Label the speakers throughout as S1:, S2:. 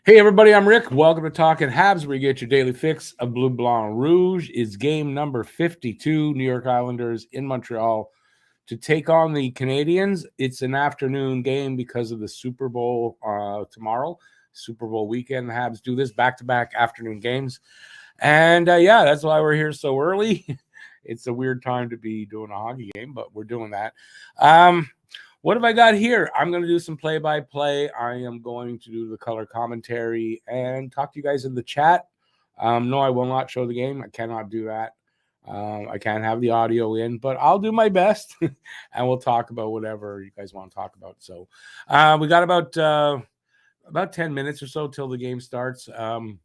S1: Hey everybody, I'm Rick. Welcome to Talking Habs, where you get your daily fix of Bleu Blanc Rouge. It's game number 52, New York Islanders in Montreal to take on the Canadiens. It's an afternoon game because of the Super Bowl tomorrow, Super Bowl weekend. The Habs do this back-to-back afternoon games. And that's why we're here so early. It's a weird time to be doing a hockey game, but we're doing that. What have I got here? I'm going to do some play-by-play. I am going to do the color commentary and talk to you guys in the chat. No, I will not show the game. I cannot do that. I can't have the audio in, but I'll do my best, and we'll talk about whatever you guys want to talk about. So we got about 10 minutes or so till the game starts. The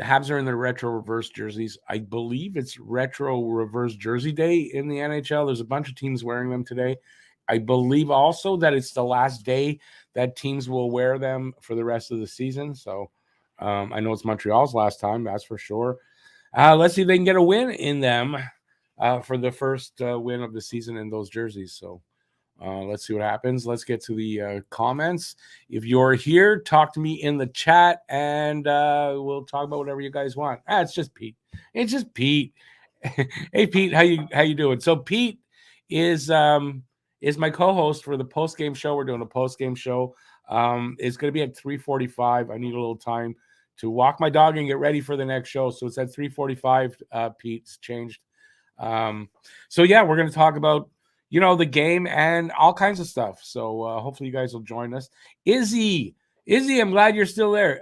S1: Habs are in their retro reverse jerseys. I believe it's retro reverse jersey day in the NHL. There's a bunch of teams wearing them today. I believe also that it's the last day that teams will wear them for the rest of the season. So I know it's Montreal's last time, that's for sure. Let's see if they can get a win in them for the first win of the season in those jerseys. So let's see what happens. Let's get to the comments. If you're here, talk to me in the chat, and we'll talk about whatever you guys want. It's just Pete. It's just Pete. Hey, Pete, how you doing? So Pete is my co-host for the post-game show. We're doing a post-game show. It's going to be at 3:45. I need a little time to walk my dog and get ready for the next show. So it's at 3:45. Pete's changed. So yeah, we're going to talk about, the game and all kinds of stuff. So hopefully you guys will join us. Izzy, I'm glad you're still there.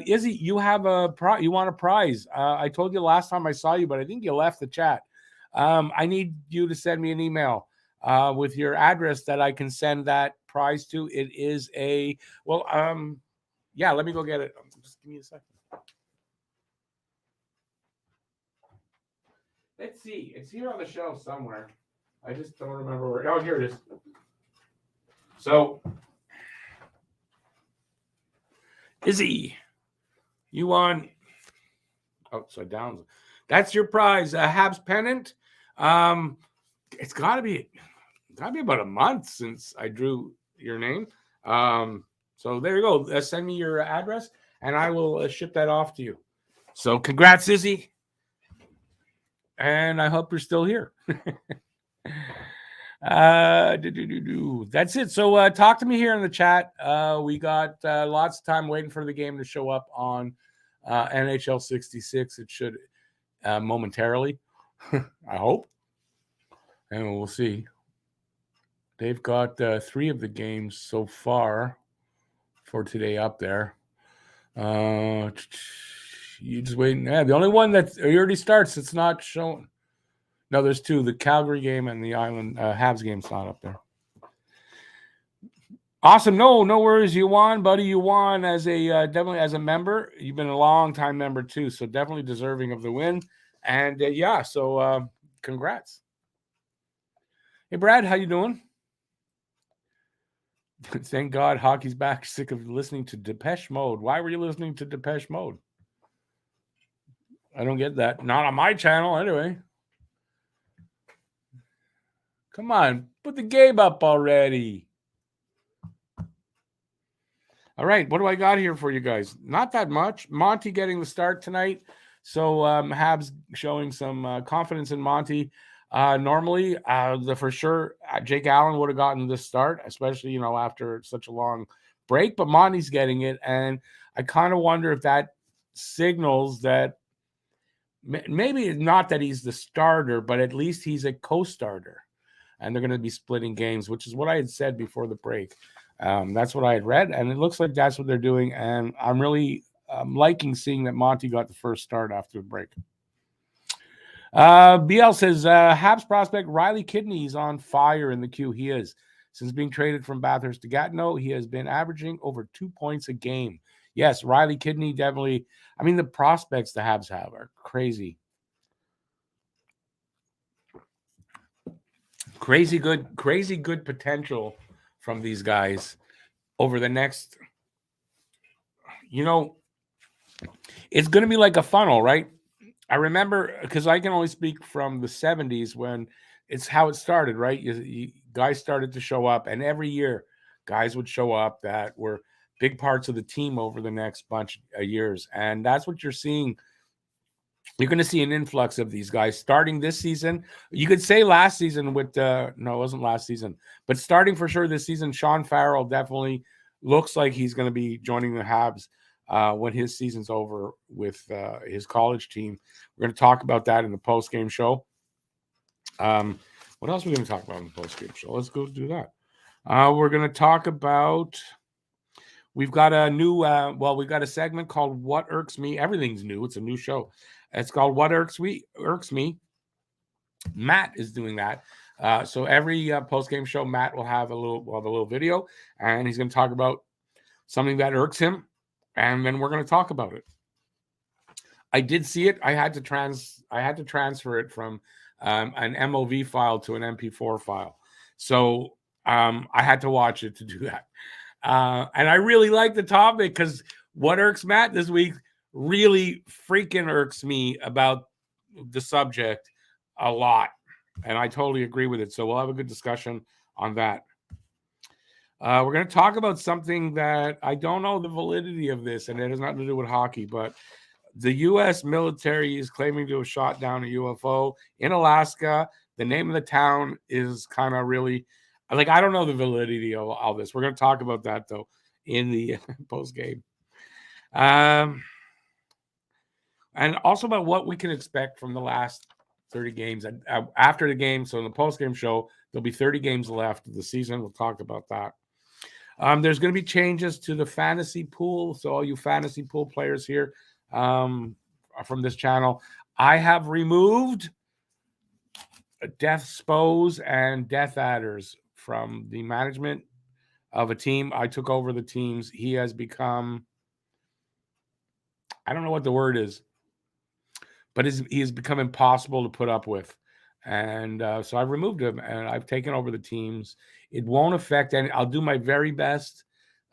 S1: Izzy, you have you want a prize. I told you last time I saw you, but I think you left the chat. I need you to send me an email with your address that I can send that prize to. It is let me go get it. Just give me a second. Let's see. It's here on the shelf somewhere. I just don't remember where. Oh, here it is. So, Izzy, you won upside down. That's your prize, a Habs pennant. It's got to be about a month since I drew your name. So there you go. Send me your address, and I will ship that off to you. So congrats, Izzy. And I hope you're still here. That's it. So talk to me here in the chat. We got lots of time waiting for the game to show up on NHL 66. It should momentarily, I hope. And we'll see. They've got 3 of the games so far for today up there. You just waiting. Yeah, the only one that already starts, it's not showing. No, there's 2. The Calgary game and the Island Habs game's not up there. Awesome. No worries. You won, buddy. You won as definitely as a member. You've been a long time member too, so definitely deserving of the win. And so congrats. Hey, Brad, how you doing? Thank God hockey's back. Sick of listening to Depeche Mode. Why were you listening to Depeche Mode? I don't get that. Not on my channel, anyway. Come on, put the game up already. All right, what do I got here for you guys? Not that much. Monty getting the start tonight. So Habs showing some confidence in Monty. Normally, for sure, Jake Allen would have gotten this start, especially, after such a long break. But Monty's getting it, and I kind of wonder if that signals that maybe not that he's the starter, but at least he's a co-starter. And they're going to be splitting games, which is what I had said before the break. That's what I had read, and it looks like that's what they're doing. And I'm really liking seeing that Monty got the first start after the break. BL says, Habs prospect Riley Kidney is on fire in the queue. He is. Since being traded from Bathurst to Gatineau, he has been averaging over 2 points a game. Yes, Riley Kidney definitely. I mean, the prospects the Habs have are crazy. Crazy good potential from these guys over the next, it's going to be like a funnel, right? I remember, because I can only speak from the 70s when it's how it started, right? Guys started to show up, and every year guys would show up that were big parts of the team over the next bunch of years. And that's what you're seeing. You're going to see an influx of these guys starting this season. You could say last season with no, it wasn't last season, but starting for sure this season, Sean Farrell definitely looks like he's going to be joining the Habs when his season's over with his college team. We're going to talk about that in the post-game show. What else are we going to talk about in the post-game show? Let's go do that. We're going to talk about, we've got a new, we've got a segment called What Irks Me. Everything's new. It's a new show. It's called What Irks Me. Matt is doing that. So every post-game show, Matt will have a little video, and he's going to talk about something that irks him, and then we're going to talk about it. I did see it. I had to transfer it from an MOV file to an MP4 file. So I had to watch it to do that. And I really like the topic because what irks Matt this week really freaking irks me about the subject a lot. And I totally agree with it. So we'll have a good discussion on that. We're going to talk about something that I don't know the validity of this, and it has nothing to do with hockey, but the U.S. military is claiming to have shot down a UFO in Alaska. The name of the town is kind of really, like, I don't know the validity of all this. We're going to talk about that, though, in the post game. And also about what we can expect from the last 30 games. After the game, so in the post-game show, there'll be 30 games left of the season. We'll talk about that. There's going to be changes to the fantasy pool. So all you fantasy pool players here from this channel, I have removed death spos and death adders from the management of a team. I took over the teams. He has become, I don't know what the word is, but he has become impossible to put up with. And so I've removed him, and I've taken over the teams. It won't affect any. I'll do my very best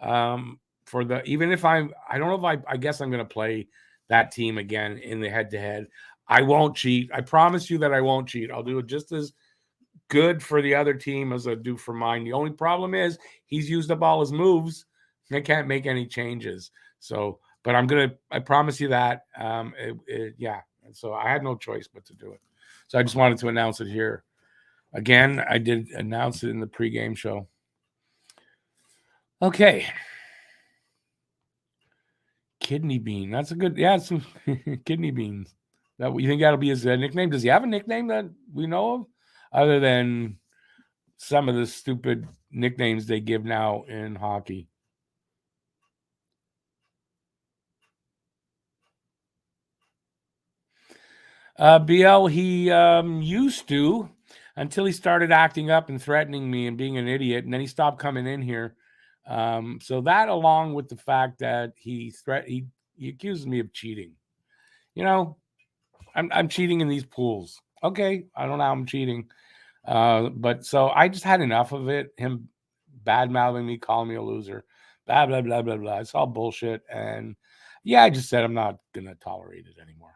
S1: for the, even if I don't know if I guess I'm going to play that team again in the head-to-head. I won't cheat. I promise you that I won't cheat. I'll do it just as good for the other team as I do for mine. The only problem is he's used up all his moves. I can't make any changes. So, but I promise you that. Yeah. So I had no choice but to do it. So I just wanted to announce it here. Again, I did announce it in the pregame show. Okay. Kidney Bean. That's a good, some Kidney Beans. You think that'll be his nickname? Does he have a nickname that we know of? Other than some of the stupid nicknames they give now in hockey. BL, he used to, until he started acting up and threatening me and being an idiot, and then he stopped coming in here. So that, along with the fact that he accuses me of cheating. You know, I'm cheating in these pools. Okay, I don't know how I'm cheating. But so I just had enough of it. Him bad-mouthing me, calling me a loser, blah, blah, blah, blah, blah. It's all bullshit. And yeah, I just said I'm not going to tolerate it anymore.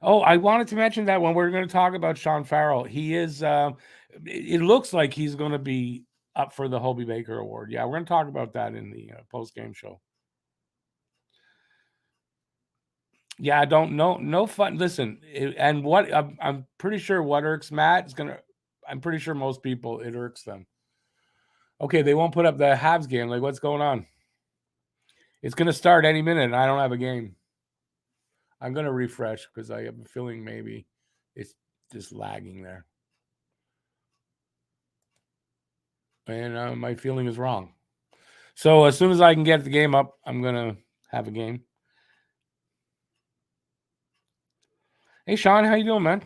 S1: Oh, I wanted to mention that when we're going to talk about Sean Farrell, he is, it looks like he's going to be up for the Hobie Baker Award. Yeah, we're going to talk about that in the post-game show. Yeah, I don't know. No fun. Listen, and what I'm pretty sure what irks Matt is going to, I'm pretty sure most people, it irks them. Okay, they won't put up the Habs game. Like, what's going on? It's going to start any minute, and I don't have a game. I'm going to refresh because I have a feeling maybe it's just lagging there. And my feeling is wrong. So as soon as I can get the game up, I'm going to have a game. Hey, Sean, how you doing, man?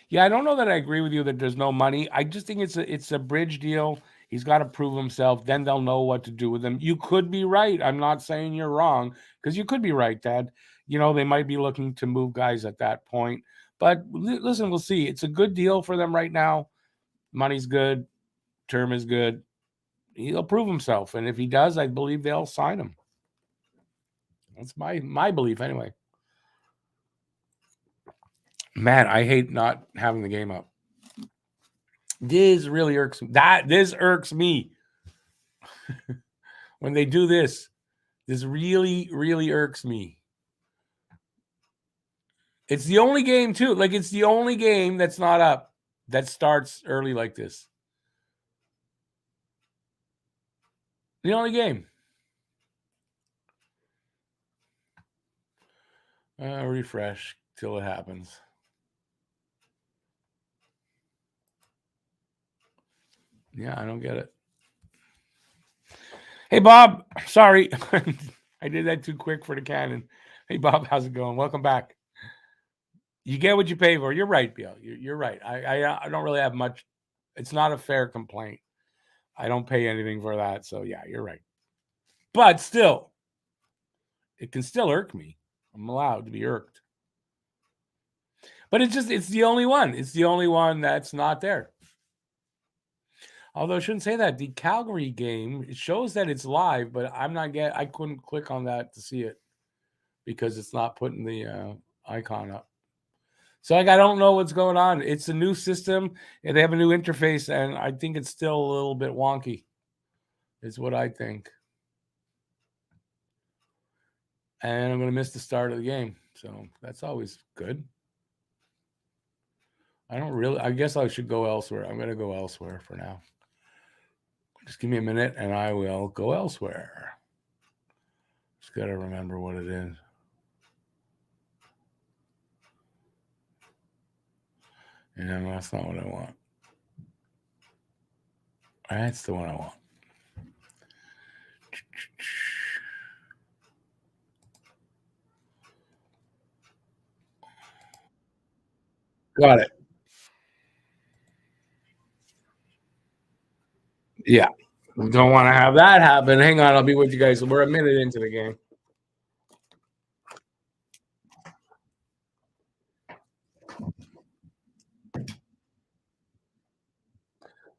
S1: Yeah, I don't know that I agree with you that there's no money. I just think it's a bridge deal. He's got to prove himself. Then they'll know what to do with him. You could be right. I'm not saying you're wrong, because you could be right, Dad. You know, they might be looking to move guys at that point. But listen, we'll see. It's a good deal for them right now. Money's good. Term is good. He'll prove himself. And if he does, I believe they'll sign him. That's my belief anyway. Man, I hate not having the game up. This really irks me. This irks me. When they do this, this really, really irks me. It's the only game too. Like, it's the only game that's not up that starts early like this. The only game. Refresh till it happens. Yeah, I don't get it. Hey, Bob. Sorry. I did that too quick for the cannon. Hey, Bob. How's it going? Welcome back. You get what you pay for. You're right, Bill. You're right. I don't really have much. It's not a fair complaint. I don't pay anything for that. So, yeah, you're right. But still, it can still irk me. I'm allowed to be irked. But it's the only one. It's the only one that's not there. Although I shouldn't say that. The Calgary game, it shows that it's live, but I couldn't click on that to see it because it's not putting the icon up. So I don't know what's going on. It's a new system and they have a new interface, and I think it's still a little bit wonky, is what I think. And I'm going to miss the start of the game. So that's always good. I guess I should go elsewhere. I'm going to go elsewhere for now. Just give me a minute and I will go elsewhere. Just got to remember what it is. And that's not what I want. That's the one I want. Got it. Yeah. We don't want to have that happen. Hang on. I'll be with you guys. We're a minute into the game.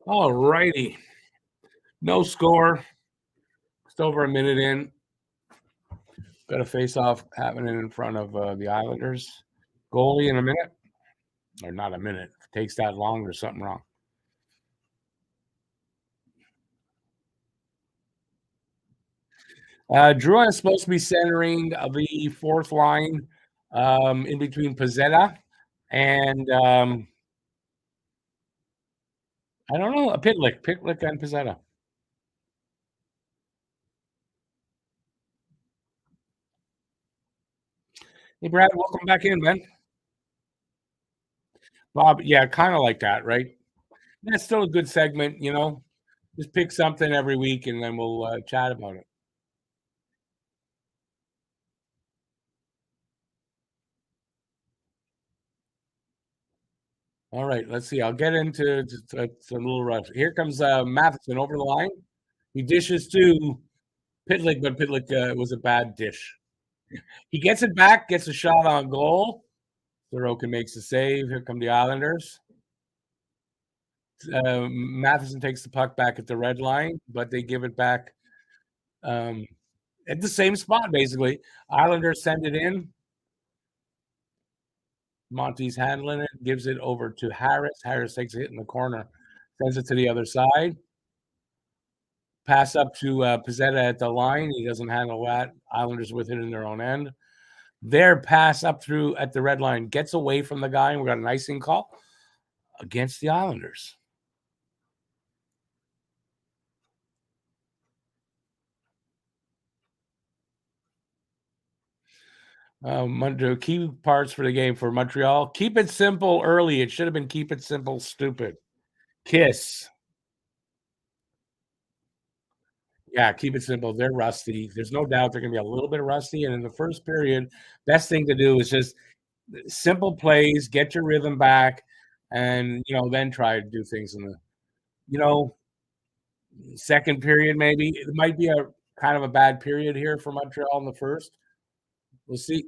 S1: All righty. No score. Just over a minute in. Got a face-off happening in front of the Islanders. Goalie in a minute. Or not a minute. If it takes that long, there's something wrong. Drew is supposed to be centering the fourth line in between Pizzetta and I don't know, Pitlick and Pizzetta. Hey, Brad, welcome back in, man. Bob, yeah, kind of like that, right? That's still a good segment, you know. Just pick something every week, and then we'll chat about it. All right, let's see. I'll get into it's a little rush. Here comes Matheson over the line. He dishes to Pitlick, but Pitlick was a bad dish. He gets it back, gets a shot on goal. Sorokin makes the save. Here come the Islanders. Matheson takes the puck back at the red line, but they give it back at the same spot, basically. Islanders send it in. Monty's handling it, gives it over to Harris. Harris takes a hit in the corner, sends it to the other side. Pass up to Pizzetta at the line. He doesn't handle that. Islanders with it in their own end. Their pass up through at the red line gets away from the guy, and we got an icing call against the Islanders. Key parts for the game for Montreal. Keep it simple early. It should have been keep it simple, stupid. Kiss. Yeah, keep it simple. They're rusty. There's no doubt they're going to be a little bit rusty. And in the first period, best thing to do is just simple plays, get your rhythm back, and then try to do things in the you know second period. Maybe it might be a kind of a bad period here for Montreal in the first. We'll see.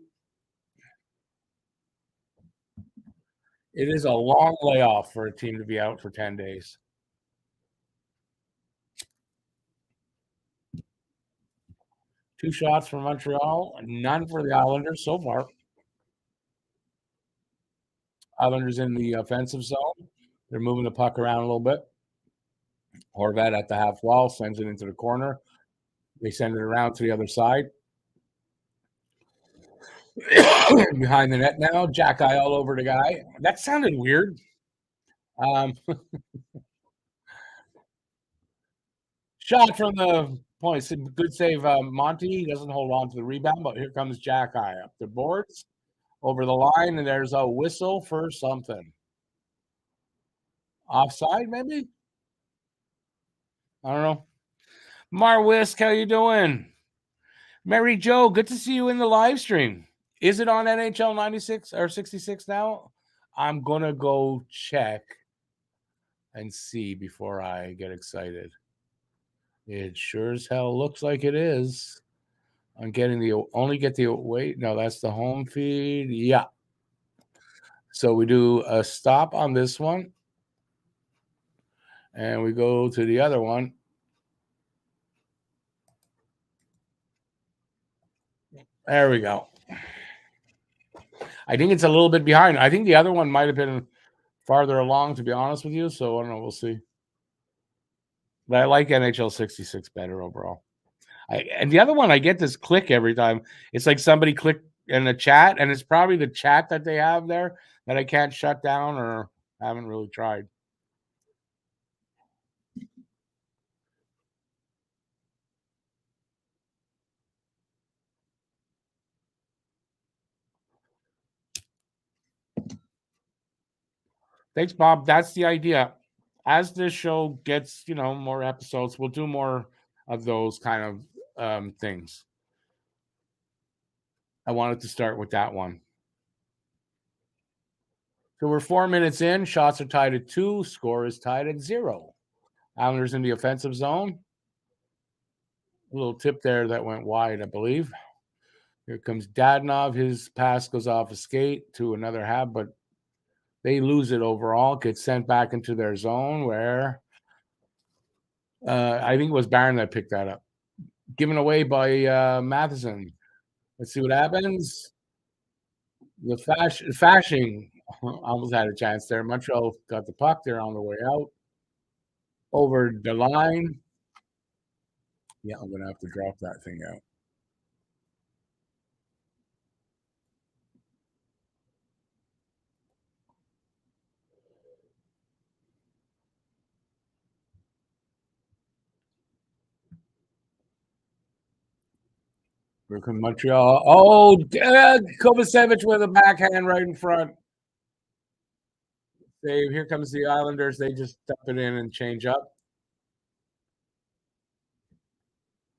S1: It is a long layoff for a team to be out for 10 days. 2 shots for Montreal, none for the Islanders so far. Islanders in the offensive zone. They're moving the puck around a little bit. Horvat at the half wall sends it into the corner. They send it around to the other side. Behind the net now, Jack eye all over the guy. That sounded weird. Shot from the point. Good save, Monty. He doesn't hold on to the rebound, but here comes Jack eye up the boards, over the line, and there's a whistle for something. Offside, maybe? I don't know. Marwisk, how you doing? Mary Jo, good to see you in the live stream. Is it on NHL 96 or 66 now? I'm going to go check and see before I get excited. It sure as hell looks like it is. I'm getting wait, no, that's the home feed. Yeah. So we do a stop on this one. And we go to the other one. There we go. I think it's a little bit behind. I think the other one might have been farther along, to be honest with you. So I don't know. We'll see. But I like NHL 66 better overall. And the other one, I get this click every time. It's like somebody clicked in the chat, and it's probably the chat that they have there that I can't shut down or haven't really tried. Thanks, Bob. That's the idea. As this show gets, more episodes, we'll do more of those kind of things. I wanted to start with that one. So we're 4 minutes in. Shots are tied at 2. Score is tied at 0. Islanders in the offensive zone. A little tip there that went wide, I believe. Here comes Dadonov. His pass goes off a skate to another Hab, but they lose it overall. Gets sent back into their zone where I think it was Barron that picked that up. Given away by Matheson. Let's see what happens. The Fashing almost had a chance there. Montreal got the puck. They're on the way out. Over the line. Yeah, I'm going to have to drop that thing out. Here comes Montreal. Oh, Kovacevic with a backhand right in front. Save. Here comes the Islanders. They just dump it in and change up.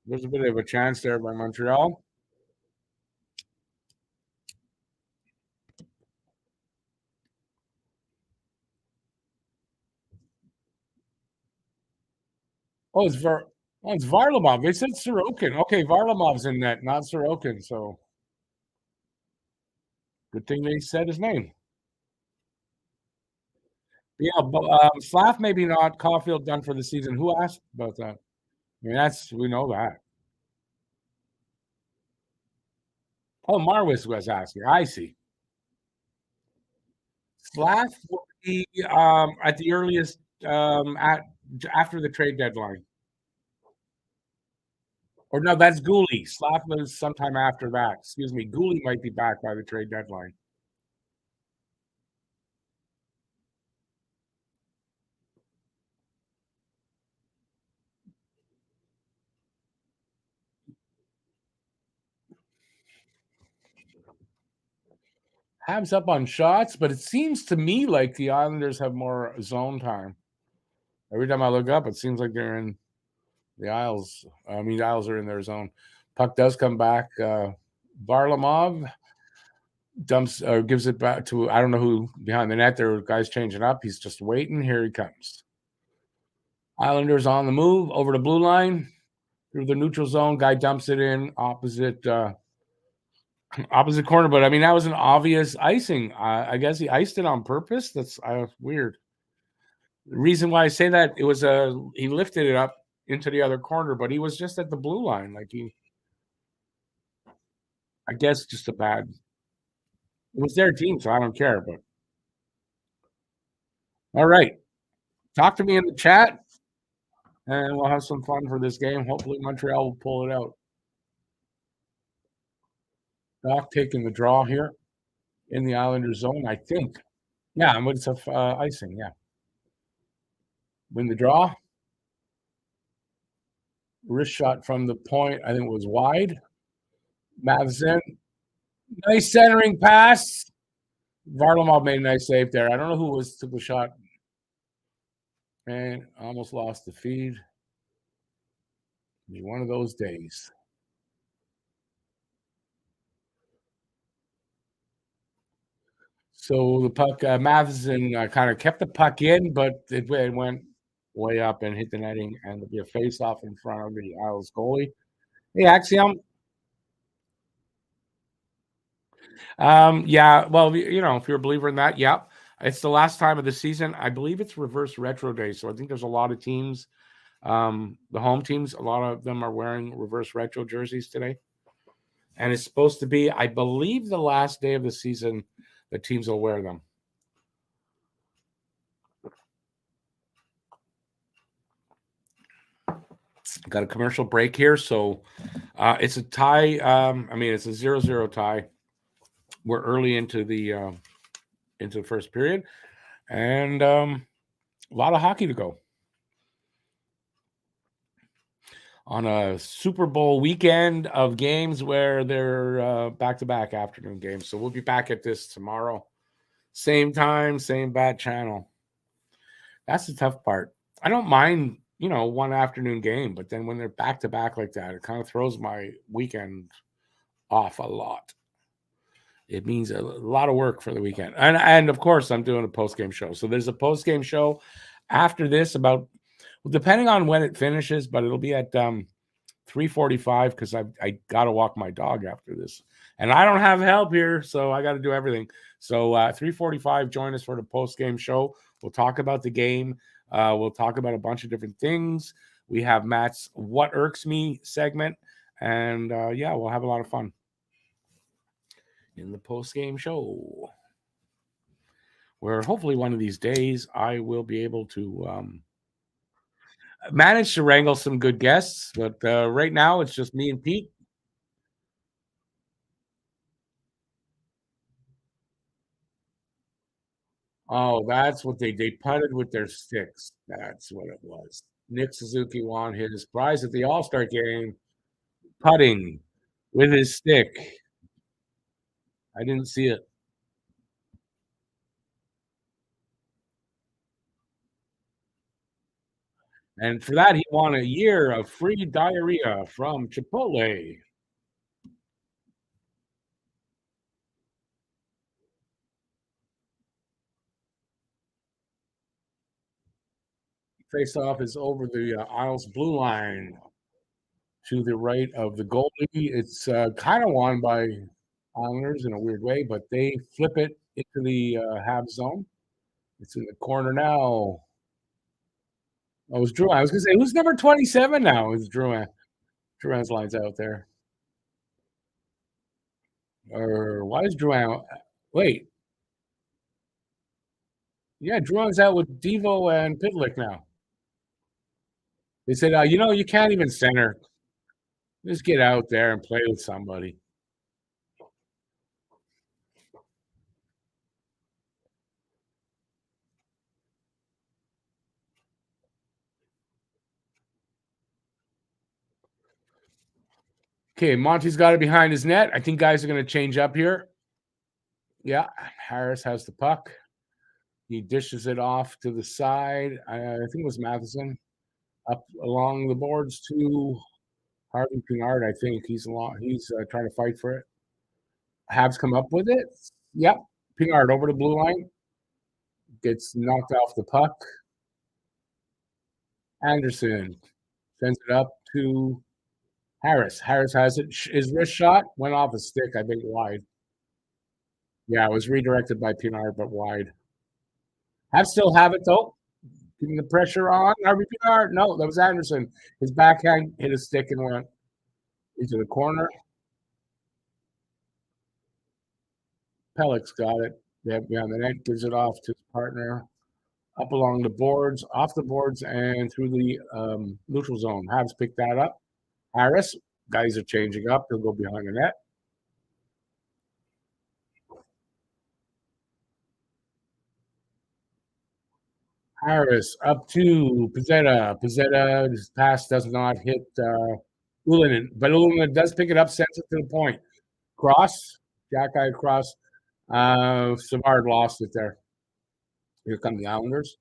S1: There's a bit of a chance there by Montreal. Oh, it's Varlamov. They said Sorokin. Okay, Varlamov's in net, not Sorokin. So good thing they said his name. Yeah, but Slav maybe not. Caulfield done for the season. Who asked about that? I mean, we know that. Oh, Marwis was asking. I see. Slav will be at the earliest after the trade deadline. Or no, that's Gooley. Slav was sometime after that. Excuse me. Gooley might be back by the trade deadline. Habs up on shots, but it seems to me like the Islanders have more zone time. Every time I look up, it seems like they're in the Isles. I mean, the Isles are in their zone. Puck does come back. Varlamov dumps or gives it back to, I don't know who behind the net. There are guys changing up. He's just waiting. Here he comes. Islanders on the move over the blue line through the neutral zone. Guy dumps it in opposite corner. But I mean, that was an obvious icing. I guess he iced it on purpose. That's weird. The reason why I say that, it was he lifted it up into the other corner, but he was just at the blue line. Like I guess just a bad. It was their team, so I don't care. But all right, talk to me in the chat, and we'll have some fun for this game. Hopefully, Montreal will pull it out. Doc taking the draw here in the Islanders zone, I think. Yeah, and it's icing. Yeah, win the draw. Wrist shot from the point. I think it was wide. Matheson, nice centering pass. Varlamov made a nice save there. I don't know who took the shot. And almost lost the feed. It'll be one of those days. So the puck, Matheson kind of kept the puck in, but it went way up and hit the netting, and there'll be a face-off in front of the Isles goalie. Hey, Axiom. Yeah, well, if you're a believer in that, yeah. It's the last time of the season. I believe it's reverse retro day, so I think there's a lot of teams, the home teams, a lot of them are wearing reverse retro jerseys today. And it's supposed to be, I believe, the last day of the season the teams will wear them. Got a commercial break here, so it's a tie. It's a 0-0 tie. We're early into the first period, and a lot of hockey to go on a Super Bowl weekend of games where they're back-to-back afternoon games. So we'll be back at this tomorrow, same time, same bad channel. That's the tough part. I don't mind, one afternoon game, but then when they're back-to-back like that, it kind of throws my weekend off a lot. It means a lot of work for the weekend. And of course, I'm doing a post-game show. So there's a post-game show after this depending on when it finishes, but it'll be at 3:45 because I got to walk my dog after this. And I don't have help here, so I got to do everything. So 3:45, join us for the post-game show. We'll talk about the game. We'll talk about a bunch of different things. We have Matt's What Irks Me segment. And we'll have a lot of fun in the post-game show, where hopefully one of these days I will be able to manage to wrangle some good guests. But right now it's just me and Pete. Oh, that's what they putted with their sticks. That's what it was. Nick Suzuki won his prize at the All-Star game, putting with his stick. I didn't see it. And for that, he won a year of free diarrhea from Chipotle. Face-off is over the Isles blue line to the right of the goalie. It's kind of won by Islanders in a weird way, but they flip it into the Habs zone. It's in the corner now. Oh, it's Drouin. I was going to say, who's number 27 now? It's Drouin. Drouin's lines out there. Or why is Drouin? Wait. Yeah, Drouin's out with Devo and Pitlick now. They said, you can't even center. Just get out there and play with somebody. Okay, Monty's got it behind his net. I think guys are going to change up here. Yeah, Harris has the puck. He dishes it off to the side. I think it was Matheson up along the boards to Harvey Pinard. I think he's trying to fight for it. Habs come up with it. Yep, Pinard over the blue line. Gets knocked off the puck. Anderson sends it up to Harris. Harris has it. His wrist shot went off a stick, I think, wide. Yeah, it was redirected by Pinard, but wide. Habs still have it, though. Keeping the pressure on. Harvey Pinard. No, that was Anderson. His backhand hit a stick and went into the corner. Pellick's got it. Yeah, behind the net, gives it off to his partner. Up along the boards, off the boards, and through the neutral zone. Habs pick that up. Harris, guys are changing up. He'll go behind the net. Harris up to Pizzetta. Pizzetta's pass does not hit Ulinen, but Ulinen does pick it up, sends it to the point. Cross, Jack-eye cross. Savard lost it there. Here come the Islanders.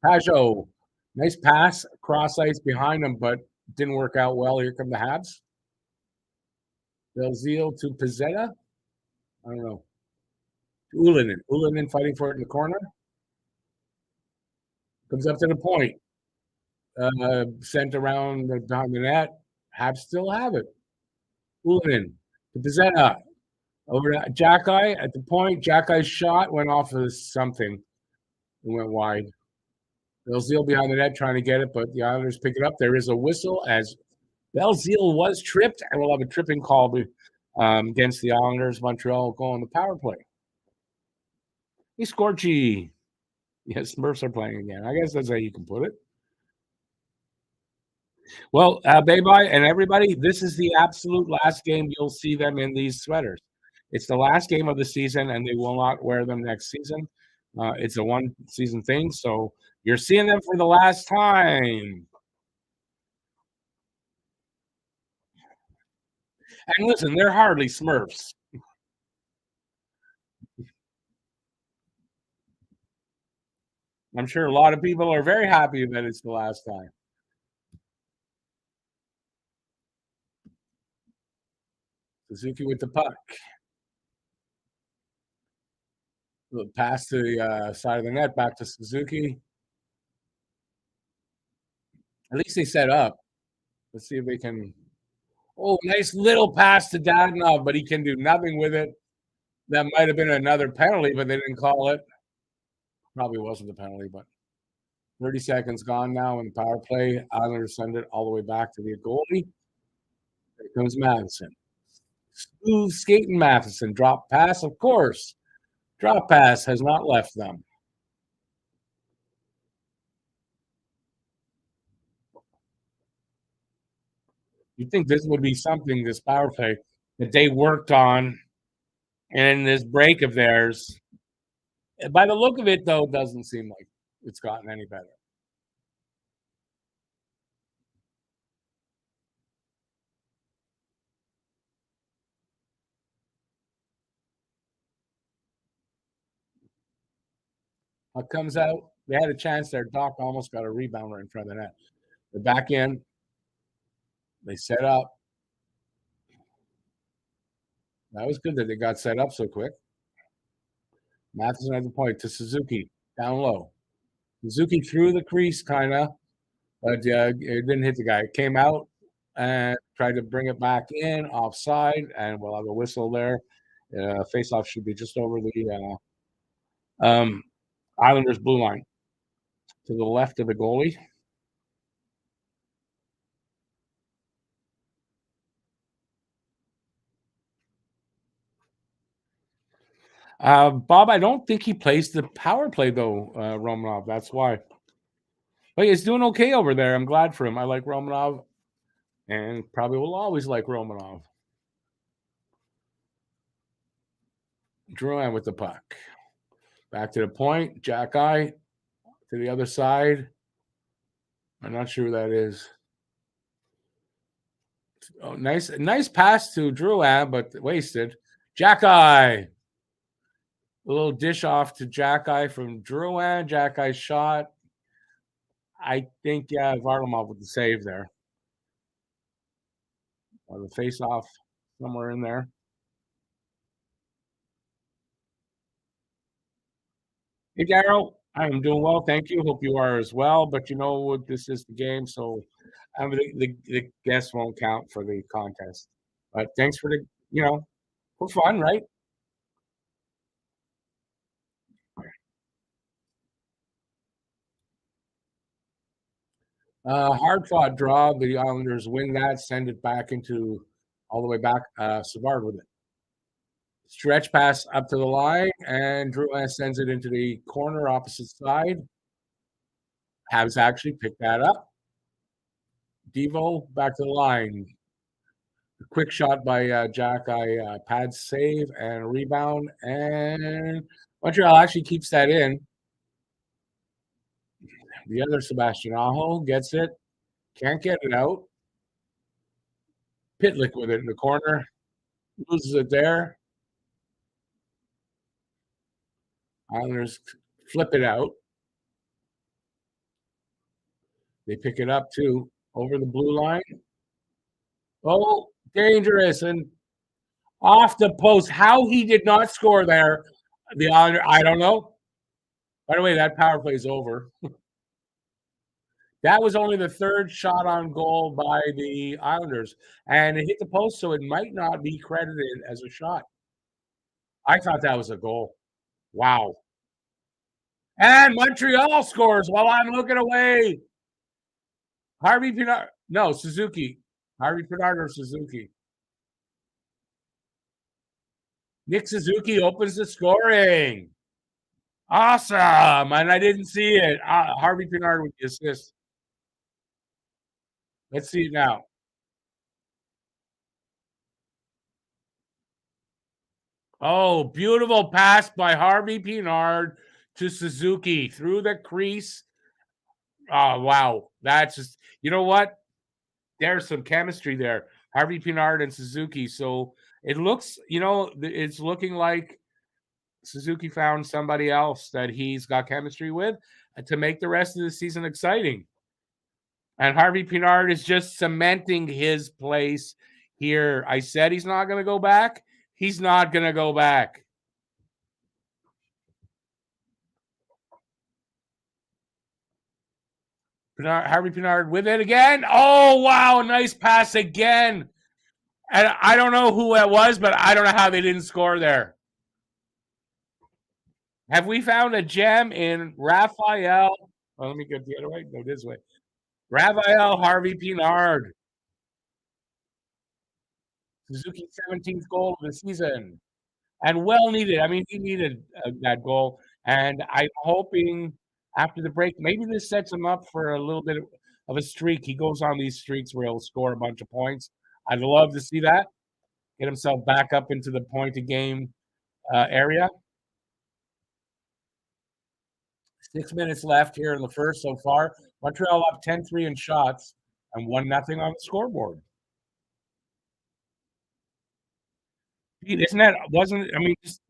S1: Pajot, nice pass, cross ice behind him, but didn't work out well. Here come the Habs. Belzile to Pizzetta. I don't know. Ulinen. Ulinen fighting for it in the corner. Comes up to the point. Sent around behind the net. Habs still have it. Ulinen to Pizzetta. Over to Jack-eye at the point. Jack-eye's shot went off of something. It went wide. Belzile behind the net trying to get it, but the Islanders pick it up. There is a whistle as Belzile was tripped, and we'll have a tripping call against the Islanders. Montreal go on the power play. Hey, Scorchy. Yes, Smurfs are playing again. I guess that's how you can put it. Well, bye-bye, and everybody, this is the absolute last game you'll see them in these sweaters. It's the last game of the season, and they will not wear them next season. It's a one-season thing, so you're seeing them for the last time. And listen, they're hardly Smurfs. I'm sure a lot of people are very happy that it's the last time. Suzuki with the puck. Pass to the side of the net, back to Suzuki. At least they set up. Let's see if they can. Oh, nice little pass to Dadonov, but he can do nothing with it. That might have been another penalty, but they didn't call it. Probably wasn't a penalty, but 30 seconds gone now in the power play. Islanders send it all the way back to the goalie. Here comes Matheson. Smooth skating Matheson. Drop pass, of course. Drop pass has not left them. You'd think this would be something, this power play, that they worked on in this break of theirs. By the look of it, though, it doesn't seem like it's gotten any better. Puck comes out. They had a chance there. Doc almost got a rebound right in front of the net. They're back in. They set up. That was good that they got set up so quick. Matheson at the point to Suzuki. Down low. Suzuki through the crease, kind of, but it didn't hit the guy. It came out and tried to bring it back in offside, and we'll have a whistle there. Face-off should be just over the Islanders' blue line to the left of the goalie. Bob, I don't think he plays the power play, though, Romanov. That's why. But he's doing okay over there. I'm glad for him. I like Romanov, and probably will always like Romanov. Drouin with the puck. Back to the point. Jack-eye to the other side. I'm not sure who that is. Oh, nice pass to Drouin, but wasted. Jack-eye. A little dish off to Jack-eye from Drouin. Jack-eye shot. I think, Varlamov with the save there. Or the face-off somewhere in there. Hey, Daryl. I'm doing well, thank you. Hope you are as well. But you know what? This is the game, so the guests won't count for the contest. But thanks for for fun, right? Hard fought draw. The Islanders win that, send it back into all the way back. Savard with it Stretch pass up to the line, and Drouin sends it into the corner opposite side. Habs actually picked that up. Devo back to the line. Quick shot by Jack. Pad save and rebound, and Montreal actually keeps that in. The other Sebastian Aho gets it, can't get it out. Pitlick with it in the corner, loses it there. Islanders flip it out. They pick it up too over the blue line. Oh, dangerous and off the post. How he did not score there, the Islander, I don't know. By the way, that power play is over. That was only the third shot on goal by the Islanders, and it hit the post, so it might not be credited as a shot. I thought that was a goal. Wow. And Montreal scores while I'm looking away. Harvey Pinard. No, Suzuki. Harvey Pinard or Suzuki. Nick Suzuki opens the scoring. Awesome. And I didn't see it. Harvey Pinard with the assist. Let's see it now. Oh, beautiful pass by Harvey Pinard to Suzuki through the crease. Oh, wow. That's just, you know what? There's some chemistry there. Harvey Pinard and Suzuki. So it looks, it's looking like Suzuki found somebody else that he's got chemistry with to make the rest of the season exciting. And Harvey Pinard is just cementing his place here. I said he's not going to go back. He's not going to go back. Harvey Pinard with it again. Oh, wow. Nice pass again. And I don't know who that was, but I don't know how they didn't score there. Have we found a gem in Raphael? Oh, let me get the other way. Go this way. Raphael Harvey Pinard. Suzuki's 17th goal of the season. And well needed. I mean, he needed that goal. And I'm hoping after the break, maybe this sets him up for a little bit of a streak. He goes on these streaks where he'll score a bunch of points. I'd love to see that. Get himself back up into the point a game area. 6 minutes left here in the first so far. Montreal up 10-3 in shots and 1-0 on the scoreboard. Isn't that, just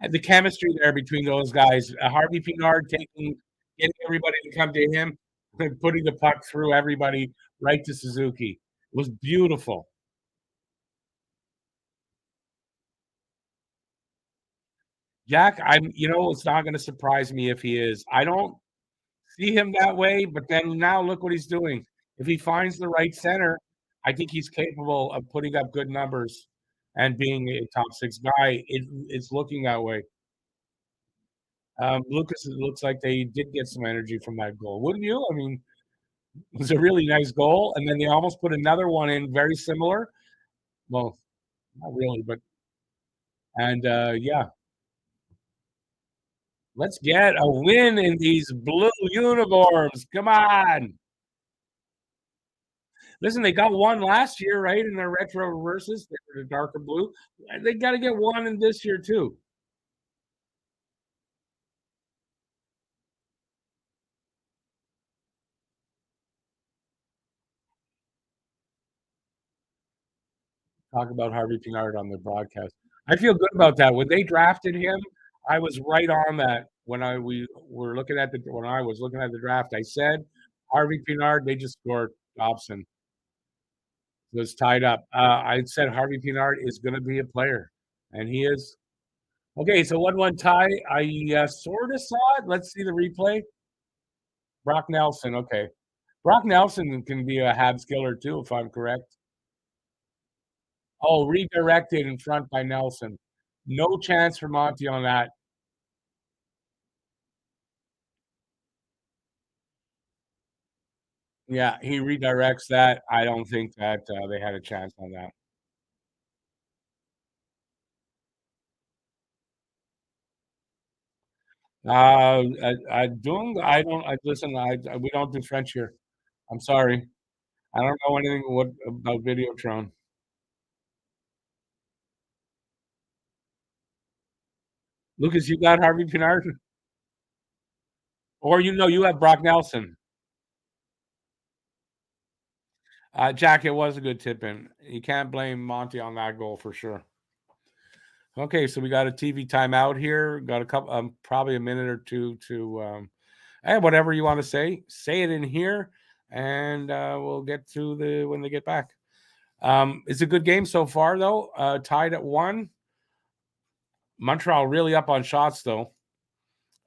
S1: the chemistry there between those guys. Harvey Pinard getting everybody to come to him, and putting the puck through everybody right to Suzuki. It was beautiful. Jack, it's not going to surprise me if he is. I don't see him that way, but then now look what he's doing. If he finds the right center, I think he's capable of putting up good numbers and being a top six guy. It's looking that way. Lucas, it looks like they did get some energy from that goal. Wouldn't you? I mean, it was a really nice goal, and then they almost put another one in very similar. Well, not really, but yeah. Let's get a win in these blue uniforms. Come on. Listen, they got one last year, right? In their retro reverses, they were the darker blue. They got to get one in this year too. Talk about Harvey Pinard on the broadcast. I feel good about that. When they drafted him, I was right on that. When I was looking at the draft, I said Harvey Pinard. They just scored Dobson. It was tied up. I said Harvey Pinard is going to be a player, and he is. Okay, so 1-1 tie. I sort of saw it. Let's see the replay. Brock Nelson. Okay, Brock Nelson can be a Habs killer too, if I'm correct. Oh, redirected in front by Nelson. No chance for Monty on that. Yeah, he redirects that. I don't think that they had a chance on that. I don't. I listen. We don't do French here. I'm sorry. I don't know anything about Videotron. Lucas, you got Harvey Pinard, or you have Brock Nelson. Jack, it was a good tip in. You can't blame Monty on that goal for sure. Okay, so we got a TV timeout here. Got a couple, probably a minute or two to, whatever you want to say it in here, and we'll get to the when they get back. It's a good game so far, though. Tied at 1. Montreal really up on shots, though.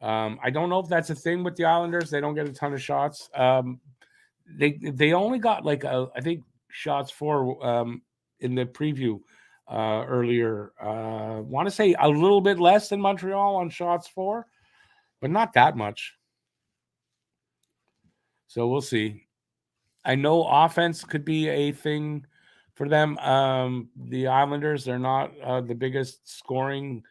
S1: I don't know if that's a thing with the Islanders. They don't get a ton of shots. They only got like I think shots for in the preview earlier. Want to say a little bit less than Montreal on shots for, but not that much. So we'll see. I know offense could be a thing for them. The Islanders, they're not the biggest scoring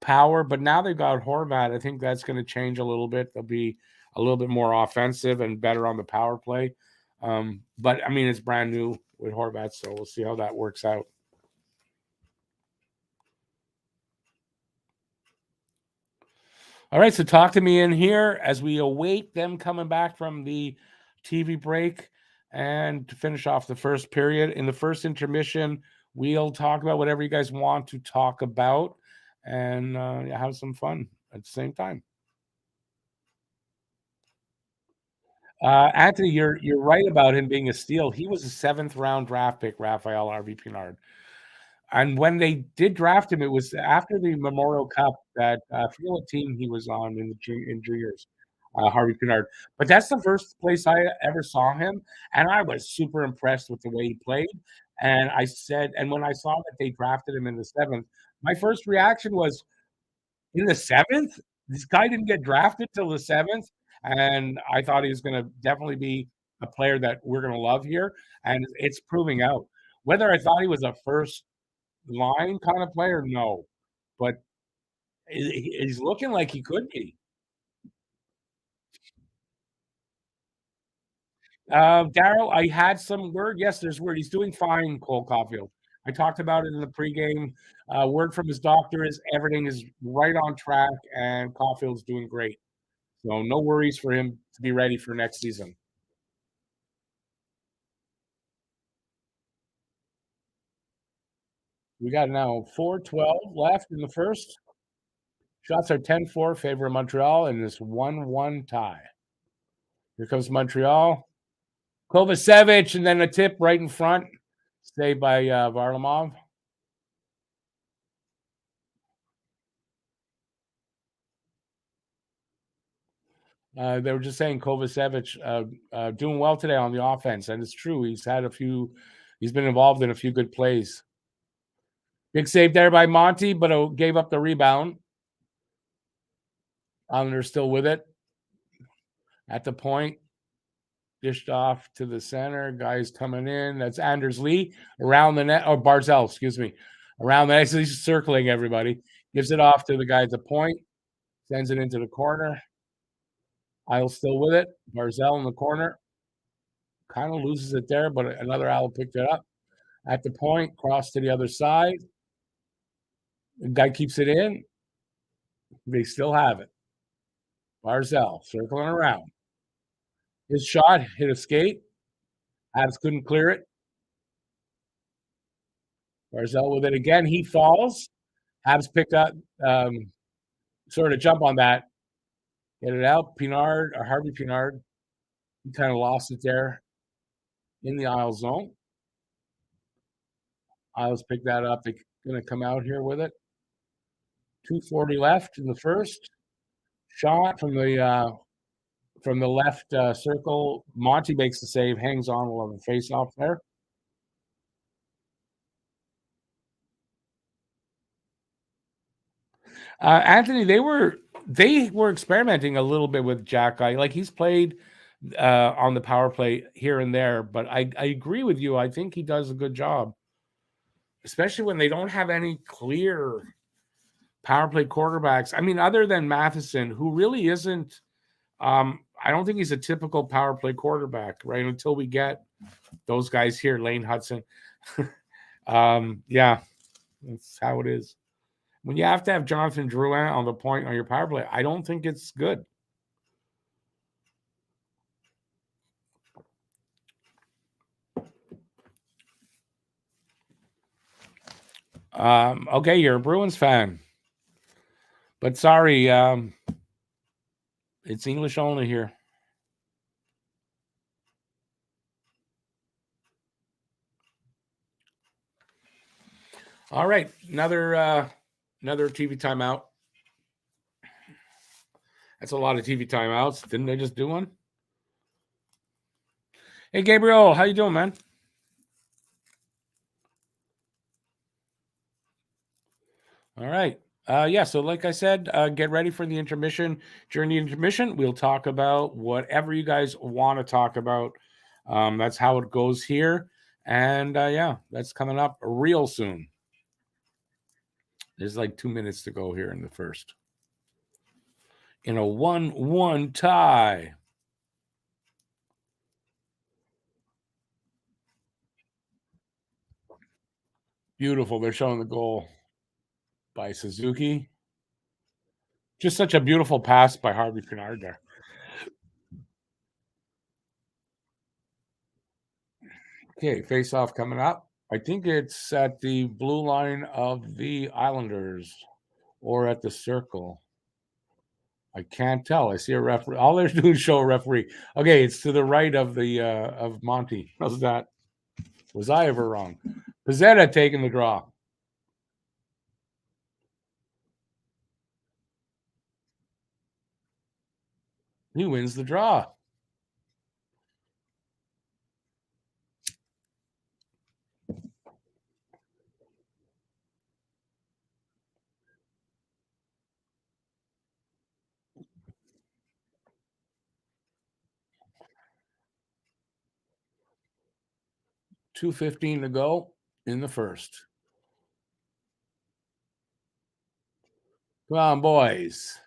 S1: power, but now they've got Horvat. I think that's going to change a little bit. They'll be a little bit more offensive and better on the power play. But I mean, it's brand new with Horvat, so we'll see how that works out. All right, so talk to me in here as we await them coming back from the TV break and to finish off the first period. In the first intermission, we'll talk about whatever you guys want to talk about and have some fun at the same time. Anthony, you're right about him being a steal. He was a 7th-round draft pick, Raphael Harvey Pinard. And when they did draft him, it was after the Memorial Cup that I forget what team he was on in juniors, Harvey Pinard. But that's the first place I ever saw him, and I was super impressed with the way he played. And I said, and when I saw that they drafted him in the 7th, my first reaction was, in the 7th? This guy didn't get drafted till the 7th, and I thought he was going to definitely be a player that we're going to love here, and it's proving out. Whether I thought he was a first line kind of player, no, but he's looking like he could be. Daryl, I had some word. Yes, there's word. He's doing fine, Cole Caulfield. I talked about it in the pregame. Word from his doctor is everything is right on track, and Caulfield's doing great. So no worries for him to be ready for next season. We got now 4:12 left in the first. Shots are 10-4 favor of Montreal in this 1-1 tie. Here comes Montreal. Kovacevic, and then a tip right in front. Saved by Varlamov. They were just saying Kovacevic doing well today on the offense, and it's true. He's been involved in a few good plays. Big save there by Monty, but gave up the rebound. Islanders still with it. At the point, dished off to the center. Guys coming in. That's Anders Lee around the net, or Barzell, excuse me. Around the net. So he's circling everybody. Gives it off to the guy at the point. Sends it into the corner. Isle still with it. Barzell in the corner. Kind of loses it there, but another Isle picked it up. At the point, cross to the other side. The guy keeps it in. They still have it. Barzell circling around. His shot hit a skate. Habs couldn't clear it. Barzell with it again. He falls. Habs picked up, sort of jump on that. Get it out. Pinard, or Harvey Pinard, he kind of lost it there in the Isle zone. Isles picked that up. They're going to come out here with it. 2:40 left in the first. Shot from the left circle. Monty makes the save, hangs on, we'll have a face-off there. Anthony, they were experimenting a little bit with Jack Guy. Like he's played on the power play here and there, but I agree with you. I think he does a good job, especially when they don't have any clear power play quarterbacks. I mean, other than Matheson, who really isn't. I don't think he's a typical power play quarterback, right? Until we get those guys here, Lane Hudson. Yeah, that's how it is. When you have to have Jonathan Drouin on the point on your power play, I don't think it's good. Okay, you're a Bruins fan. But sorry, it's English only here. All right, another TV timeout. That's a lot of TV timeouts. Didn't they just do one? Hey, Gabriel, how you doing, man? All right. Yeah, so like I said, get ready for the intermission. During the intermission, we'll talk about whatever you guys want to talk about. That's how it goes here. And yeah, that's coming up real soon. There's like 2 minutes to go here in the first. In a 1-1 tie. Beautiful. They're showing the goal by Suzuki. Just such a beautiful pass by Harvey Pinard there. Okay, face off coming up. I think it's at the blue line of the Islanders or at the circle. I can't tell. I see a referee. All they're doing is show a referee. Okay, it's to the right of the of Monty. How's that? Was I ever wrong? Pizzetta taking the draw. He wins the draw. $2:15 to go in the first. Come on, boys.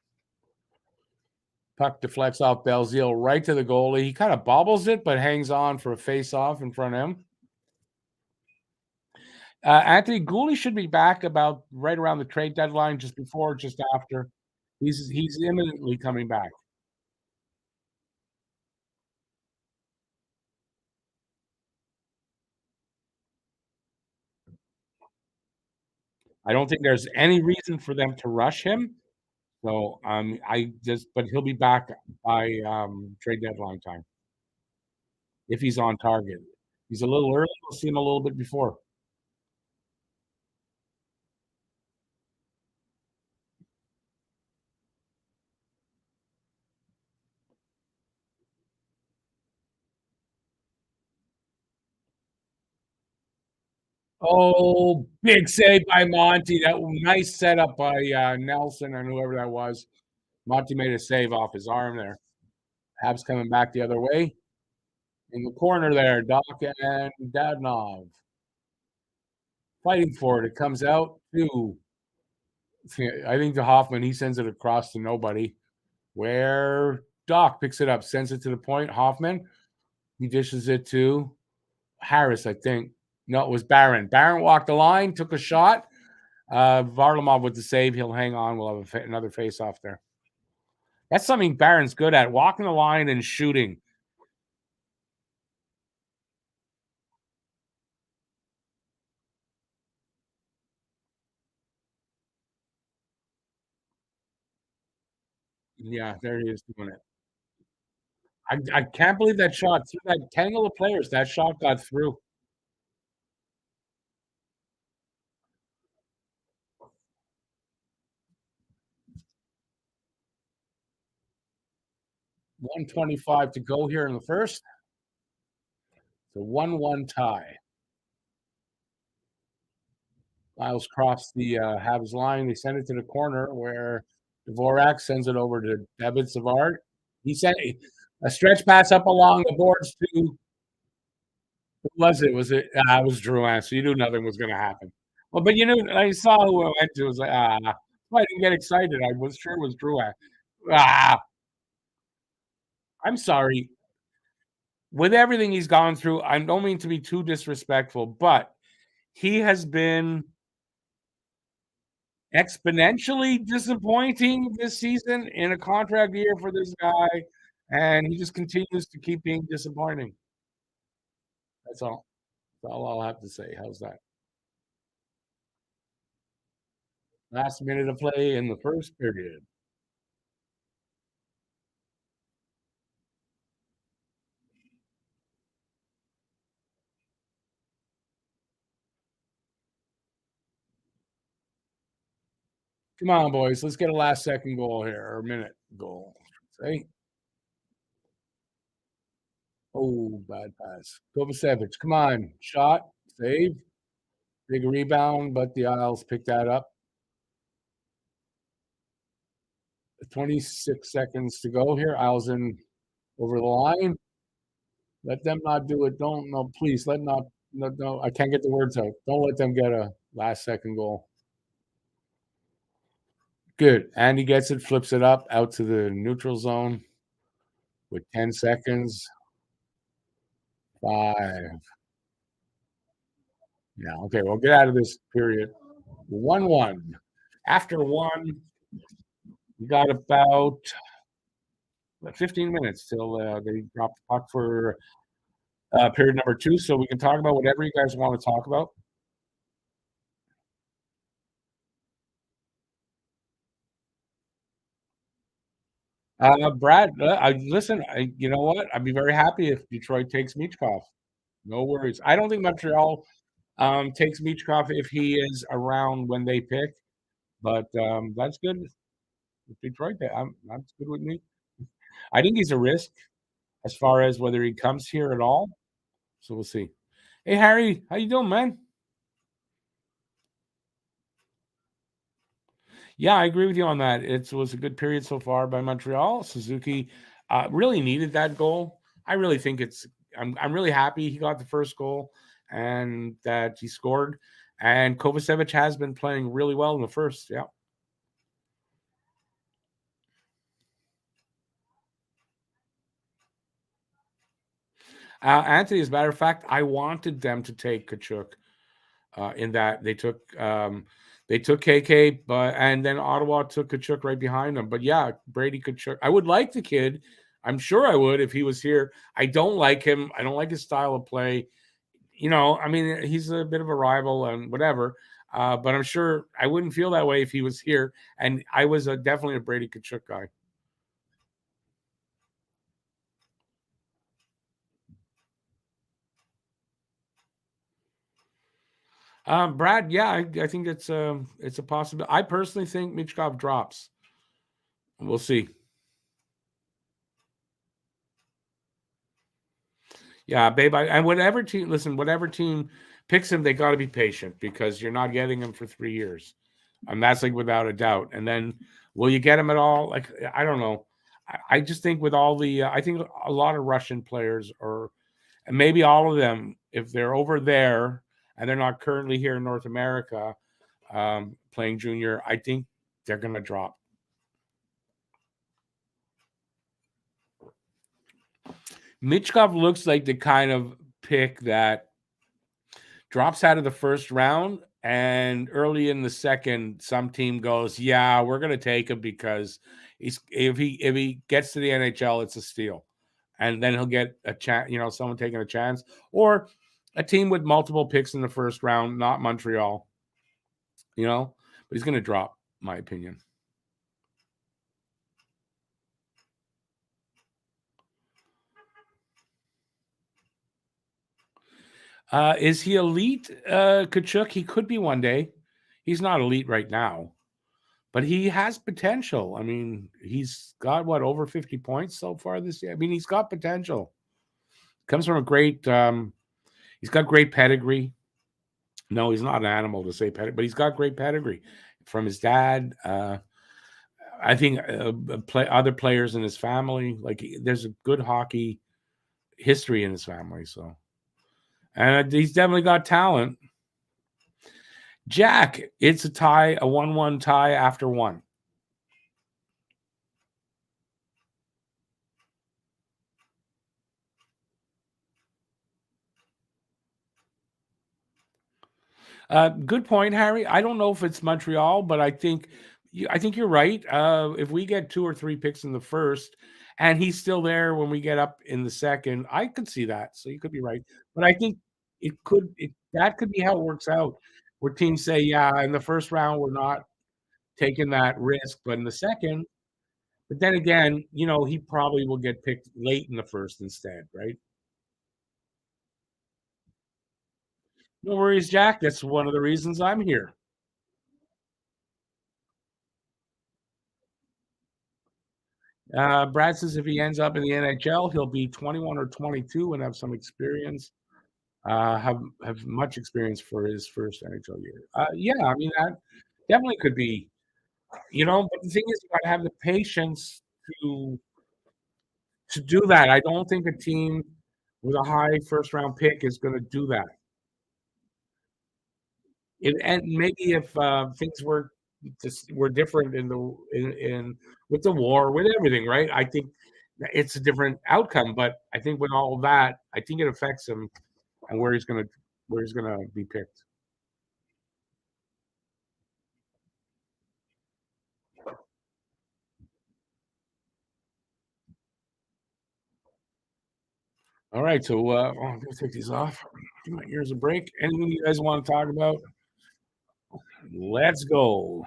S1: Puck deflects off Belzile right to the goalie. He kind of bobbles it, but hangs on for a face-off in front of him. Anthony Gouli should be back about right around the trade deadline, just before, just after. He's imminently coming back. I don't think there's any reason for them to rush him. So but he'll be back by trade deadline time if he's on target. He's a little early. We'll see him a little bit before. Oh, big save by Monty. That nice setup by Nelson and whoever that was. Monty made a save off his arm there. Habs coming back the other way. In the corner there, Doc and Dadnov fighting for it. It comes out to, I think, to Hoffman. He sends it across to nobody. Where Doc picks it up, sends it to the point. Hoffman, he dishes it to Harris, I think. No, it was Barron. Barron walked the line, took a shot. Varlamov with the save. He'll hang on. We'll have another face-off there. That's something Barron's good at, walking the line and shooting. Yeah, there he is doing it. I can't believe that shot through that tangle of players. That shot got through. $125 to go here in the first. It's a 1-1 tie. Miles crossed the Habs line. They send it to the corner where Dvorak sends it over to David Savard. He sent a stretch pass up along the boards to, who was it? Was it? It was Drouin. So you knew nothing was going to happen. Well, but you knew, I saw who it went to. It was like, I didn't get excited. I was sure it was Drouin. Ah, I'm sorry. With everything he's gone through, I don't mean to be too disrespectful, but he has been exponentially disappointing this season in a contract year for this guy, and he just continues to keep being disappointing. That's all. That's all I'll have to say. How's that? Last minute of play in the first period. Come on, boys. Let's get a last second goal here, or a minute goal. Say, oh, bad pass. Kovacevic, come on. Shot, save, big rebound, but the Isles pick that up. 26 seconds to go here. Isles in over the line. Let them not do it. Don't, no, please, let not, no, no, I can't get the words out. Don't let them get a last second goal. Good. And he gets it, flips it up out to the neutral zone with 10 seconds. 5. Yeah, okay, well, get out of this period. 1-1. After 1, we got about 15 minutes till they drop the puck for period number 2, so we can talk about whatever you guys want to talk about. Brad, listen, you know what? I'd be very happy if Detroit takes Michkov. No worries. I don't think Montreal takes Michkov if he is around when they pick, but that's good. If Detroit, that's good with me. I think he's a risk as far as whether he comes here at all. So we'll see. Hey Harry, how you doing, man? Yeah, I agree with you on that. It was a good period so far by Montreal. Suzuki really needed that goal. I really think it's. I'm really happy he got the first goal and that he scored. And Kovacevic has been playing really well in the first. Yeah. Anthony, as a matter of fact, I wanted them to take Kachuk. In that they took KK, but and then Ottawa took Kachuk right behind them. But yeah, Brady Kachuk. I would like the kid. I'm sure I would if he was here. I don't like him. I don't like his style of play. You know, I mean, he's a bit of a rival and whatever. But I'm sure I wouldn't feel that way if he was here. And I was definitely a Brady Kachuk guy. Brad, yeah, I think it's a possibility. I personally think Michkov drops. We'll see. Yeah, babe. And whatever team, listen, whatever team picks him, they got to be patient because you're not getting him for 3 years, and that's like without a doubt. And then, will you get him at all? Like, I don't know. I just think with all the, I think a lot of Russian players, or and maybe all of them, if they're over there and they're not currently here in North America playing junior, I think they're going to drop. Michkov looks like the kind of pick that drops out of the first round, and early in the second, some team goes, "Yeah, we're going to take him because if he gets to the NHL, it's a steal, and then he'll get a chance. You know, someone taking a chance, or a team with multiple picks in the first round, not Montreal. You know, but he's going to drop, my opinion. Is he elite, Kachuk? He could be one day. He's not elite right now. But he has potential. I mean, he's got what, over 50 points so far this year. I mean, he's got potential. Comes from a great he's got great pedigree. No, he's not an animal to say pedigree, but he's got great pedigree from his dad. I think other players in his family. Like, there's a good hockey history in his family. So, and he's definitely got talent. Jack, it's a tie, a 1-1 tie after one. Good point, Harry. I don't know if it's Montreal, but I think you're right. If we get 2 or 3 picks in the first, and he's still there when we get up in the second, I could see that. So you could be right, but I think that could be how it works out, where teams say, "Yeah, in the first round, we're not taking that risk," but in the second, but then again, he probably will get picked late in the first instead, right? No worries, Jack. That's one of the reasons I'm here. Brad says if he ends up in the NHL, he'll be 21 or 22 and have some experience. Have much experience for his first NHL year. Yeah, I mean that definitely could be. But the thing is, you got to have the patience to to do that. I don't think a team with a high first round pick is going to do that. And maybe if things were different in with the war, with everything, right? I think it's a different outcome. But I think with all of that, I think it affects him and where he's gonna be picked. All right, so I'm gonna take these off. Give my ears a break. Anything you guys want to talk about? Let's go.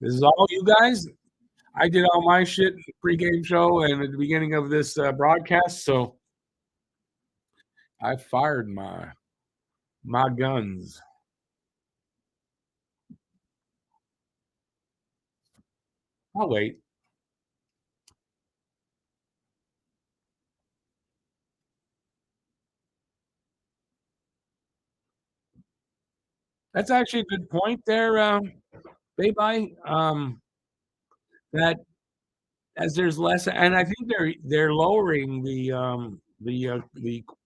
S1: This is all you guys. I did all my shit in the pregame show and at the beginning of this broadcast, so I fired my guns. I'll wait. That's actually a good point there, Baby. That as there's less, and I think they're lowering the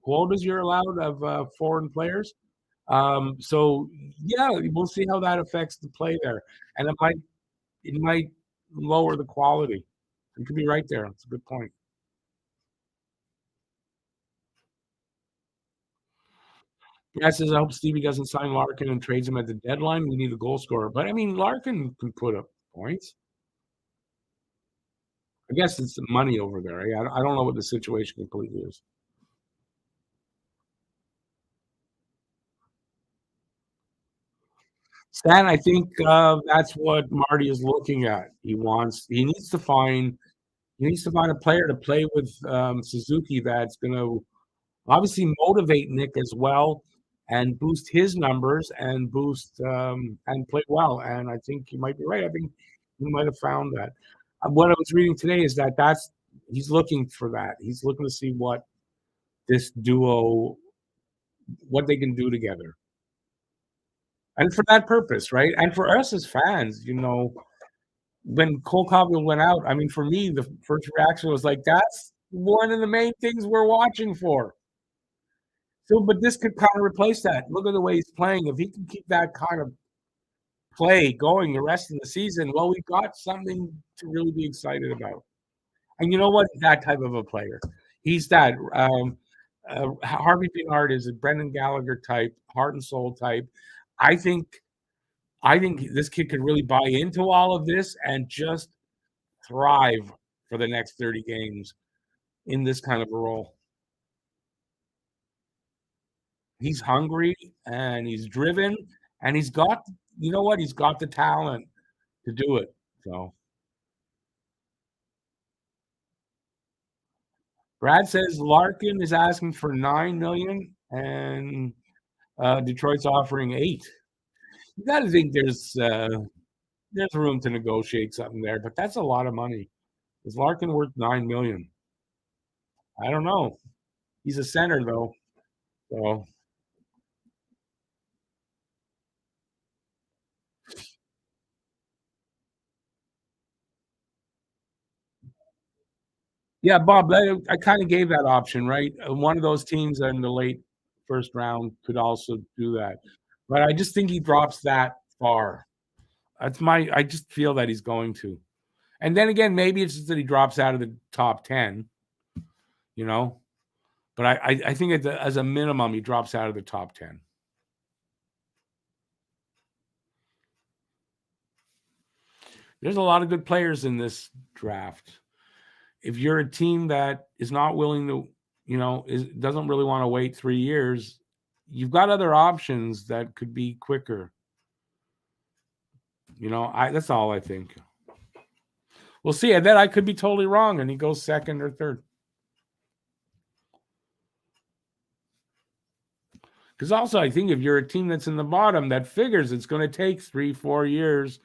S1: quotas you're allowed of foreign players. So yeah, we'll see how that affects the play there, and it might lower the quality. You could be right there. It's a good point. Yeah, says I hope Stevie doesn't sign Larkin and trades him at the deadline. We need a goal scorer, but I mean Larkin can put up points. I guess it's the money over there. I don't know what the situation completely is. Stan, I think that's what Marty is looking at. He needs to find a player to play with Suzuki that's going to obviously motivate Nick as well and boost his numbers and boost and play well. And I think you might be right. I think he might have found that. What I was reading today is that's he's looking for that. He's looking to see what this duo, what they can do together, and for that purpose, right? And for us as fans, when Cole Caulfield went out, I mean, for me, the first reaction was like, "That's one of the main things we're watching for." So, but this could kind of replace that. Look at the way he's playing. If he can keep that kind of play going the rest of the season, well, we've got something to really be excited about. And you know what? That type of a player. He's that. Harvey Pinard is a Brendan Gallagher type, heart and soul type. I think. I think this kid could really buy into all of this and just thrive for the next 30 games in this kind of a role. He's hungry and he's driven and he's got, you know what? He's got the talent to do it. So Brad says Larkin is asking for 9 million and Detroit's offering 8. You got to think there's room to negotiate something there, but that's a lot of money. Is Larkin worth 9 million? I don't know. He's a center though, so yeah, Bob, I kind of gave that option, right? One of those teams in the late first round could also do that. But I just think he drops that far. I just feel that he's going to. And then again, maybe it's just that he drops out of the top 10, you know. But I think as a minimum, he drops out of the top 10. There's a lot of good players in this draft. If you're a team that is not willing to, doesn't really want to wait 3 years, you've got other options that could be quicker. That's all I think. We'll see. And then I could be totally wrong, and he goes second or third. Because also, I think if you're a team that's in the bottom that figures it's going to take 3-4 years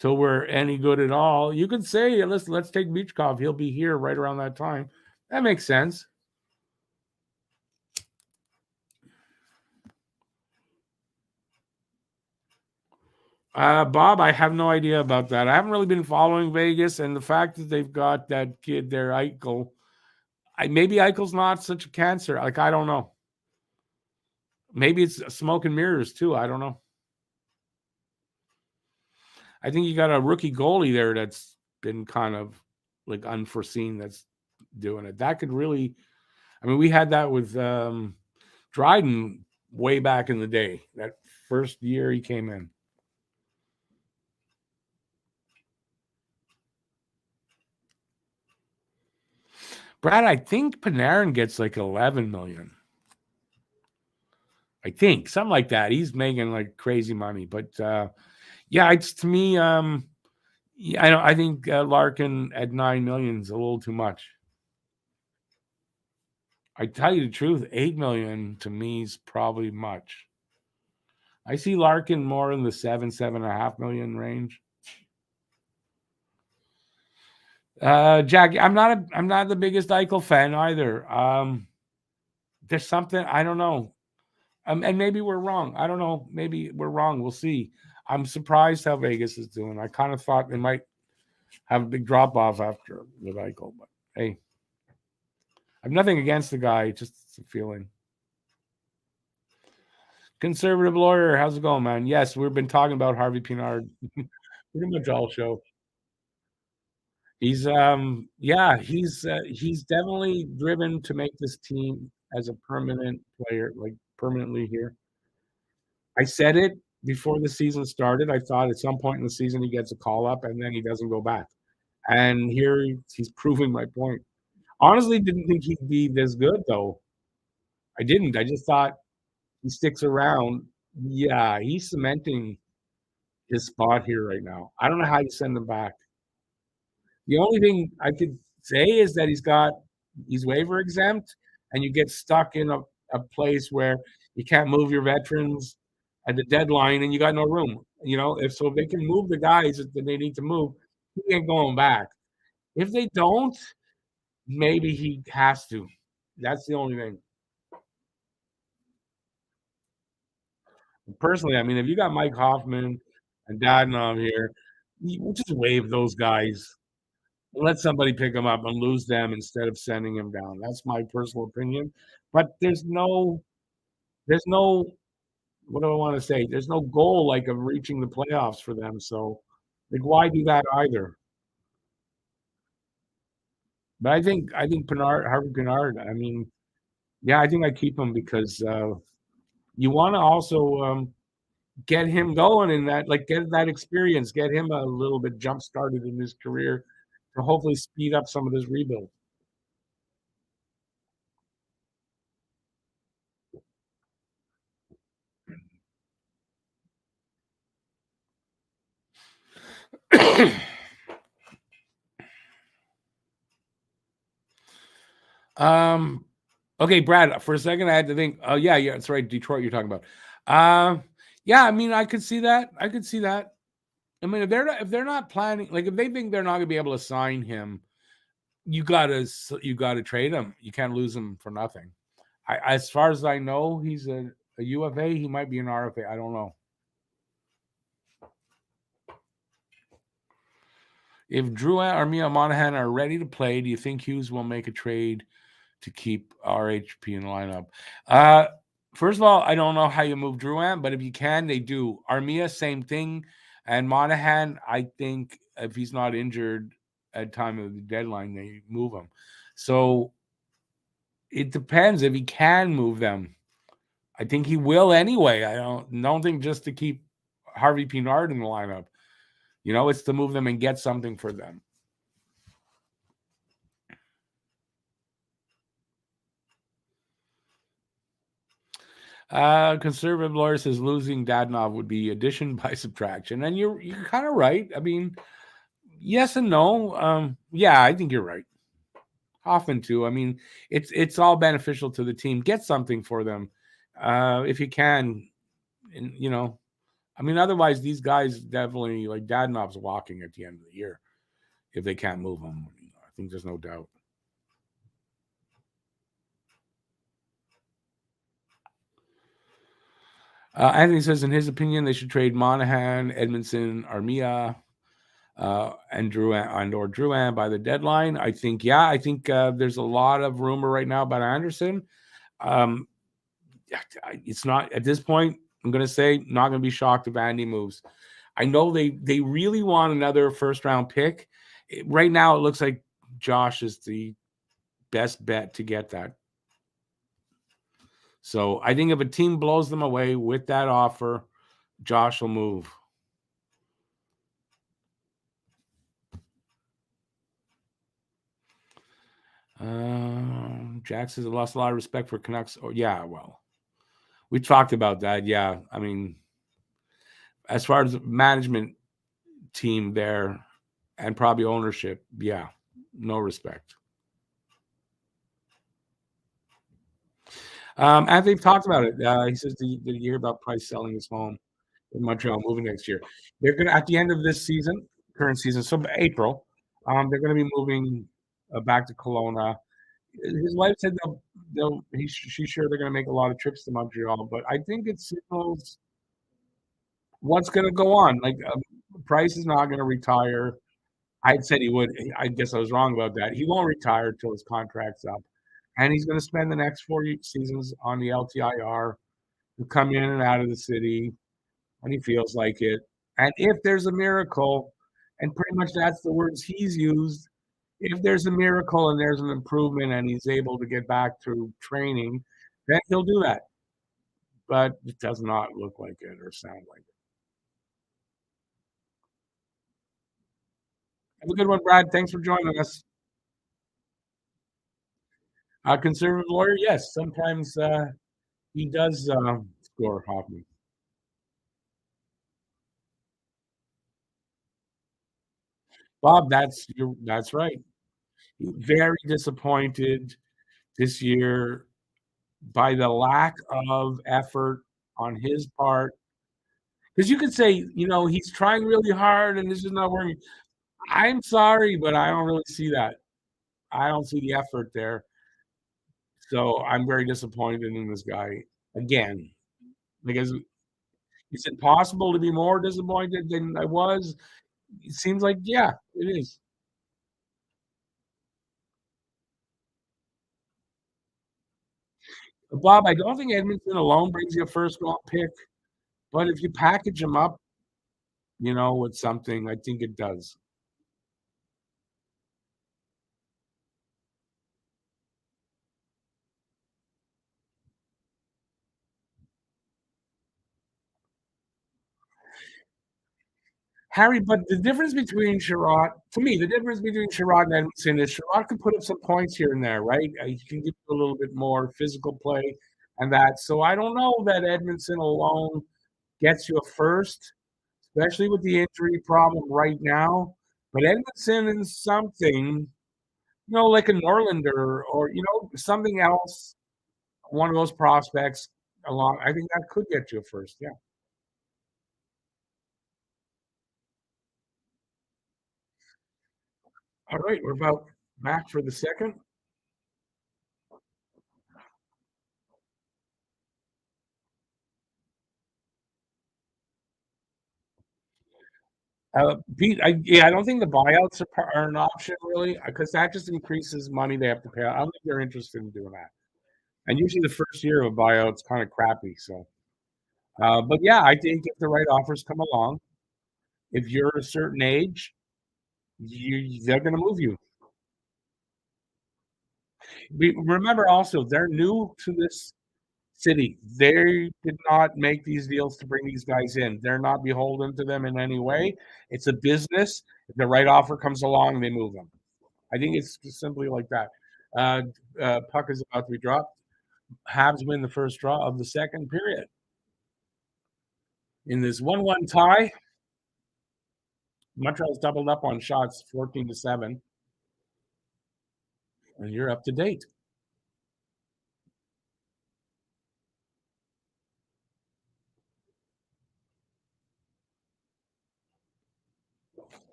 S1: till we're any good at all, you could say, let's take Michkov. He'll be here right around that time. That makes sense. Bob, I have no idea about that. I haven't really been following Vegas, and the fact that they've got that kid there, Eichel. Maybe Eichel's not such a cancer. I don't know. Maybe it's smoke and mirrors too. I don't know. I think you got a rookie goalie there that's been kind of like unforeseen that's doing it. That could really, we had that with Dryden way back in the day, that first year he came in. Brad, I think Panarin gets like 11 million. I think something like that. He's making like crazy money, but yeah, it's to me. I think Larkin at 9 million is a little too much. I tell you the truth, 8 million to me is probably much. I see Larkin more in the 7.5 million range. Jack, I'm not the biggest Eichel fan either. There's something I don't know. And maybe we're wrong. I don't know. Maybe we're wrong. We'll see. I'm surprised how Vegas is doing. I kind of thought they might have a big drop off after with Eichel, but hey, I have nothing against the guy. Just a feeling. Conservative lawyer, how's it going, man? Yes, we've been talking about Harvey Pinard pretty much all show. He's he's definitely driven to make this team as a permanent player, like permanently here. I said it before the season started. I thought at some point in the season he gets a call up and then he doesn't go back. And here he's proving my point. Honestly, didn't think he'd be this good though. I didn't. I just thought he sticks around. Yeah, he's cementing his spot here right now. I don't know how you send him back. The only thing I could say is that he's waiver exempt, and you get stuck in a place where you can't move your veterans at the deadline, and you got no room. If they can move the guys that they need to move, he ain't going back. If they don't, maybe he has to. That's the only thing. Personally, if you got Mike Hoffman and Dadonov here, you just waive those guys. Let somebody pick him up and lose them instead of sending him down. That's my personal opinion. But there's no what do I want to say? There's no goal like of reaching the playoffs for them. So like why do that either? But I think Harvey Pinard, yeah, I think I keep him because you want to also get him going in that, like get that experience, get him a little bit jump started in his career to hopefully speed up some of this rebuild. Okay, Brad, for a second I had to think, oh yeah, that's right, Detroit you're talking about. Yeah, I could see that. I could see that. If they're not planning, like if they think they're not gonna be able to sign him, you gotta trade him. You can't lose him for nothing. As far as I know, he's a UFA. He might be an RFA. I don't know. If Drew or Mia Monahan are ready to play, do you think Hughes will make a trade to keep RHP in the lineup? First of all, I don't know how you move Drouin, but if you can, they do. Armia, same thing. And Monahan, I think if he's not injured at time of the deadline, they move him. So it depends if he can move them. I think he will anyway. I don't think just to keep Harvey Pinard in the lineup. It's to move them and get something for them. Conservative lawyer says losing Dadonov would be addition by subtraction, and you're kind of right. I mean, yes and no. Yeah, I think you're right. Often too. I mean, it's all beneficial to the team. Get something for them if you can, and I mean, otherwise these guys definitely like Dadonov's walking at the end of the year if they can't move him. I think there's no doubt. Anthony says, in his opinion, they should trade Monahan, Edmondson, Armia, and Drouin by the deadline. I think, there's a lot of rumor right now about Anderson. It's not at this point. I'm going to say not going to be shocked if Andy moves. I know they really want another first round pick. Right now, it looks like Josh is the best bet to get that. So I think if a team blows them away with that offer, Josh will move. Jack says I lost a lot of respect for Canucks. Oh, yeah, well, we talked about that. Yeah, I mean, as far as management team there and probably ownership, yeah, no respect. And they've talked about it. He says, did you hear about Price selling his home in Montreal, moving next year? They're going to, at the end of this season, current season, so April, they're going to be moving back to Kelowna. His wife said she's sure they're going to make a lot of trips to Montreal, but I think it signals what's going to go on. Like Price is not going to retire. I said he would. I guess I was wrong about that. He won't retire until his contract's up, and he's going to spend the next 4 seasons on the LTIR to come in and out of the city when he feels like it. And if there's a miracle, and pretty much that's the words he's used, if there's a miracle and there's an improvement and he's able to get back to training, then he'll do that. But it does not look like it or sound like it. Have a good one, Brad. Thanks for joining us. Conservative lawyer, yes. Sometimes he does score Hoffman. Bob, that's right. Very disappointed this year by the lack of effort on his part. Because you could say, he's trying really hard and this is not working. I'm sorry, but I don't really see that. I don't see the effort there. So I'm very disappointed in this guy again. Because is it possible to be more disappointed than I was? It seems like, yeah, it is. Bob, I don't think Edmonton alone brings you a first round pick, but if you package them up, with something, I think it does. Harry, but the difference between Sherrod, to me, the difference between Sherrod and Edmondson is Sherrod can put up some points here and there, right? He can give you a little bit more physical play and that. So I don't know that Edmondson alone gets you a first, especially with the injury problem right now. But Edmondson is something, like a Norlander or something else, one of those prospects along. I think that could get you a first. Yeah. All right, we're about back for the second. Pete, I don't think the buyouts are an option really because that just increases money they have to pay. I don't think they're interested in doing that. And usually the first year of a buyout is kind of crappy. So, but yeah, I think if the right offers come along, if you're a certain age, they're going to move you. Remember also, they're new to this city. They did not make these deals to bring these guys in. They're not beholden to them in any way. It's a business. If the right offer comes along, they move them. I think it's just simply like that. Uh, Puck is about to be dropped. Habs win the first draw of the second period. In this 1-1 tie, Montreal's doubled up on shots 14-7. And you're up to date.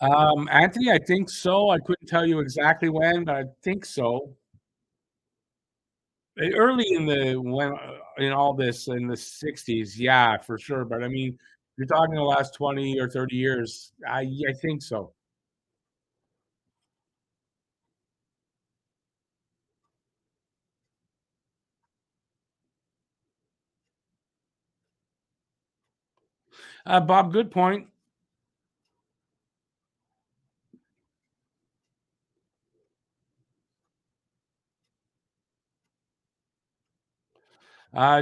S1: Anthony, I think so. I couldn't tell you exactly when, but I think so. Early in the when in all this in the 60s, yeah, for sure. But I mean, you're talking the last 20 or 30 years. I think so. Bob, good point.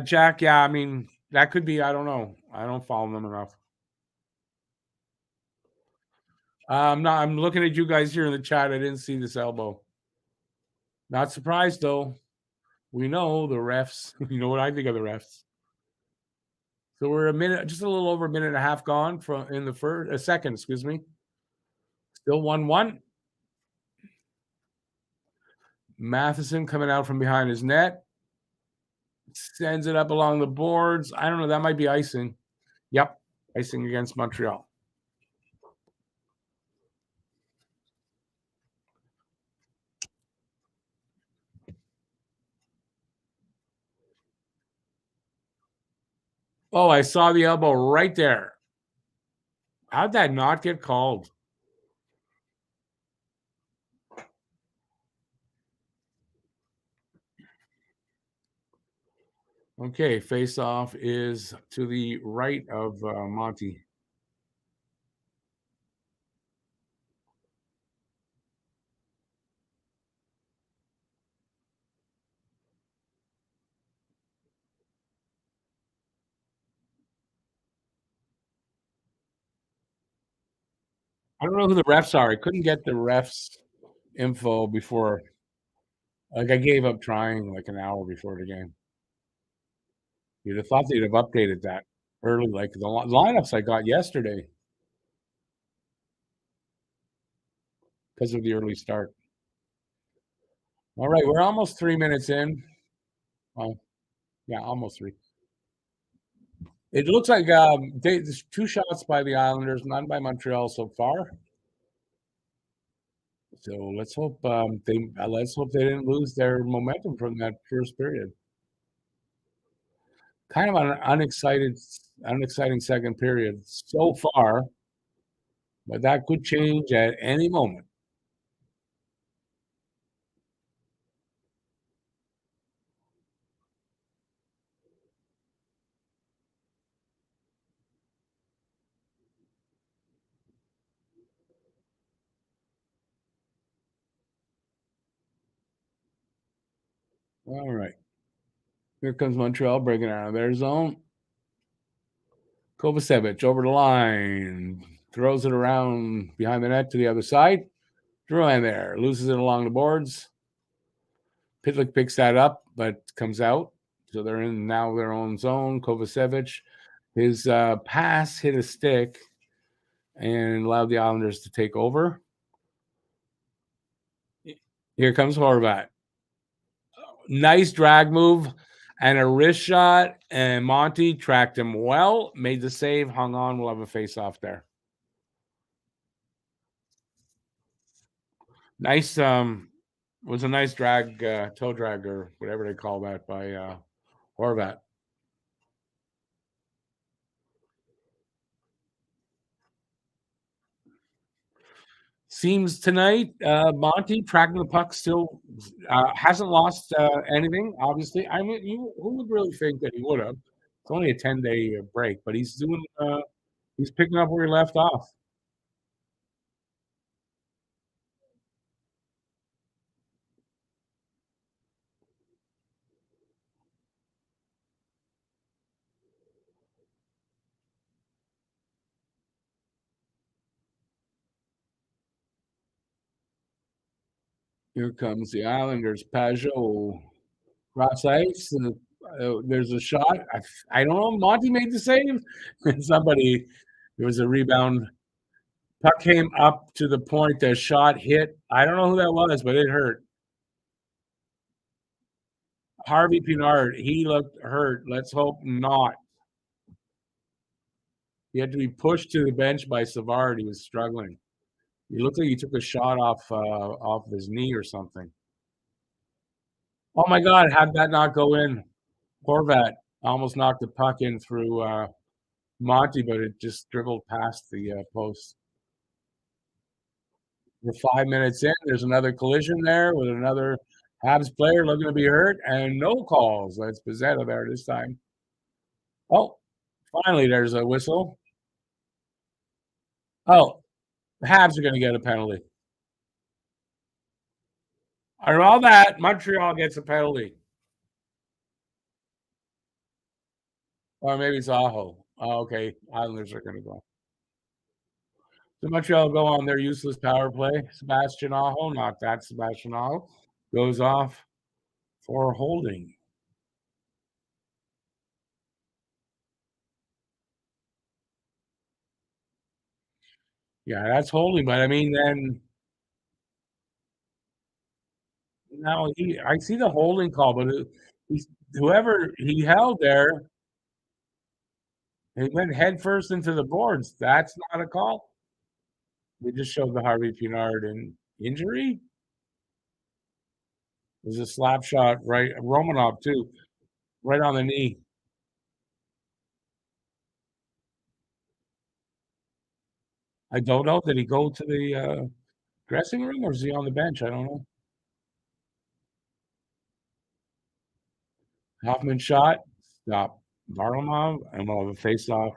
S1: Jack, yeah, I mean, that could be, I don't know. I don't follow them enough. No, I'm looking at you guys here in the chat. I didn't see this elbow. Not surprised though. We know the refs. You know what I think of the refs. So we're a minute, just a little over a minute and a half gone from in the first, a second, excuse me. Still 1-1. Matheson coming out from behind his net. Sends it up along the boards. I don't know. That might be icing. Yep. Icing against Montreal. Oh, I saw the elbow right there. How'd that not get called? Okay, face off is to the right of Monty. I don't know who the refs are. I couldn't get the refs info before. Like I gave up trying like an hour before the game. You'd have thought they'd have updated that early, like the lineups I got yesterday because of the early start. All right, we're almost 3 minutes in. Oh, yeah, almost three. It looks like there's 2 shots by the Islanders, none by Montreal so far. So let's hope they didn't lose their momentum from that first period. Kind of an unexciting second period so far, but that could change at any moment. All right. Here comes Montreal breaking out of their zone. Kovacevic over the line, throws it around behind the net to the other side. Drouin there, loses it along the boards. Pitlick picks that up, but comes out. So they're in now their own zone. Kovacevic, his pass hit a stick and allowed the Islanders to take over. Here comes Horvat. Nice drag move and a wrist shot, and Monty tracked him well, made the save, hung on. We'll have a face-off there. Nice It was a nice drag, toe drag or whatever they call that by Horvat. Seems tonight, Monty tracking the puck still hasn't lost anything. Obviously, I mean, who would really think that he would have? It's only a 10-day break, but he's doing. He's picking up where he left off. Here comes the Islanders. Pajot cross ice. There's a shot. I don't know. Monty made the save. Somebody. There was a rebound. Puck came up to the point. The shot hit. I don't know who that was, but it hurt. Harvey Pinard. He looked hurt. Let's hope not. He had to be pushed to the bench by Savard. He was struggling. He looked like he took a shot off his knee or something. Oh my God! How did that not go in? Horvat almost knocked the puck in through Monty, but it just dribbled past the post. We're 5 minutes in. There's another collision there with another Habs player looking to be hurt, and no calls. That's Pizzetta there this time. Oh, finally, there's a whistle. Oh, the Habs are going to get a penalty. Out of all that, Montreal gets a penalty. Or maybe it's Aho. Oh, okay. Islanders are going to go. So Montreal go on their useless power play. Sebastian Aho, not that Sebastian Aho, goes off for holding. Yeah, that's holding, but I mean, then now I see the holding call, but whoever he held there, he went head first into the boards. That's not a call. We just showed the Harvey Pinard injury. There's a slap shot right, Romanov too, right on the knee. I don't know. Did he go to the dressing room or is he on the bench? I don't know. Hoffman shot, stop. Varlamov, and we'll have a face off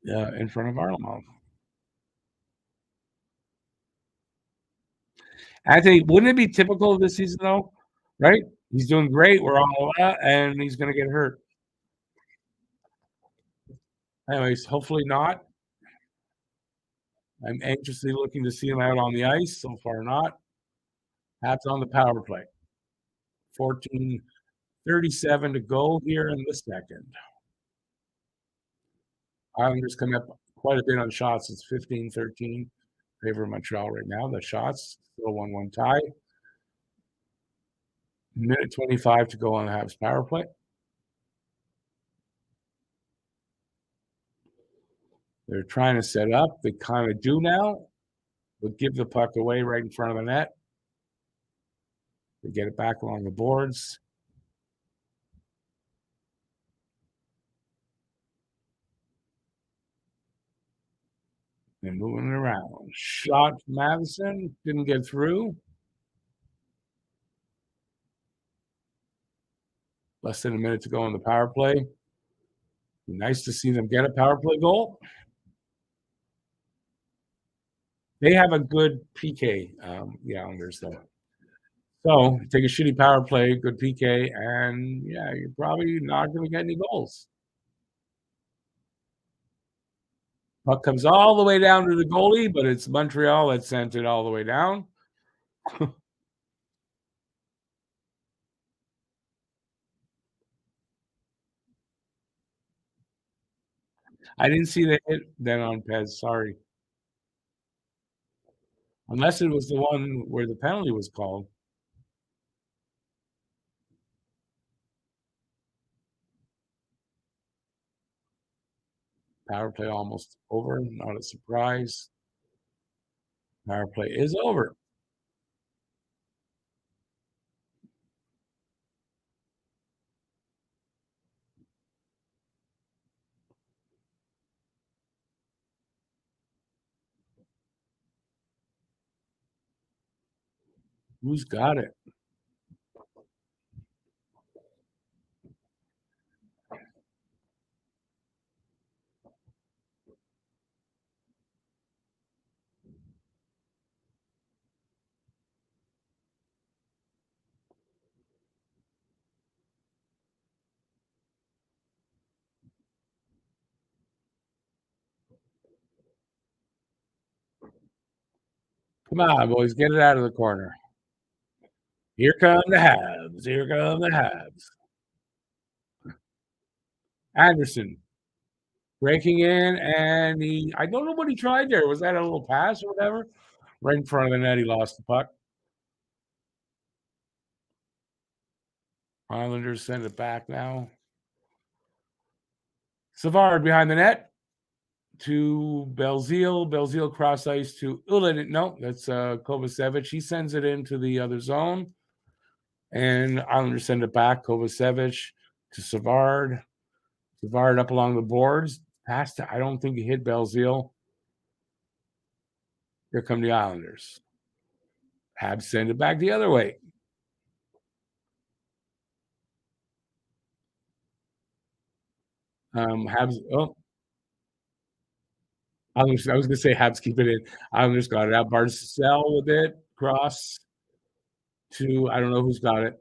S1: in front of Varlamov. Anthony, wouldn't it be typical of this season though? Right? He's doing great. We're all and he's going to get hurt. Anyways, hopefully not. I'm anxiously looking to see him out on the ice. So far, not. Habs on the power play. 14:37 to go here in the second. Islanders come up quite a bit on shots. It's 15-13 favor of Montreal right now. The shots still 1-1 tie. Minute 25 to go on the Habs power play. They're trying to set up. They kind of do now, but give the puck away right in front of the net. They get it back along the boards. They're moving it around. Shot Madison. Didn't get through. Less than a minute to go on the power play. Nice to see them get a power play goal. They have a good PK, the Islanders, though. So take a shitty power play, good PK, and yeah, you're probably not going to get any goals. Puck comes all the way down to the goalie, but it's Montreal that sent it all the way down. I didn't see the hit then on Pez. Sorry. Unless it was the one where the penalty was called. Power play almost over. Not a surprise. Power play is over. Who's got it? Come on, boys, get it out of the corner. Here come the Habs. Here come the Habs. Anderson breaking in, and I don't know what he tried there. Was that a little pass or whatever? Right in front of the net, he lost the puck. Islanders send it back now. Savard behind the net to Belzile. Belzile cross ice to Ulan. No, that's Kovacevic. He sends it into the other zone. And Islanders send it back. Kovacevic to Savard. Savard up along the boards. Past I don't think he hit Belzile. Here come the Islanders. Habs send it back the other way. Habs. Oh, I was going to say Habs keep it in. Islanders got it out. Barzell with it. Cross to I don't know who's got it.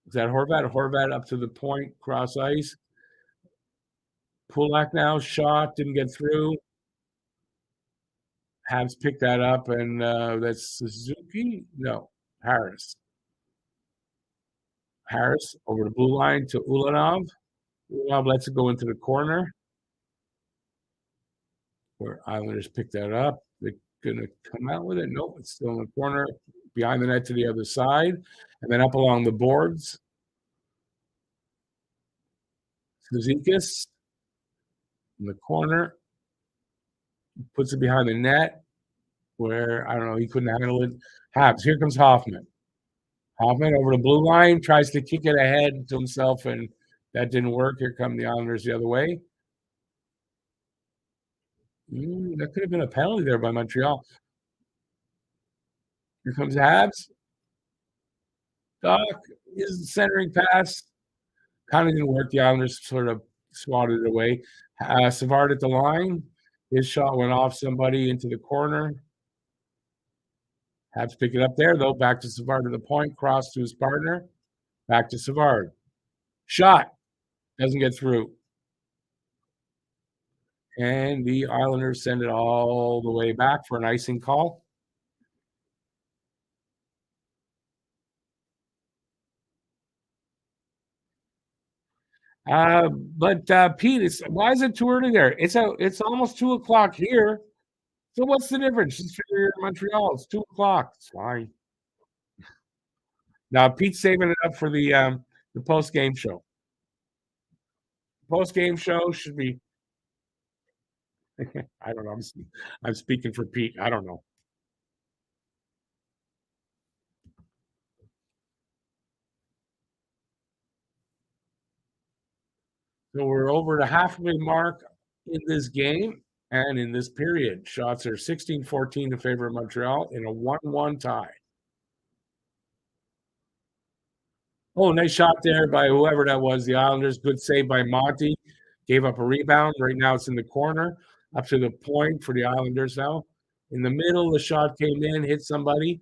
S1: Is that Horvat? Horvat up to the point. Cross ice. Kulak now shot didn't get through. Habs picked that up, and that's Suzuki. No, Harris. Harris over the blue line to Ulanov. Ulanov lets it go into the corner. Where Islanders pick that up. They're going to come out with it. Nope, it's still in the corner. Behind the net to the other side. And then up along the boards. Suzikis in the corner. Puts it behind the net. Where, I don't know, he couldn't handle it. Habs, here comes Hoffman. Hoffman over the blue line, tries to kick it ahead to himself, and that didn't work. Here come the Islanders the other way. That could have been a penalty there by Montreal. Here comes Habs. Doc is centering pass. Kind of didn't work. The Islanders sort of swatted it away. Savard at the line. His shot went off somebody into the corner. Habs pick it up there, though. Back to Savard to the point. Cross to his partner. Back to Savard. Shot. Doesn't get through. And the Islanders send it all the way back for an icing call. But Pete, why is it too early there? It's almost 2:00 here. So what's the difference? It's here in Montreal. It's 2:00. It's fine. Now Pete's saving it up for the post game show. Post game show should be. I don't know. I'm speaking for Pete. I don't know. So we're over the halfway mark in this game and in this period. Shots are 16-14 in favor of Montreal in a 1-1 tie. Oh, nice shot there by whoever that was. The Islanders. Good save by Monty. Gave up a rebound. Right now it's in the corner. Up to the point for the Islanders now. In the middle, the shot came in, hit somebody.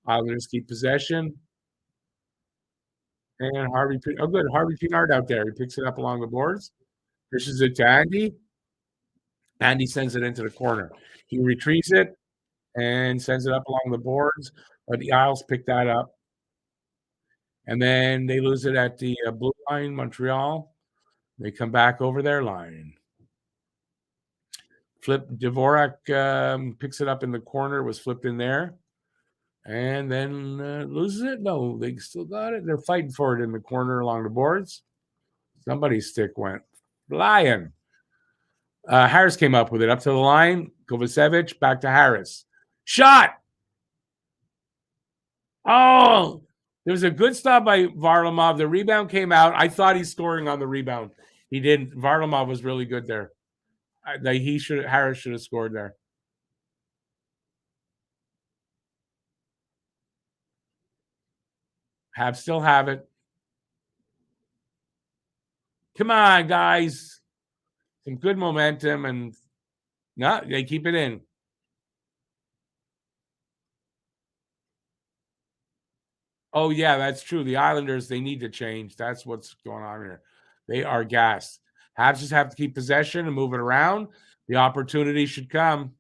S1: Islanders keep possession. And Harvey, oh good, Harvey Pinard out there. He picks it up along the boards. Pushes it to Andy. Andy sends it into the corner. He retrieves it and sends it up along the boards. But the Isles pick that up. And then they lose it at the blue line, Montreal. They come back over their line. Flip Dvorak picks it up in the corner, was flipped in there. And then loses it? No, they still got it. They're fighting for it in the corner along the boards. Somebody's stick went flying. Harris came up with it up to the line. Kovacevic back to Harris. Shot! Oh, there was a good stop by Varlamov. The rebound came out. I thought he's scoring on the rebound. He didn't. Varlamov was really good there. Harris should have scored there. Habs still have it. Come on, guys. Some good momentum, and no, they keep it in. Oh, yeah, that's true. The Islanders, they need to change. That's what's going on here. They are gassed. Habs just have to keep possession and move it around. The opportunity should come.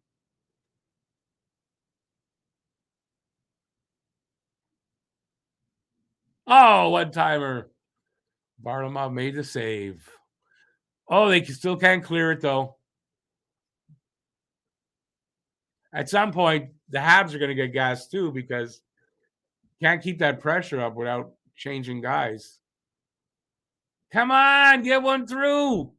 S1: Oh, one timer. Barlamov made the save. Oh, they still can't clear it though. At some point, the Habs are going to get gassed too because can't keep that pressure up without changing guys. Come on, get one through.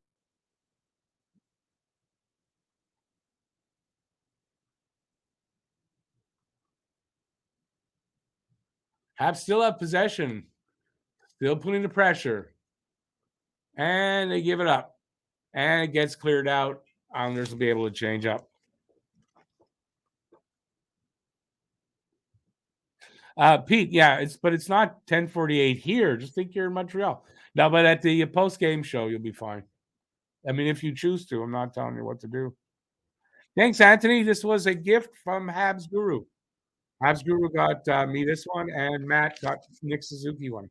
S1: Habs still have possession, still putting the pressure, and they give it up, and it gets cleared out. Islanders will be able to change up. Pete, yeah, it's not 10:48 here. Just think you're in Montreal. No, but at the post game show, you'll be fine. I mean, if you choose to, I'm not telling you what to do. Thanks, Anthony. This was a gift from Habs Guru. Habs Guru got me this one, and Matt got Nick Suzuki one.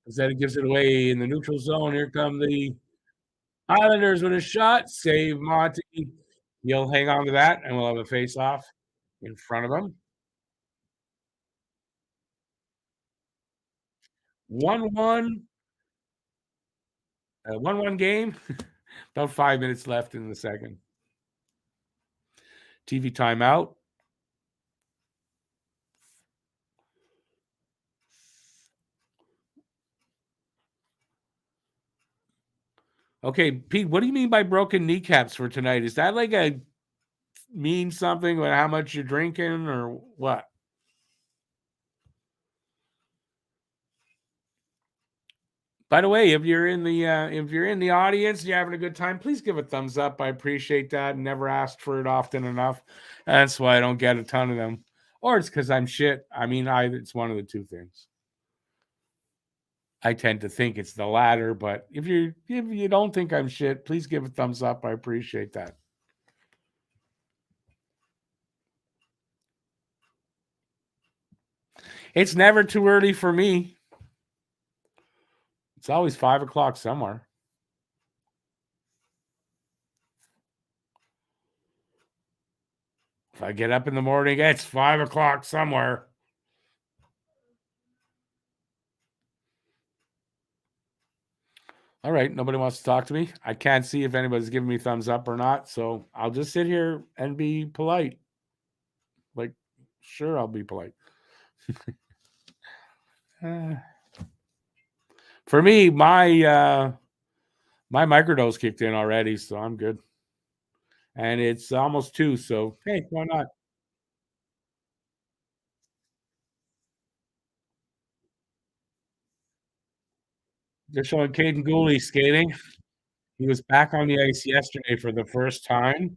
S1: Instead, it gives it away in the neutral zone. Here come the Islanders with a shot. Save Monty. He'll hang on to that, and we'll have a face off in front of him. 1-1. 1-1 game. About 5 minutes left in the second. TV timeout. Okay, Pete, what do you mean by broken kneecaps for tonight? Is that like a mean something about how much you're drinking or what? By the way, if you're in the audience and you're having a good time, please give a thumbs up. I appreciate that. Never asked for it often enough. That's why I don't get a ton of them. Or it's because I'm shit. I mean, it's one of the two things. I tend to think it's the latter, but if you don't think I'm shit, please give a thumbs up. I appreciate that. It's never too early for me. It's always 5 o'clock somewhere. If I get up in the morning, it's 5 o'clock somewhere. All right, nobody wants to talk to me. I can't see if anybody's giving me thumbs up or not, so I'll just sit here and be polite. Like, sure, I'll be polite. For me, my microdose kicked in already, so I'm good. And it's almost 2, so hey, why not? They're showing Caden Gooley skating. He was back on the ice yesterday for the first time.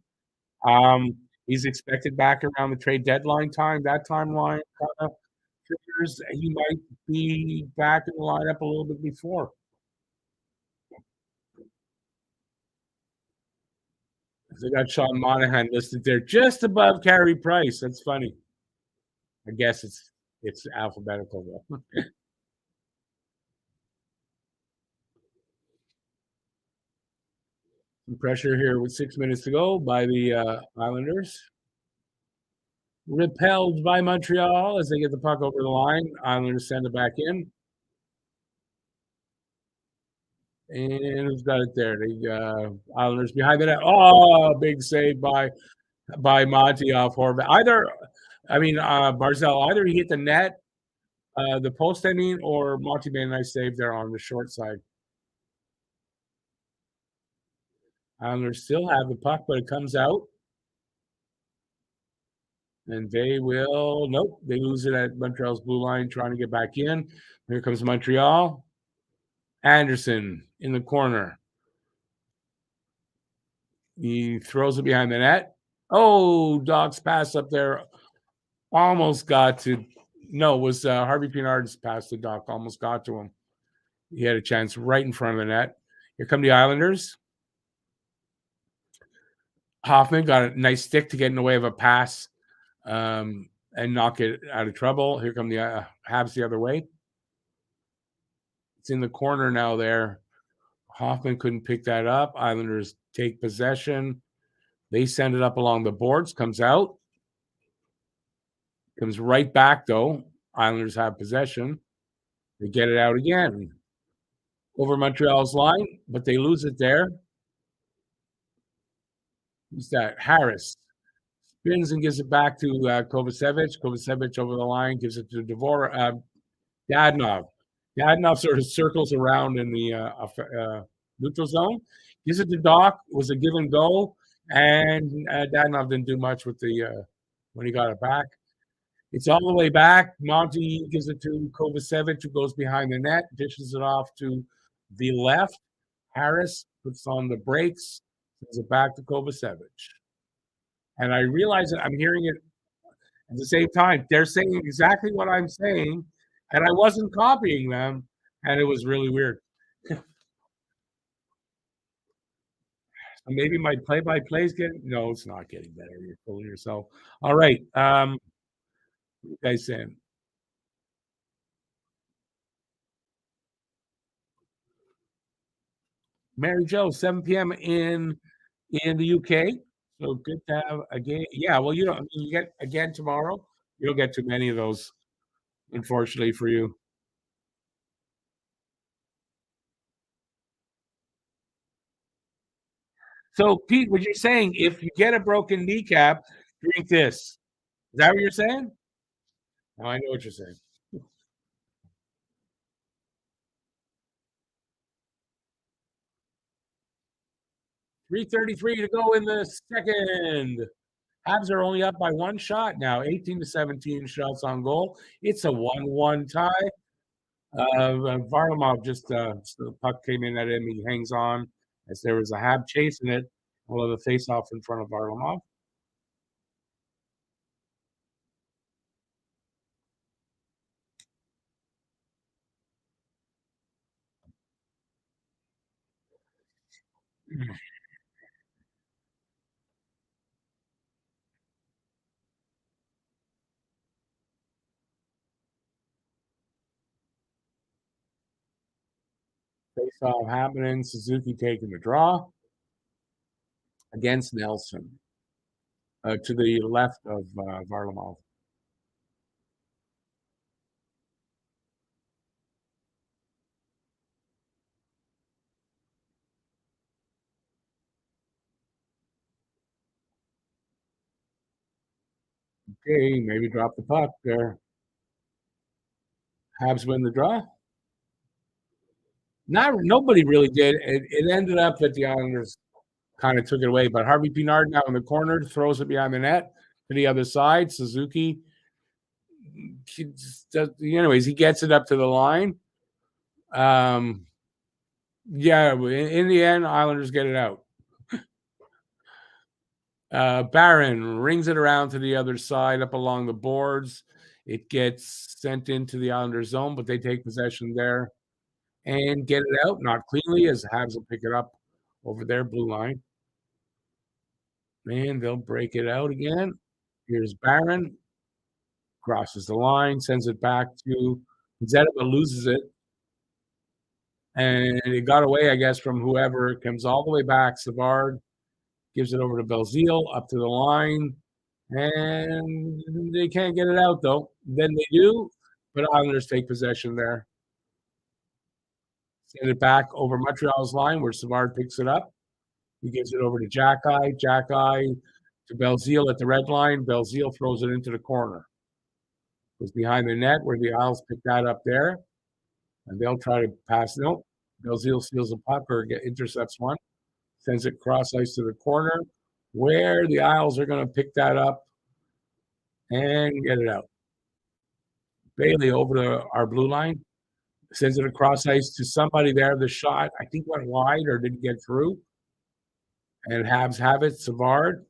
S1: He's expected back around the trade deadline time. That timeline kinda figures he might be back in the lineup a little bit before. They got Sean Monahan listed there just above Carey Price. That's funny. I guess it's alphabetical though. Some pressure here with 6 minutes to go by the Islanders. Repelled by Montreal as they get the puck over the line. Islanders send it back in. And who's got it there? The Islanders behind the net. Oh, big save by Monty off Horvat. Barzell. Either he hit the net, the post. I mean, or Monty made a nice save there on the short side. Islanders still have the puck, but it comes out, and they will. Nope, they lose it at Montreal's blue line, trying to get back in. Here comes Montreal. Anderson in the corner. He throws it behind the net. Oh, Doc's pass up there almost got to. No, it was Harvey Pinard's pass to Doc. Almost got to him. He had a chance right in front of the net. Here come the Islanders. Hoffman got a nice stick to get in the way of a pass and knock it out of trouble. Here come the Habs the other way. It's in the corner now there. Hoffman couldn't pick that up. Islanders take possession. They send it up along the boards. Comes out. Comes right back, though. Islanders have possession. They get it out again. Over Montreal's line, but they lose it there. Who's that? Harris. Spins and gives it back to Kovacevic. Kovacevic over the line, gives it to Dadonov. Dadonov sort of circles around in the neutral zone. Gives it to Doc. It was a give and go. And Dadonov didn't do much with the when he got it back. It's all the way back. Monty gives it to Kovacevic, who goes behind the net, dishes it off to the left. Harris puts on the brakes, sends it back to Kovacevic. And I realize that I'm hearing it at the same time. They're saying exactly what I'm saying, and I wasn't copying them, and it was really weird. Maybe my play-by-play is getting. No, it's not getting better. You're fooling yourself. All right. What you guys saying? Mary Jo, 7 p.m. in the UK. So good to have a game. Yeah, well, you get again tomorrow. You don't get too many of those, unfortunately for you. So, Pete, what you're saying, if you get a broken kneecap, drink this. Is that what you're saying? Oh, I know what you're saying. 3:33 to go in the second. Habs are only up by one shot now, 18-17 shots on goal. It's a 1-1 tie. Varlamov just the puck came in at him. He hangs on as there was a Hab chasing it. Although the face-off in front of Varlamov. Face-off happening. Suzuki taking the draw against Nelson to the left of Varlamov. Okay, maybe drop the puck there. Habs win the draw. Nobody really did. It ended up that the Islanders kind of took it away, but Harvey Pinard now in the corner throws it behind the net to the other side. Suzuki, anyways, he gets it up to the line. Yeah, in the end, Islanders get it out. Barron rings it around to the other side up along the boards. It gets sent into the Islanders zone, but they take possession there and get it out, not cleanly, as Habs will pick it up over their blue line. And they'll break it out again. Here's Barron. Crosses the line, sends it back to Zeta, but loses it. And it got away, I guess, from whoever. It comes all the way back. Savard gives it over to Belzile, up to the line. And they can't get it out, though. Then they do, but Islanders take possession there. Send it back over Montreal's line where Savard picks it up. He gives it over to Jackeye. Jackeye to Belzile at the red line. Belzile throws it into the corner. It was behind the net where the Isles pick that up there. And they'll try to pass. Nope. Belzile steals a puck or intercepts one. Sends it cross ice to the corner where the Isles are going to pick that up and get it out. Bailey over to our blue line. Sends it across ice to somebody there. The shot, I think, went wide or didn't get through. And Habs have it. Savard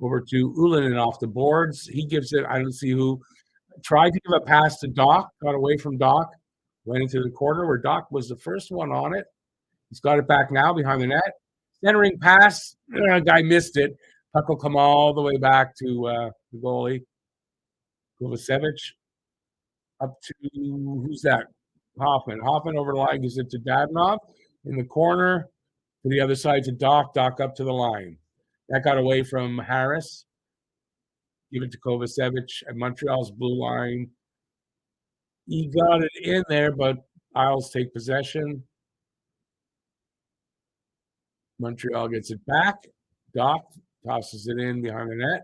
S1: over to Ullinen off the boards. He gives it, I don't see who. Tried to give a pass to Doc, got away from Doc, went into the corner where Doc was the first one on it. He's got it back now behind the net. Centering pass, guy missed it. Puck will come all the way back to the goalie, Kovacevic. Up to who's that? Hoffman. Hoffman over the line gives it to Dadonov in the corner to the other side to Doc. Doc up to the line. That got away from Harris. Give it to Kovacevic at Montreal's blue line. He got it in there, but Isles take possession. Montreal gets it back. Doc tosses it in behind the net,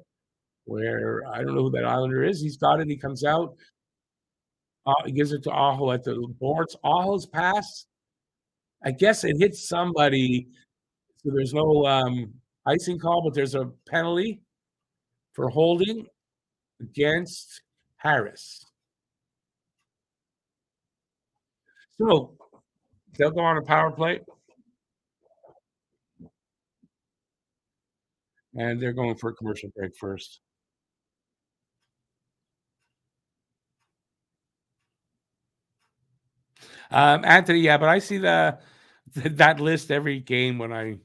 S1: where I don't know who that Islander is. He's got it. He comes out. He gives it to Aho at the boards. Aho's pass, I guess it hits somebody. So there's no icing call, but there's a penalty for holding against Harris. So they'll go on a power play. And they're going for a commercial break first. Anthony, yeah, but I see that list every game when I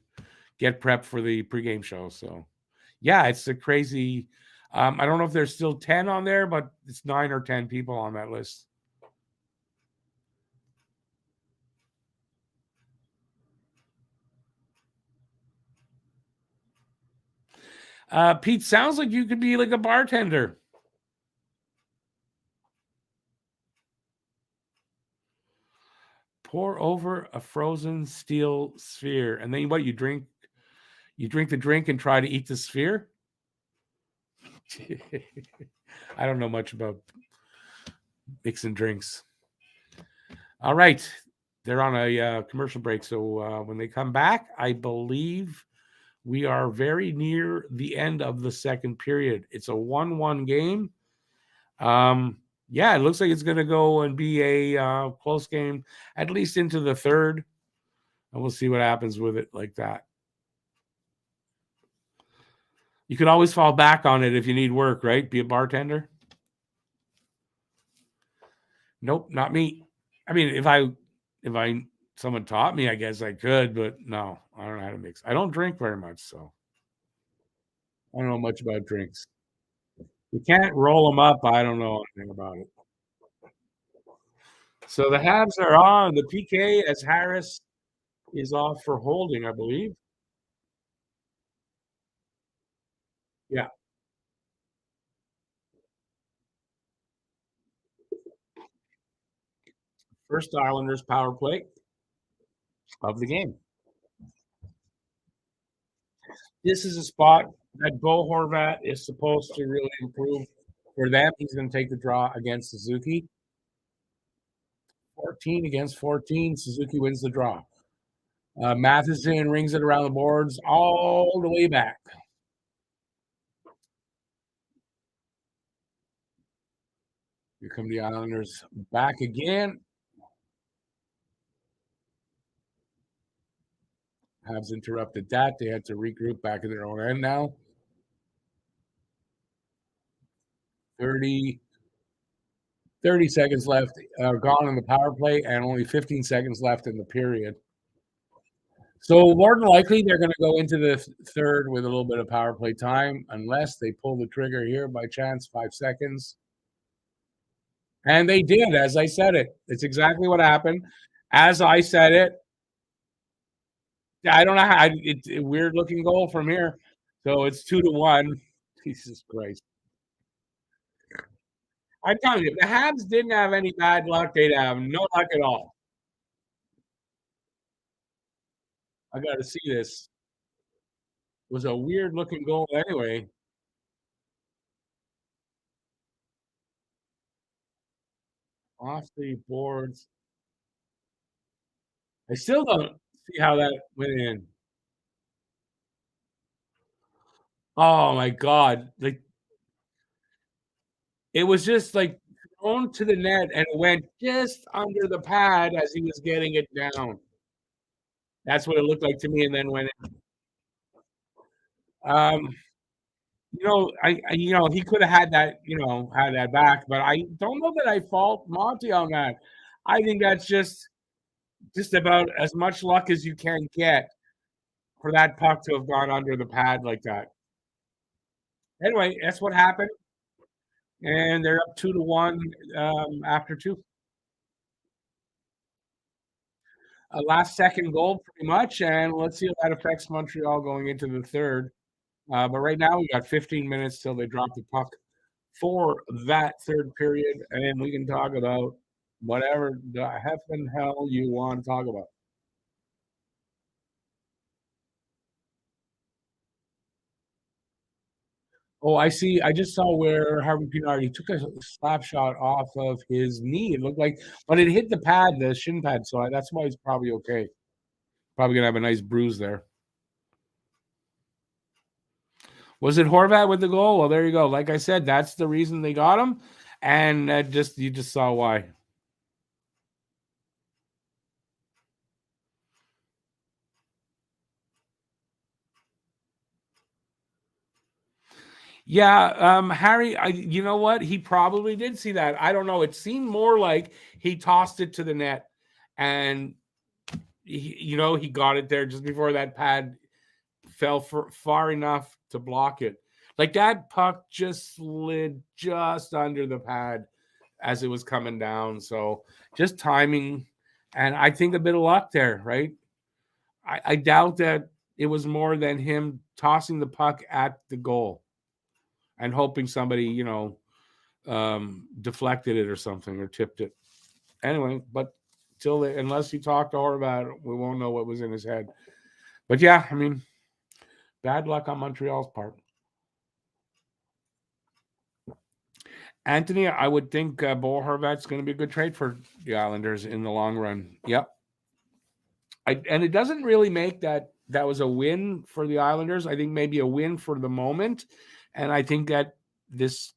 S1: get prepped for the pregame show. So, yeah, it's a crazy. I don't know if there's still 10 on there, but it's 9 or 10 people on that list. Pete, sounds like you could be like a bartender. Pour over a frozen steel sphere, and then what? You drink the drink and try to eat the sphere. I don't know much about mixing drinks. All right, they're on a commercial break, so when they come back, I believe we are very near the end of the second period. It's a 1-1 game. Yeah, it looks like it's going to go and be a close game, at least into the third. And we'll see what happens with it like that. You can always fall back on it if you need work, right? Be a bartender. Nope, not me. I mean, if someone taught me, I guess I could, but no, I don't know how to mix. I don't drink very much, so I don't know much about drinks. You can't roll them up. I don't know anything about it. So the Habs are on the PK as Harris is off for holding, I believe. Yeah. First Islanders power play of the game. This is a spot that Bo Horvat is supposed to really improve for them. He's going to take the draw against Suzuki. 14 against 14. Suzuki wins the draw. Matheson rings it around the boards all the way back. Here come the Islanders back again. Habs interrupted that. They had to regroup back in their own end now. 30 seconds left gone in the power play and only 15 seconds left in the period. So more than likely, they're going to go into the third with a little bit of power play time, unless they pull the trigger here by chance, 5 seconds. And they did, as I said it. It's exactly what happened. As I said it. I don't know how. It's a weird-looking goal from here. So it's 2-1. Jesus Christ. I'm telling you, the Habs didn't have any bad luck. They'd have no luck at all. I got to see this. It was a weird-looking goal anyway. Off the boards. I still don't see how that went in. Oh my God. Like it was just like thrown to the net and went just under the pad as he was getting it down. That's what it looked like to me. And then when um, he could have had that, had that back, but I don't know that I fault Monty on that. I think that's just about as much luck as you can get for that puck to have gone under the pad like that. Anyway, that's what happened, and they're up 2-1 after two. A last second goal, pretty much, and let's see how that affects Montreal going into the third. But right now, we got 15 minutes till they drop the puck for that third period, and we can talk about whatever the heaven hell you want to talk about. Oh, I see. I just saw where Harvey Pinard, he took a slap shot off of his knee. It looked like, but it hit the pad, the shin pad. So that's why he's probably okay. Probably gonna have a nice bruise there. Was it Horvat with the goal? Well, there you go. Like I said, that's the reason they got him, and you just saw why. Yeah, Harry, you know what? He probably did see that. I don't know. It seemed more like he tossed it to the net, and he got it there just before that pad fell far enough to block it. Like that puck just slid just under the pad as it was coming down. So just timing, and I think a bit of luck there, right? I doubt that it was more than him tossing the puck at the goal and hoping somebody, deflected it or something or tipped it. Anyway, but unless you talk to Horvat, we won't know what was in his head. But yeah, I mean, bad luck on Montreal's part. Anthony, I would think Bo Horvat's going to be a good trade for the Islanders in the long run. Yep. And it doesn't really make that was a win for the Islanders. I think maybe a win for the moment. And I think that this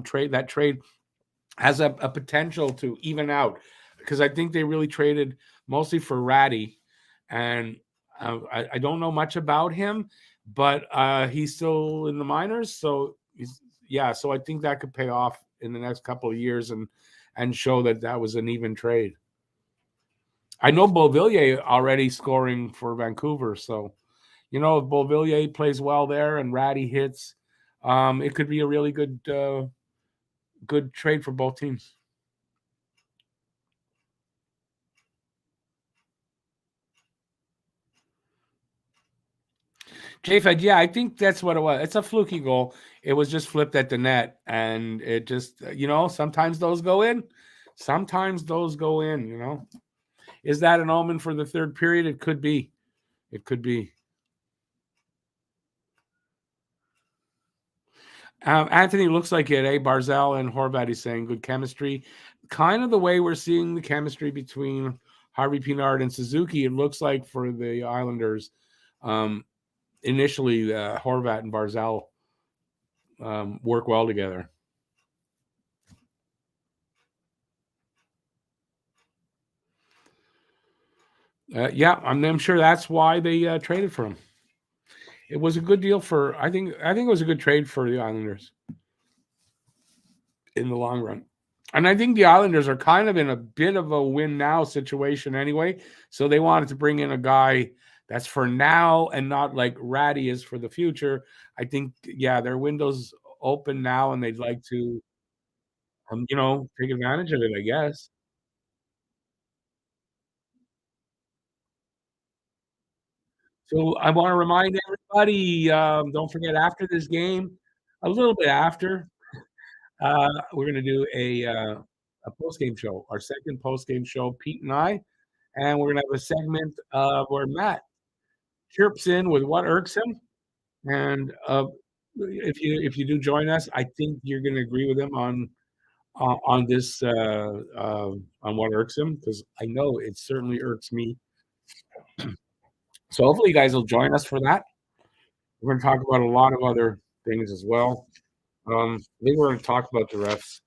S1: trade has a potential to even out because I think they really traded mostly for Ratty. And I don't know much about him, but he's still in the minors. So so I think that could pay off in the next couple of years and show that was an even trade. I know Beauvillier already scoring for Vancouver, so if Beauvillier plays well there and Ratty hits, it could be a really good trade for both teams. J-Fed, yeah, I think that's what it was. It's a fluky goal. It was just flipped at the net, and it just, sometimes those go in. Sometimes those go in, Is that an omen for the third period? It could be. It could be. Anthony looks like it, eh? Barzal and Horvat is saying good chemistry. Kind of the way we're seeing the chemistry between Harvey Pinard and Suzuki, it looks like for the Islanders. Initially, Horvat and Barzal work well together. Yeah, I'm sure that's why they traded for him. It was a good deal for. I think it was a good trade for the Islanders in the long run. And I think the Islanders are kind of in a bit of a win now situation anyway. So they wanted to bring in a guy that's for now and not like Ratty is for the future. I think, their window's open now and they'd like to, take advantage of it, I guess. So I want to remind everybody, don't forget after this game, a little bit after, we're going to do a post-game show, our second post-game show, Pete and I, and we're going to have a segment where Matt chirps in with what irks him. And if you do join us, I think you're going to agree with him on this on what irks him because I know it certainly irks me. So hopefully you guys will join us for that. We're going to talk about a lot of other things as well. I think we're going to talk about the refs.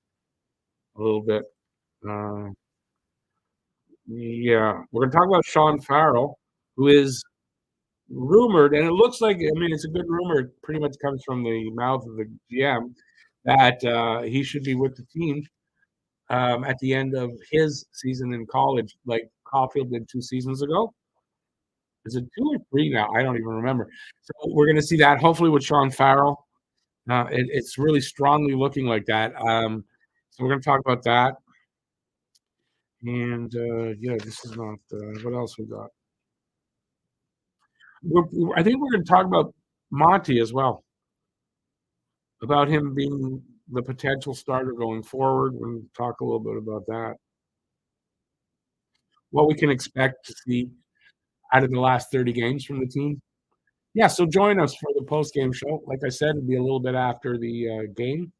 S1: a little bit. Uh, yeah, we're going to talk about Sean Farrell, who is rumored, and it looks like, I mean, it's a good rumor. It pretty much comes from the mouth of the GM that he should be with the team at the end of his season in college, like Caulfield did 2 seasons ago. Is it 2 or 3 now? I don't even remember. So we're going to see that hopefully with Sean Farrell. It's really strongly looking like that. So we're going to talk about that. And yeah, this is not what else we got. I think we're going to talk about Monty as well, about him being the potential starter going forward. We'll talk a little bit about that. What we can expect to see out of the last 30 games from the team. Yeah, so join us for the post-game show. Like I said, it'll be a little bit after the game.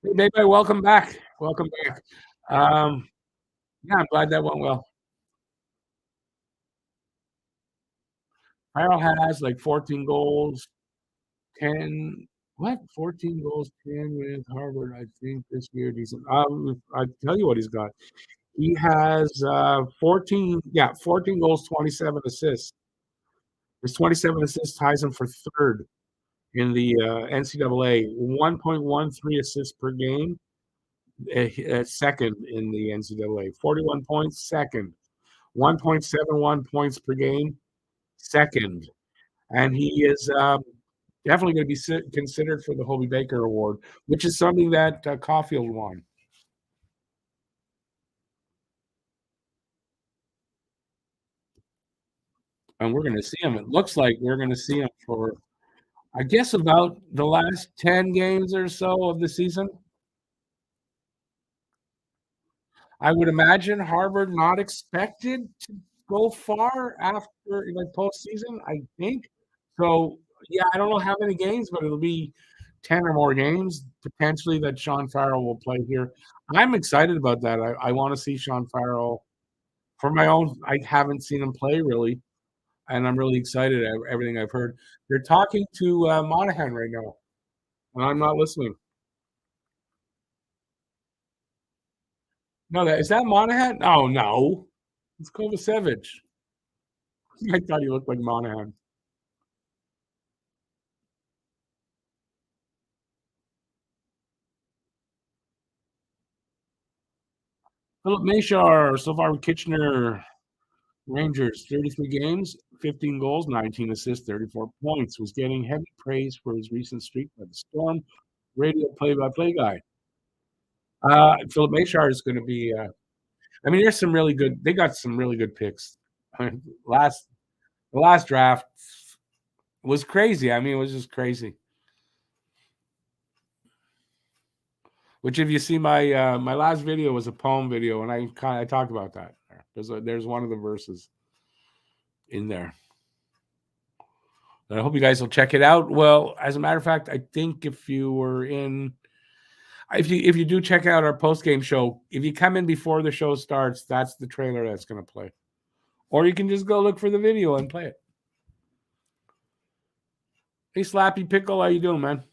S1: Hey, baby, welcome back. Welcome back. Yeah, I'm glad that went well. Farrell has like 14 goals, 10 what? 14 goals, 10 with Harvard, I think this year. Decent. I tell you what he's got. He has 14, yeah, 14 goals, 27 assists. His 27 assists ties him for third in the NCAA. 1.13 assists per game. Second in the NCAA. 41 points, second. 1.71 points per game, second. And he is definitely going to be considered for the Hobie Baker Award, which is something that Caulfield won. And we're going to see him. It looks like we're going to see him for, I guess, about the last 10 games or so of the season. I would imagine Harvard not expected to go far after like postseason, I think. So yeah, I don't know how many games, but it'll be 10 or more games potentially that Sean Farrell will play here. I'm excited about that. I want to see Sean Farrell for my own. I haven't seen him play really, and I'm really excited at everything I've heard. They're talking to Monahan right now, and I'm not listening. No, is that Monahan? Oh no, it's Kovacevic. I thought he looked like Monahan. Philip Mashar, so far with Kitchener Rangers, 33 games, 15 goals, 19 assists, 34 points. Was getting heavy praise for his recent streak by the Storm. Radio play-by-play guy. Philip Mashar is going to be. I mean, there's some really good. They got some really good picks. last the last draft was crazy. I mean, it was just crazy. Which, if you see my last video was a poem video, and I talked about that. There's one of the verses in there. I hope you guys will check it out. Well, as a matter of fact, I think if you do check out our post game show, if you come in before the show starts, that's the trailer that's going to play. Or you can just go look for the video and play it. Hey, Slappy Pickle, how you doing, man?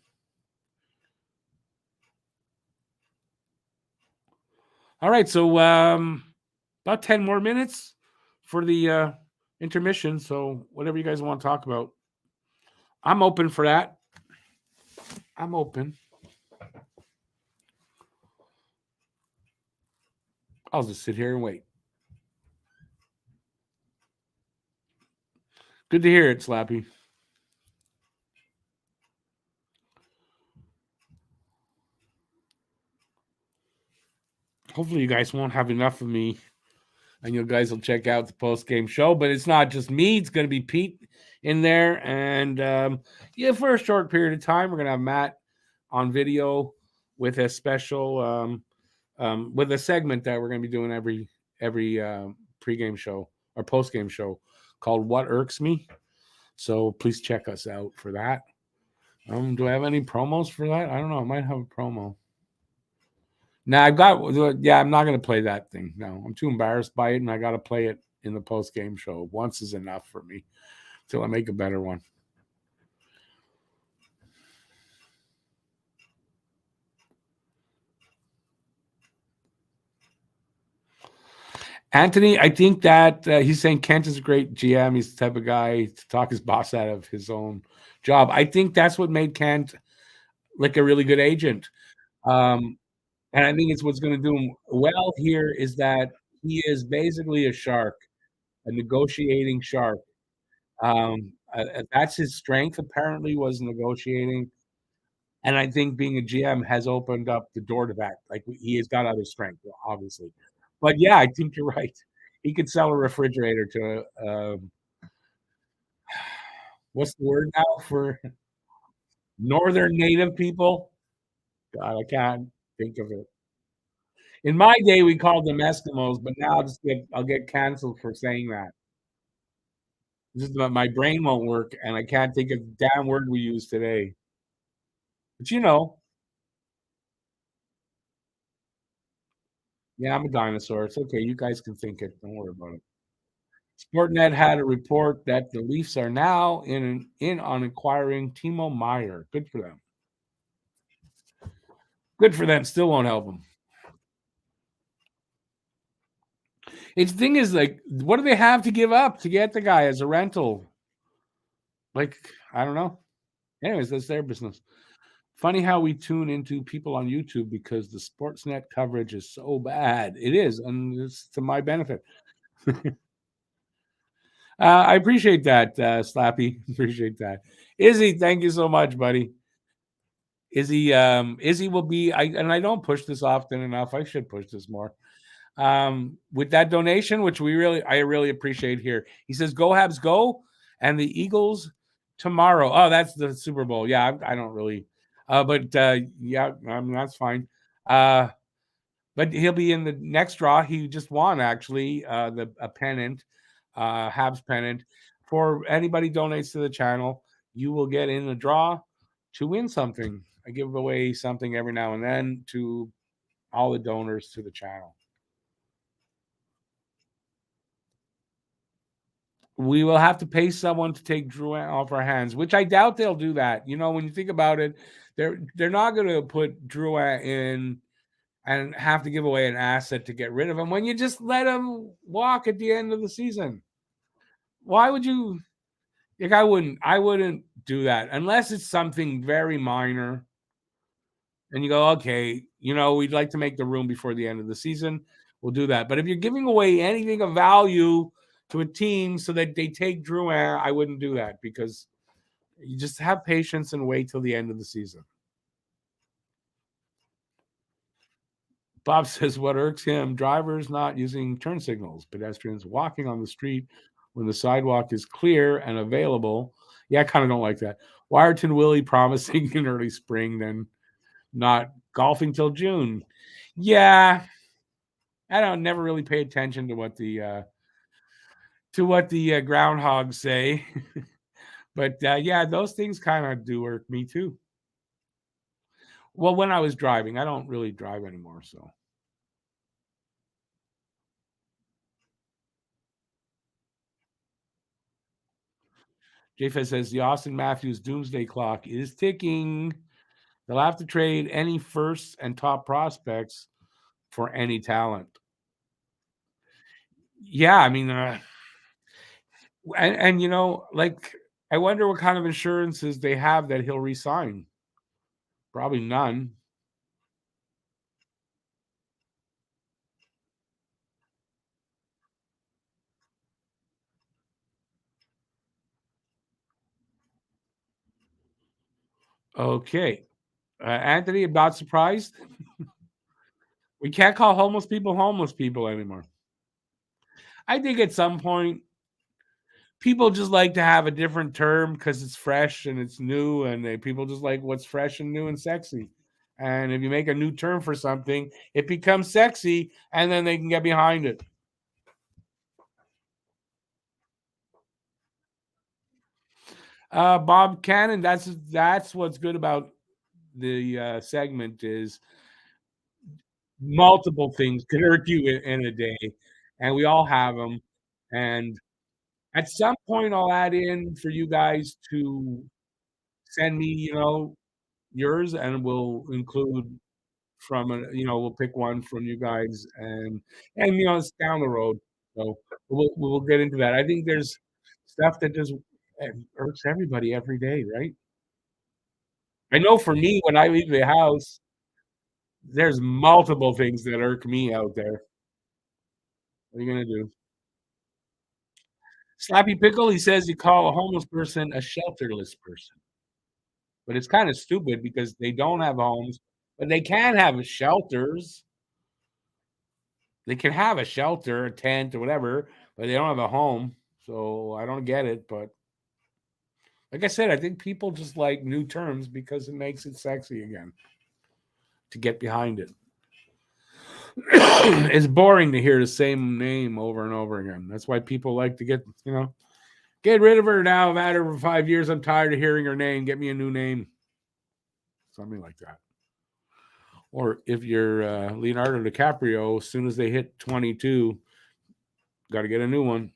S1: All right, so about 10 more minutes for the intermission. So whatever you guys want to talk about, I'm open for that. I'm open. I'll just sit here and wait. Good to hear it, Slappy. Hopefully you guys won't have enough of me and you guys will check out the post-game show. But it's not just me. It's going to be Pete in there. And yeah, for a short period of time, we're going to have Matt on video with a special with a segment that we're going to be doing every pregame show or postgame show called What Irks Me. So please check us out for that. Do I have any promos for that? I don't know. I might have a promo. Now I'm not going to play that thing. No, I'm too embarrassed by it, and I got to play it in the post game show. Once is enough for me till I make a better one. Anthony, I think that he's saying Kent is a great GM. He's the type of guy to talk his boss out of his own job. I think that's what made Kent like a really good agent. Um, and I think it's what's going to do him well here is that he is basically a shark, a negotiating shark. That's his strength, apparently, was negotiating. And I think being a GM has opened up the door to that. Like he has got other strength, obviously. But yeah, I think you're right. He could sell a refrigerator to what's the word now for northern native people? God, I can't think of it. In my day, we called them Eskimos, but now I'll get canceled for saying that. Just my brain won't work, and I can't think of the damn word we use today. But yeah, I'm a dinosaur. It's okay. You guys can think it. Don't worry about it. Sportnet had a report that the Leafs are now in on acquiring Timo Meyer. Good for them. Good for them. Still won't help them. Its thing is like, what do they have to give up to get the guy as a rental? Like, I don't know. Anyways, that's their business. Funny how we tune into people on YouTube because the Sportsnet coverage is so bad. It is, and it's to my benefit. I appreciate that, Slappy. Appreciate that. Izzy, thank you so much, buddy. Izzy will be I don't push this often enough. I should push this more. With that donation, which I really appreciate here. He says, "Go Habs, go!" and the Eagles tomorrow. Oh, that's the Super Bowl. Yeah, I don't really, but yeah, I mean that's fine. But he'll be in the next draw. He just won actually a pennant, Habs pennant. For anybody donates to the channel, you will get in the draw to win something. I give away something every now and then to all the donors to the channel. We will have to pay someone to take Drouin off our hands, which I doubt they'll do that. You know, when you think about it, they're not going to put Drouin in and have to give away an asset to get rid of him when you just let him walk at the end of the season. Why would you? Like, I wouldn't do that unless it's something very minor. And you go, okay, we'd like to make the room before the end of the season. We'll do that. But if you're giving away anything of value to a team so that they take Drouin, I wouldn't do that because you just have patience and wait till the end of the season. Bob says what irks him, drivers not using turn signals, pedestrians walking on the street when the sidewalk is clear and available. Yeah, I kind of don't like that. Wyerton Willie promising in early spring, then not golfing till June. Yeah, I don't never really pay attention to what the groundhogs say. But yeah, those things kind of do irk me too. Well, when I was driving, I don't really drive anymore, so. JFS says the Austin Matthews doomsday clock is ticking. They'll have to trade any firsts and top prospects for any talent. Yeah, I mean, and like, I wonder what kind of insurances they have that he'll resign. Probably none. Okay. Anthony, I'm not surprised. We can't call homeless people anymore. I think at some point, people just like to have a different term because it's fresh and it's new, and people just like what's fresh and new and sexy. And if you make a new term for something, it becomes sexy, and then they can get behind it. Bob Cannon, that's what's good about the segment is multiple things could hurt you in a day, and we all have them. And at some point, I'll add in for you guys to send me, yours, and we'll include from we'll pick one from you guys, and it's down the road. So we'll get into that. I think there's stuff that just irks everybody every day, right? I know for me, when I leave the house, there's multiple things that irk me out there. What are you gonna do? Slappy Pickle, he says you call a homeless person a shelterless person. But it's kind of stupid because they don't have homes, but they can have shelters. They can have a shelter, a tent, or whatever, but they don't have a home. So I don't get it. But like I said, I think people just like new terms because it makes it sexy again to get behind it. It's boring to hear the same name over and over again. That's why people like to get rid of her now. I've had her for 5 years. I'm tired of hearing her name. Get me a new name. Something like that. Or if you're Leonardo DiCaprio, as soon as they hit 22, got to get a new one.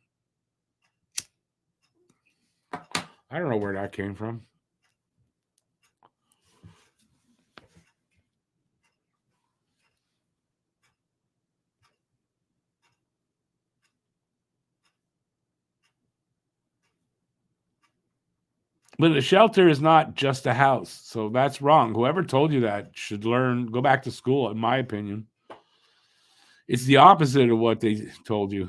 S1: I don't know where that came from. But a shelter is not just a house. So that's wrong. Whoever told you that should go back to school, in my opinion. It's the opposite of what they told you.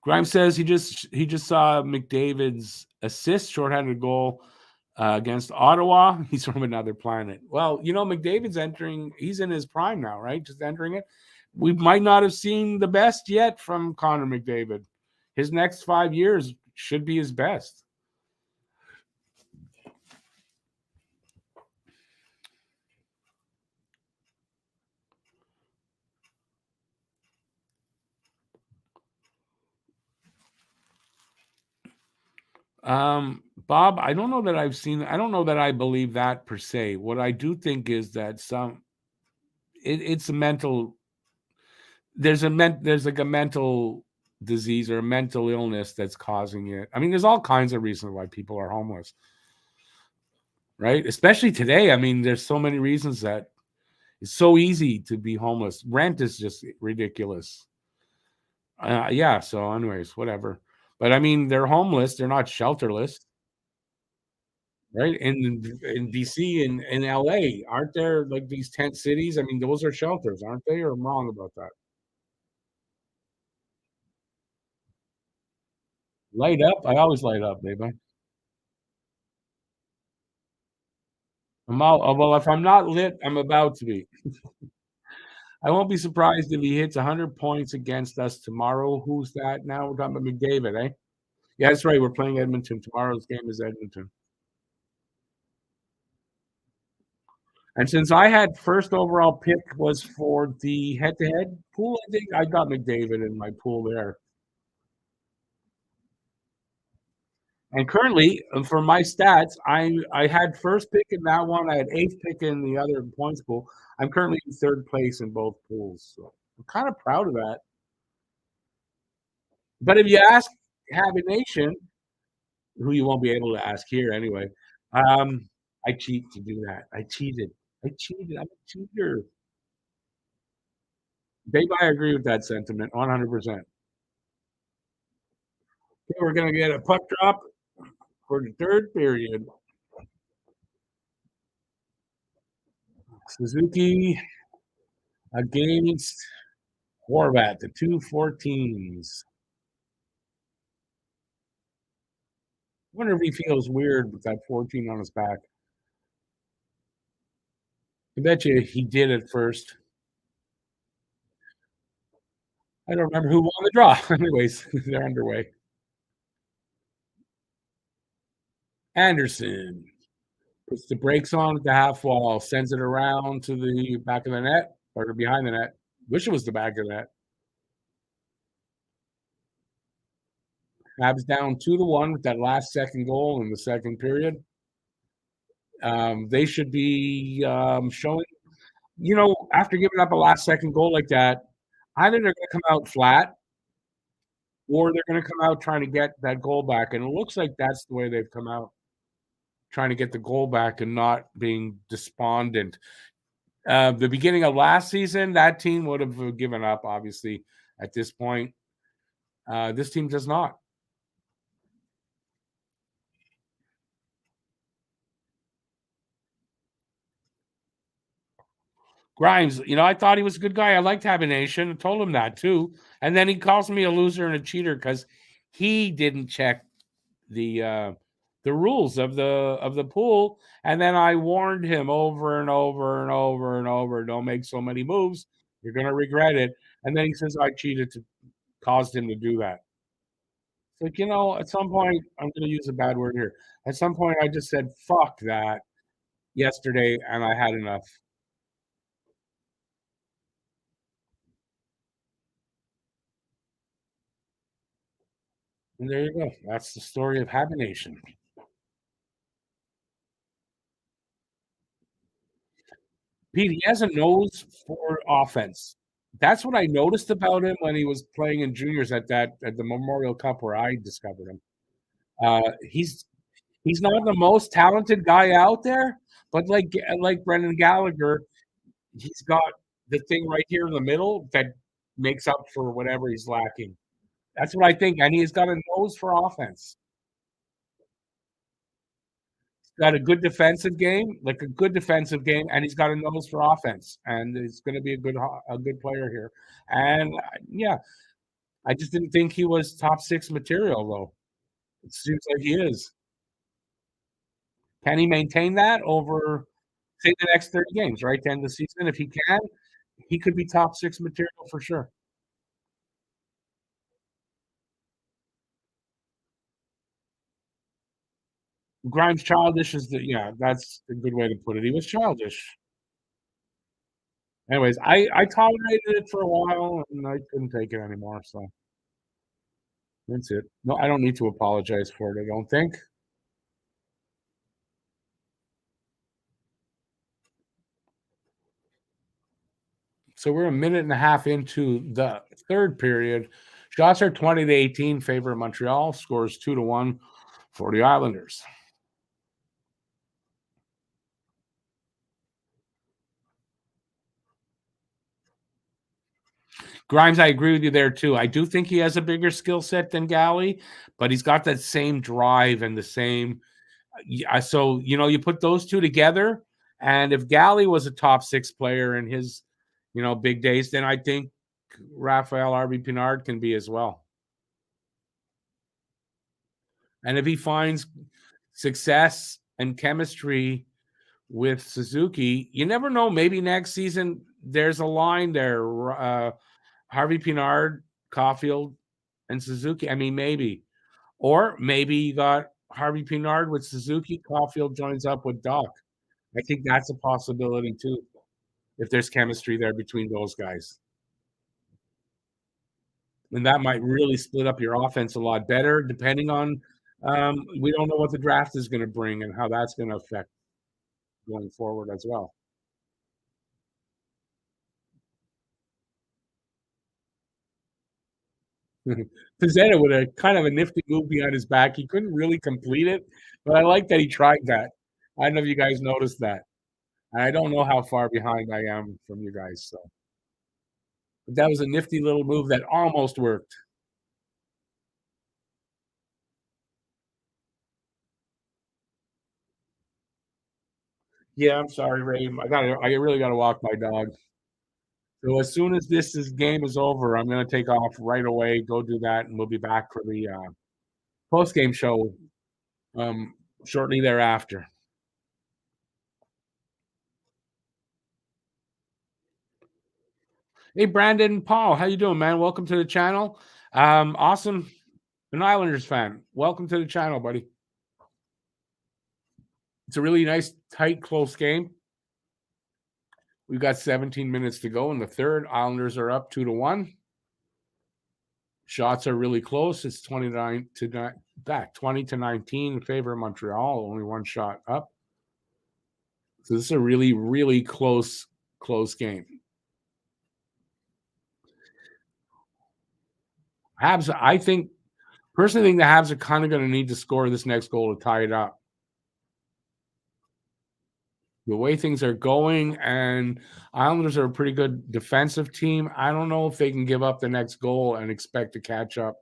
S1: Grimes says he just saw McDavid's assist shorthanded goal against Ottawa. He's from another planet. Well, McDavid's he's in his prime now, right? Just entering it. We might not have seen the best yet from Connor McDavid. His next 5 years should be his best. Bob, I don't know that I don't know that I believe that per se. What I do think is that it's a mental, there's like a mental disease or a mental illness that's causing it. I mean, there's all kinds of reasons why people are homeless, right? Especially today. I mean, there's so many reasons that it's so easy to be homeless. Rent is just ridiculous. Yeah. So anyways, whatever. But I mean, they're homeless. They're not shelterless. Right? In DC and in LA, aren't there like these tent cities? I mean, those are shelters, aren't they? Or I'm wrong about that? Light up? I always light up, baby. Well, if I'm not lit, I'm about to be. I won't be surprised if he hits 100 points against us tomorrow. Who's that now? We're talking about McDavid, eh? Yeah, that's right. We're playing Edmonton. Tomorrow's game is Edmonton. And since I had first overall pick was for the head-to-head pool, I think I got McDavid in my pool there. And currently, for my stats, I had first pick in that one. I had eighth pick in the other points pool. I'm currently in third place in both pools, so I'm kind of proud of that. But if you ask Habit Nation, who you won't be able to ask here anyway, I cheat to do that. I cheated. I cheated. I'm a cheater. Dave, I agree with that sentiment 100%. Okay, we're going to get a puck drop for the third period. Suzuki against Horvat, the 2-14s. I wonder if he feels weird with that 14 on his back. I bet you he did at first. I don't remember who won the draw. Anyways, they're underway. Anderson puts the brakes on at the half wall, sends it around to the back of the net or behind the net. Wish it was the back of the net. Habs down 2-1 with that last second goal in the second period. They should be showing after giving up a last second goal like that, either they're going to come out flat or they're going to come out trying to get that goal back. And it looks like that's the way they've come out, trying to get the goal back and not being despondent. The beginning of last season, that team would have given up, obviously, at this point. This team does not. Grimes, I thought he was a good guy. I liked Habination. I told him that too. And then he calls me a loser and a cheater because he didn't check the rules of the pool. And then I warned him over and over and over and over, don't make so many moves. You're gonna regret it. And then he says I cheated to caused him to do that. It's like, at some point, I'm gonna use a bad word here. At some point I just said fuck that yesterday and I had enough. And there you go. That's the story of Habination. Pete, he has a nose for offense. That's what I noticed about him when he was playing in juniors at the Memorial Cup where I discovered him. He's not the most talented guy out there, but like Brendan Gallagher, he's got the thing right here in the middle that makes up for whatever he's lacking. That's what I think, and he's got a nose for offense. Got a good defensive game, and he's got a nose for offense, and he's going to be a good player here. And yeah, I just didn't think he was top six material though. It seems like he is. Can he maintain that over, say, the next 30 games, right, to end the season? If he can, he could be top six material for sure. Grimes childish that's a good way to put it. He was childish. Anyways, I tolerated it for a while and I couldn't take it anymore. So that's it. No, I don't need to apologize for it, I don't think. So we're a minute and a half into the third period. Shots are 20-18, favor of Montreal. Scores 2-1 for the Islanders. Grimes, I agree with you there too. I do think he has a bigger skill set than Galley, but he's got that same drive and the same. So you put those two together, and if Galley was a top six player in his, big days, then I think Raphael RB Pinard can be as well. And if he finds success and chemistry with Suzuki, you never know. Maybe next season there's a line there. Harvey Pinard, Caulfield, and Suzuki. I mean, maybe. Or maybe you got Harvey Pinard with Suzuki. Caulfield joins up with Doc. I think that's a possibility too, if there's chemistry there between those guys. And that might really split up your offense a lot better, depending on we don't know what the draft is going to bring and how that's going to affect going forward as well. Pizzetta with a kind of a nifty move behind his back. He couldn't really complete it, but I like that he tried that. I don't know if you guys noticed that. I don't know how far behind I am from you guys, so but that was a nifty little move that almost worked. Yeah, I'm sorry, Ray. I really gotta walk my dog. So as soon as game is over, I'm gonna take off right away, go do that, and we'll be back for the post game show um, shortly thereafter. Hey, Brandon Paul, how you doing, man? Welcome to the channel. Awesome, an Islanders fan. Welcome to the channel, buddy. It's a really nice, tight, close game. We've got 17 minutes to go in the third. Islanders are up 2-1. Shots are really close. It's 20-19 in favor of Montreal. Only one shot up. So this is a really, really close close game. Habs, I think, personally think the Habs are kind of going to need to score this next goal to tie it up. The way things are going, and Islanders are a pretty good defensive team. I don't know if they can give up the next goal and expect to catch up.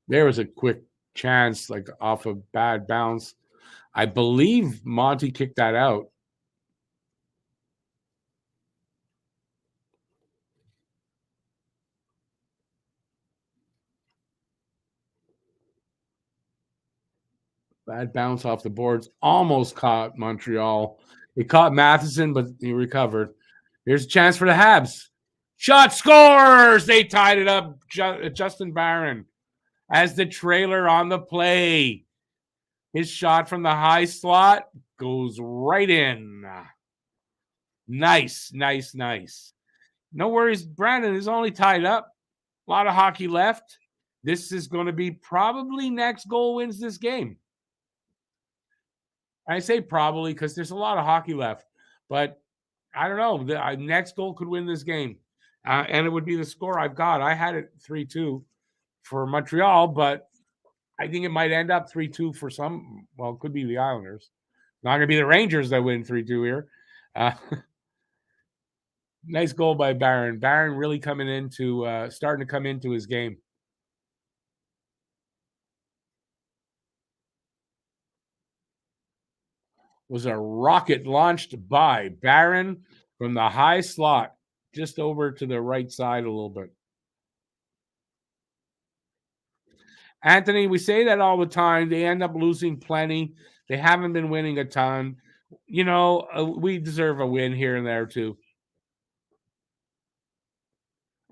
S1: There was a quick chance, like off a bad bounce. I believe Monty kicked that out. Bad bounce off the boards. Almost caught Montreal. It caught Matheson, but he recovered. Here's a chance for the Habs. Shot scores! They tied it up. Justin Barron as the trailer on the play. His shot from the high slot goes right in. Nice, nice, nice. No worries. Brandon is only tied up. A lot of hockey left. This is going to be probably next goal wins this game. I say probably because there's a lot of hockey left, but I don't know. The next goal could win this game, and it would be the score I've got. I had it 3-2 for Montreal, but I think it might end up 3-2 for some. Well, it could be the Islanders. Not going to be the Rangers that win 3-2 here. Nice goal by Barron. Barron really coming into starting to come into his game. Was a rocket launched by Barron from the high slot, just over to the right side a little bit. Anthony, we say that all the time. They end up losing plenty. They haven't been winning a ton. You know, we deserve a win here and there too.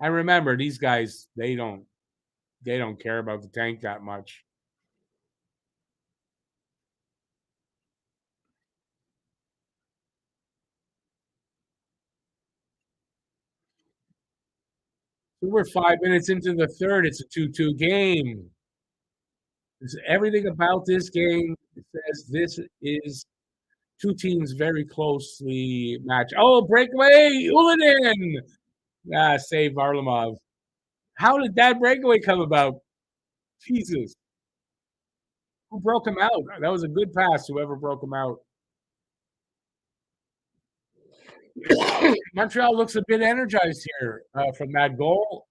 S1: I remember these guys, they don't care about the tank that much. So we're 5 minutes into the third. It's a 2-2 game. Everything about this game says this is two teams very closely matched. Oh, breakaway! Ulinen! Save Varlamov. How did that breakaway come about? Jesus. Who broke him out? That was a good pass, whoever broke him out. Montreal looks a bit energized here from that goal,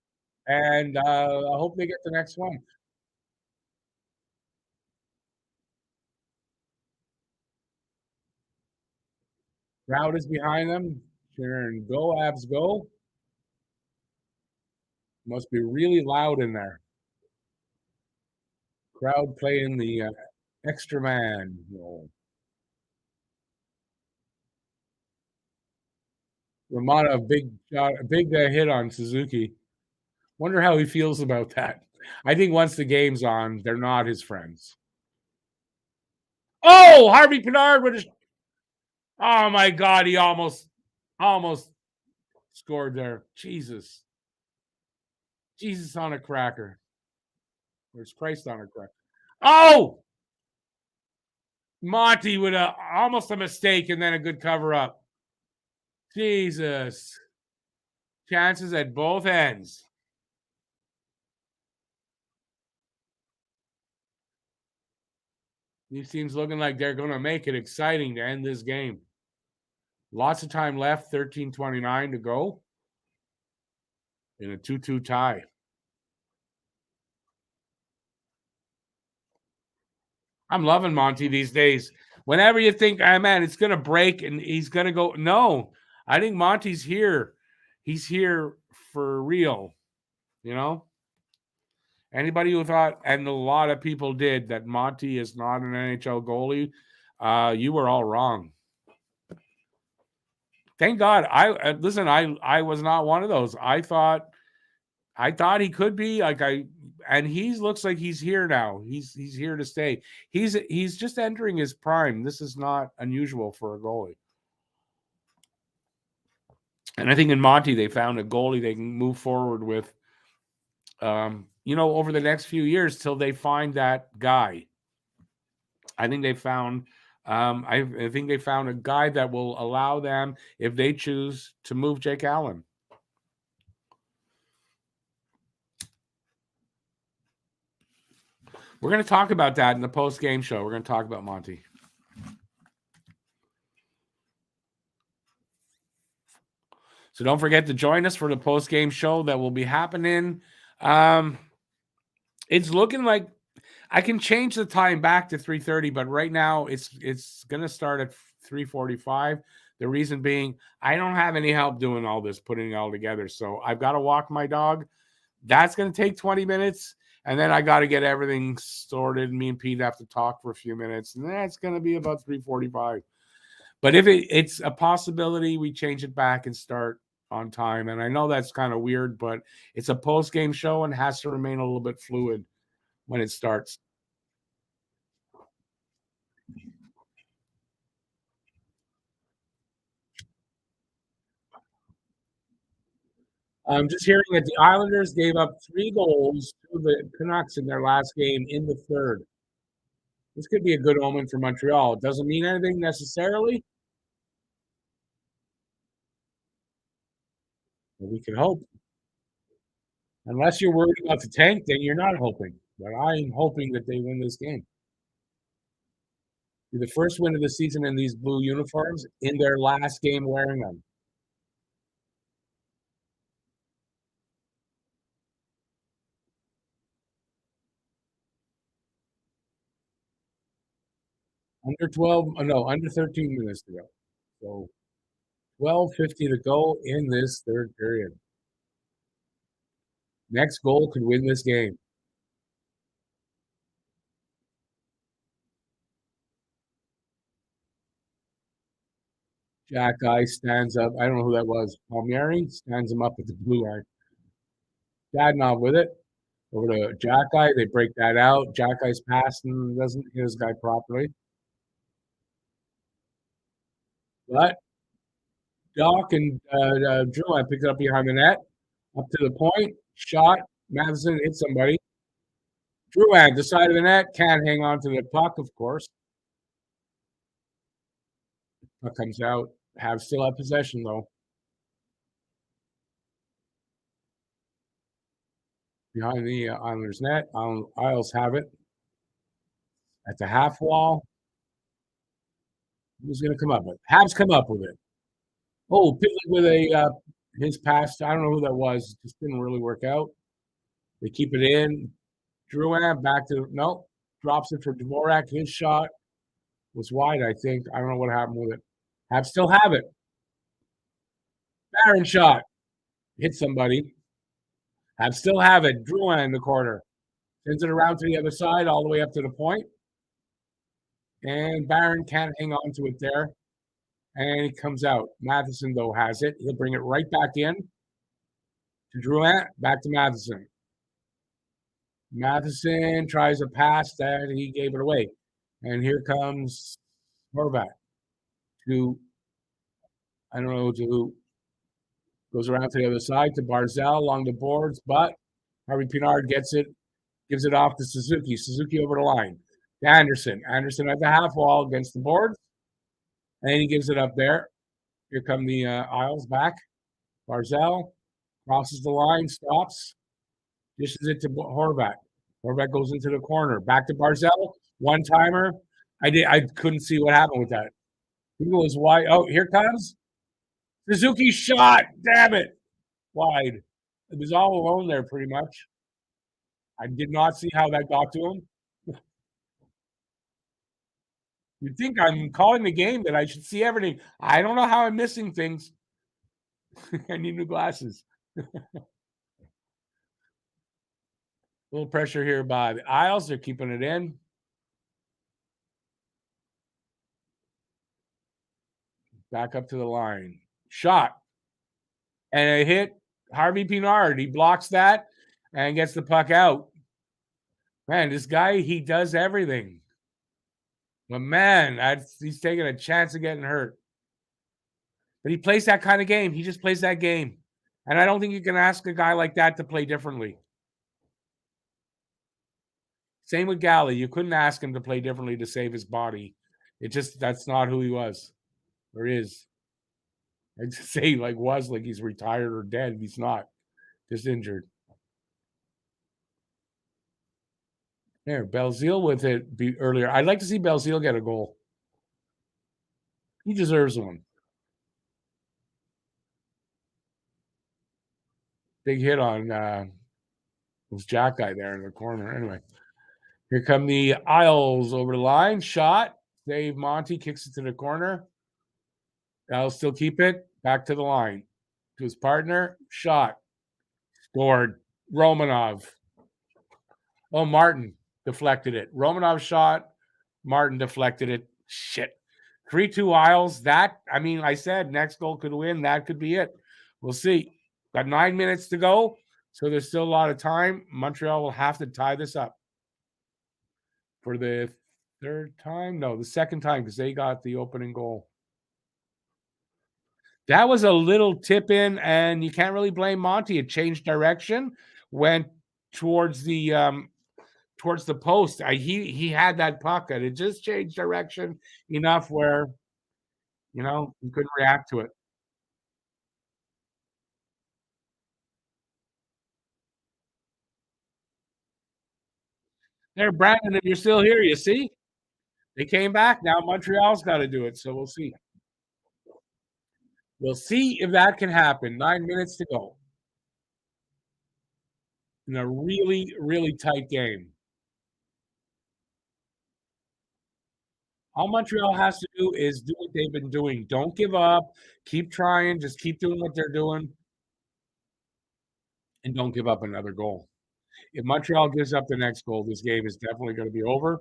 S1: and I hope they get the next one. Crowd is behind them. Sharon, go, Abs, go. Must be really loud in there. Crowd playing the extra man role. Ramada, big shot, big hit on Suzuki. Wonder how he feels about that. I think once the game's on, they're not his friends. Oh, Harvey Pinard with his. Oh my God, he almost scored there. Jesus. Jesus on a cracker. Or it's Christ on a cracker. Oh! Monty with almost a mistake and then a good cover up. Jesus. Chances at both ends. These teams looking like they're going to make it exciting to end this game. Lots of time left, 13:29 to go in a 2-2 tie. I'm loving Monty these days. Whenever you think, oh, man, it's going to break and he's going to go, no, I think Monty's here. He's here for real, you know? Anybody who thought, and a lot of people did, that Monty is not an NHL goalie, you were all wrong. Thank God. I was not one of those. I thought he could be and he looks like he's here now. He's here to stay. He's just entering his prime. This is not unusual for a goalie. And I think in Monty they found a goalie they can move forward with. Over the next few years till they find that guy. I think they found I think they found a guy that will allow them, if they choose, to move Jake Allen. We're going to talk about that in the post-game show. We're going to talk about Monty. So don't forget to join us for the post-game show that will be happening. It's looking like I can change the time back to 3:30, but right now it's going to start at 3:45. The reason being, I don't have any help doing all this, putting it all together. So I've got to walk my dog. That's going to take 20 minutes. And then I got to get everything sorted. Me and Pete have to talk for a few minutes. And that's going to be about 3:45. But if it's a possibility, we change it back and start on time. And I know that's kind of weird, but it's a post-game show and has to remain a little bit fluid when it starts. I'm just hearing that the Islanders gave up 3 goals to the Canucks in their last game in the third. This could be a good omen for Montreal. It doesn't mean anything necessarily, but we can hope. Unless you're worried about the tank, then you're not hoping. But I'm hoping that they win this game. Be the first win of the season in these blue uniforms in their last game wearing them. Under 12, no, under 13 minutes to go. So 12:50 to go in this third period. Next goal could win this game. Jack Guy stands up. I don't know who that was. Palmieri stands him up at the blue line. Dadnov with it. Over to Jack Guy. They break that out. Jack Guy's passing, doesn't hit his guy properly. But Doc and Drew, I picked it up behind the net. Up to the point. Shot. Madison hit somebody. Drouin, the side of the net, can't hang on to the puck, of course. Puck comes out. Have still have possession, though. Behind the Islanders' net. Isles have it. At the half wall. Who's going to come up with it? Habs come up with it. Oh, Pitlick with his pass. I don't know who that was. Just didn't really work out. They keep it in. Drouin back to no. Drops it for Dvorak. His shot was wide, I think. I don't know what happened with it. Habs still have it. Barron shot. Hit somebody. Habs still have it. Drouin in the corner. Sends it around to the other side, all the way up to the point. And Barron can't hang on to it there. And it comes out. Matheson, though, has it. He'll bring it right back in to Drouin. Back to Matheson. Matheson tries a pass that he gave it away. And here comes Horvat to, I don't know to who, goes around to the other side to Barzell along the boards, but Harvey Pinard gets it, gives it off to Suzuki. Suzuki over the line. To Anderson. Anderson at the half wall against the boards. And he gives it up there. Here come the Isles back. Barzell crosses the line, stops, dishes it to Horvat. Horvat goes into the corner. Back to Barzell. One timer. I couldn't see what happened with that. He goes wide. Oh, here comes Suzuki shot. Damn it. Wide. It was all alone there pretty much. I did not see how that got to him. You think I'm calling the game that I should see everything. I don't know how I'm missing things. I need new glasses. A little pressure here by the Isles. They're keeping it in. Back up to the line. Shot. And a hit. Harvey Pinard. He blocks that and gets the puck out. Man, this guy, he does everything. But man, he's taking a chance of getting hurt. But he plays that kind of game. He just plays that game. And I don't think you can ask a guy like that to play differently. Same with Galley. You couldn't ask him to play differently to save his body. It just that's not who he was or is. I'd say like was like he's retired or dead. He's not. Just injured. There, Belzile with it earlier. I'd like to see Belzile get a goal. He deserves one. Big hit on was Jack guy there in the corner. Anyway, here come the Isles over the line. Shot. Dave Monty kicks it to the corner. I'll still keep it. Back to the line. To his partner. Shot. Scored. Romanov. Oh, Martin deflected it. Romanov shot. Martin deflected it. Shit. 3-2 Isles. That, I mean, I said next goal could win. That could be it. We'll see. Got 9 minutes to go. So there's still a lot of time. Montreal will have to tie this up for the third time. No, the second time because they got the opening goal. That was a little tip in, and you can't really blame Monty. It changed direction, went towards the post. He had that puck, and it just changed direction enough where you couldn't react to it. There, Brandon, if you're still here, you see they came back. Now Montreal's got to do it, so we'll see. We'll see if that can happen. 9 minutes to go in a really, really tight game. All Montreal has to do is do what they've been doing. Don't give up. Keep trying. Just keep doing what they're doing. And don't give up another goal. If Montreal gives up the next goal, this game is definitely going to be over.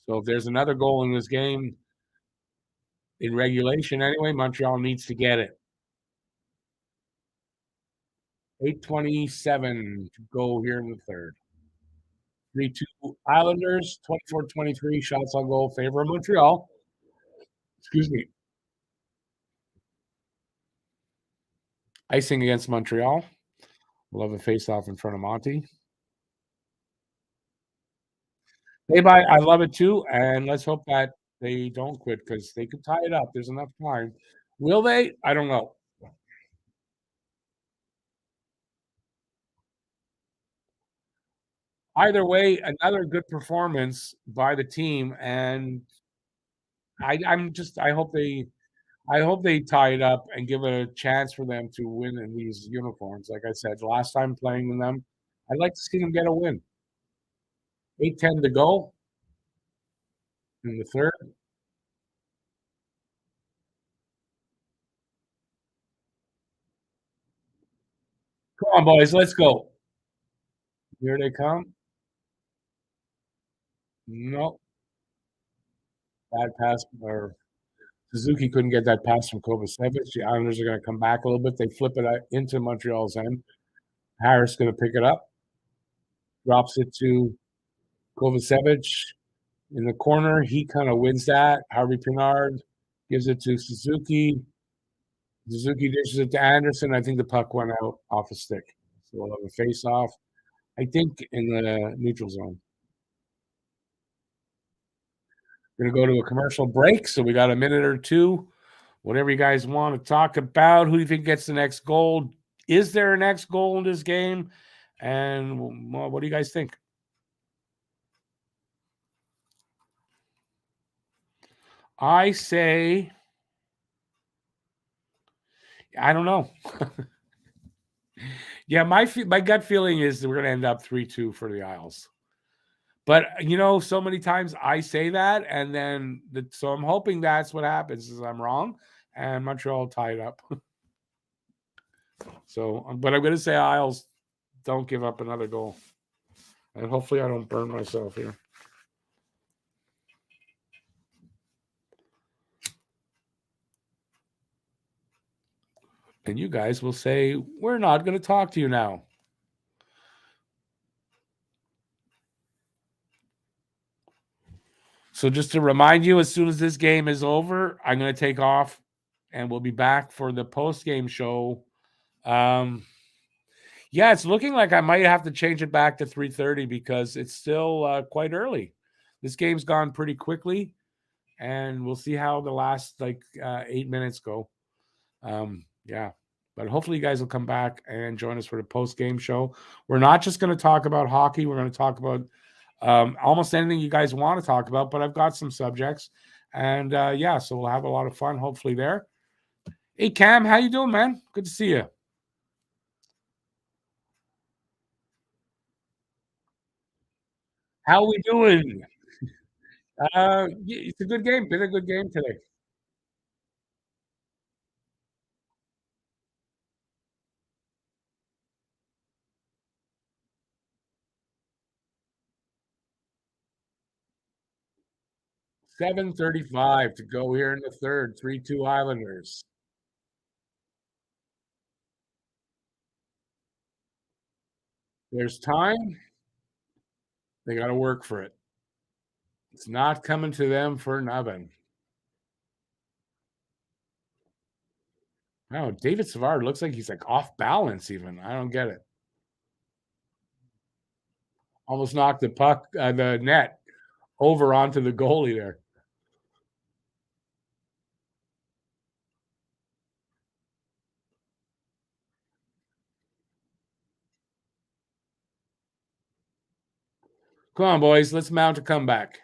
S1: So if there's another goal in this game, in regulation anyway, Montreal needs to get it. 8:27 to go here in the third. 3-2 Islanders, 24-23 shots on goal, favor of Montreal. Excuse me. Icing against Montreal. We'll have a face-off in front of Monty. I love it too, and let's hope that they don't quit because they could tie it up. There's enough time. Will they? I don't know. Either way, another good performance by the team, and I hope they tie it up and give it a chance for them to win in these uniforms. Like I said, last time playing with them, I'd like to see them get a win. 8:10 to go in the third. Come on, boys, let's go. Here they come. Nope. Bad pass or Suzuki couldn't get that pass from Kovacevic. The Islanders are going to come back a little bit. They flip it into Montreal's end. Harris going to pick it up, drops it to Kovacevic in the corner. He kind of wins that. Harvey Pinard gives it to Suzuki. Suzuki dishes it to Anderson. I think the puck went out off a stick. So we'll have a face-off, I think, in the neutral zone. Going to go to a commercial break. So we got a minute or two. Whatever you guys want to talk about. Who do you think gets the next goal? Is there a next goal in this game? And well, what do you guys think? I say, I don't know. Yeah, my gut feeling is that we're going to end up 3-2 for the Isles. But so many times I say that, and then so I'm hoping that's what happens. Is I'm wrong, and Montreal tie it up. So, but I'm going to say Isles don't give up another goal, and hopefully I don't burn myself here. And you guys will say, we're not going to talk to you now. So just to remind you, as soon as this game is over, I'm going to take off and we'll be back for the post-game show. Yeah, it's looking like I might have to change it back to 3:30 because it's still quite early. This game's gone pretty quickly, and we'll see how the last 8 minutes go. Yeah, but hopefully you guys will come back and join us for the post game show. We're not just going to talk about hockey. We're going to talk about almost anything you guys want to talk about. But I've got some subjects, and yeah, so we'll have a lot of fun hopefully there. Hey Cam, how you doing, man? Good to see you. How we doing? It's a good game. Been a good game today. 7:35 to go here in the third. 3-2 Islanders. There's time. They got to work for it. It's not coming to them for nothing. No, David Savard looks like he's like off balance. Even I don't get it. Almost knocked the puck, the net over onto the goalie there. Come on, boys, let's mount a comeback.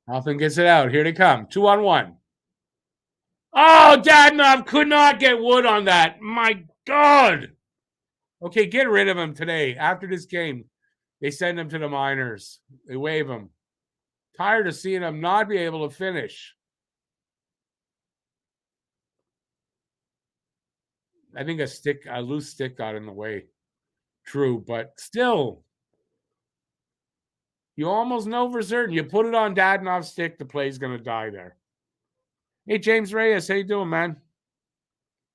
S1: Hoffman gets it out. Here they come. 2-on-1. Oh, Dadnov could not get wood on that. My God. Okay, get rid of him today. After this game, they send him to the minors. They waive him. Tired of seeing him not be able to finish. I think a loose stick got in the way. True, but still, you almost know for certain. You put it on Dadnov's stick, the play's going to die there. Hey, James Reyes, how you doing, man?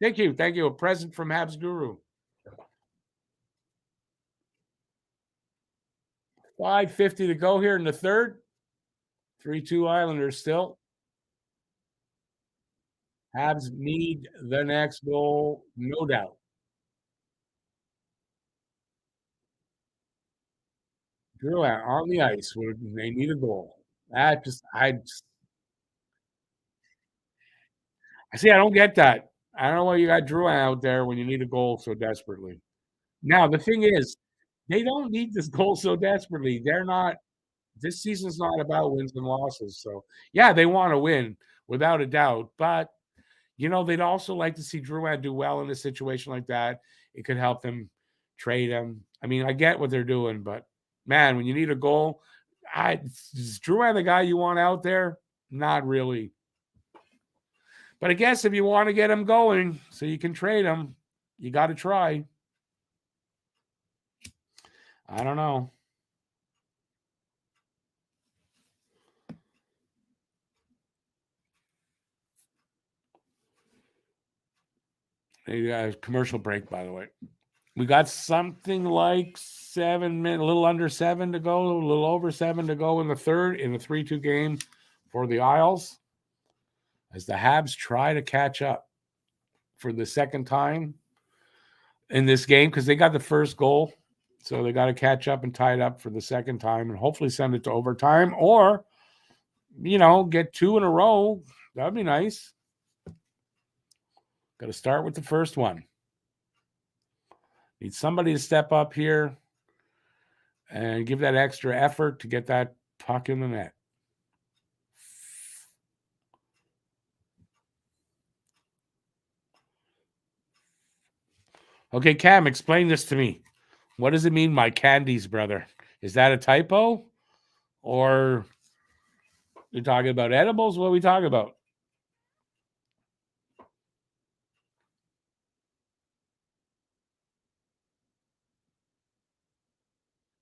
S1: Thank you. Thank you. A present from Habs Guru. 5:50 to go here in the third. 3-2 Islanders still. Habs need the next goal, no doubt. Drouin on the ice. They need a goal. I see. I don't get that. I don't know why you got Drouin out there when you need a goal so desperately. Now the thing is, they don't need this goal so desperately. They're not. This season's not about wins and losses. So yeah, they want to win without a doubt. But they'd also like to see Drouin do well in a situation like that. It could help them trade him. I mean, I get what they're doing, but man, when you need a goal, is Drouin the guy you want out there? Not really. But I guess if you want to get him going so you can trade him, you got to try. I don't know. Maybe a commercial break, by the way. We got something like 7 minutes, a little under 7 to go, a little over 7 to go in the third, in the 3-2 game for the Isles, as the Habs try to catch up for the second time in this game because they got the first goal. So they got to catch up and tie it up for the second time and hopefully send it to overtime or, get 2 in a row. That'd be nice. Got to start with the first one. Need somebody to step up here and give that extra effort to get that puck in the net. Okay, Cam, explain this to me. What does it mean, my candies, brother? Is that a typo? Or you're talking about edibles? What are we talking about?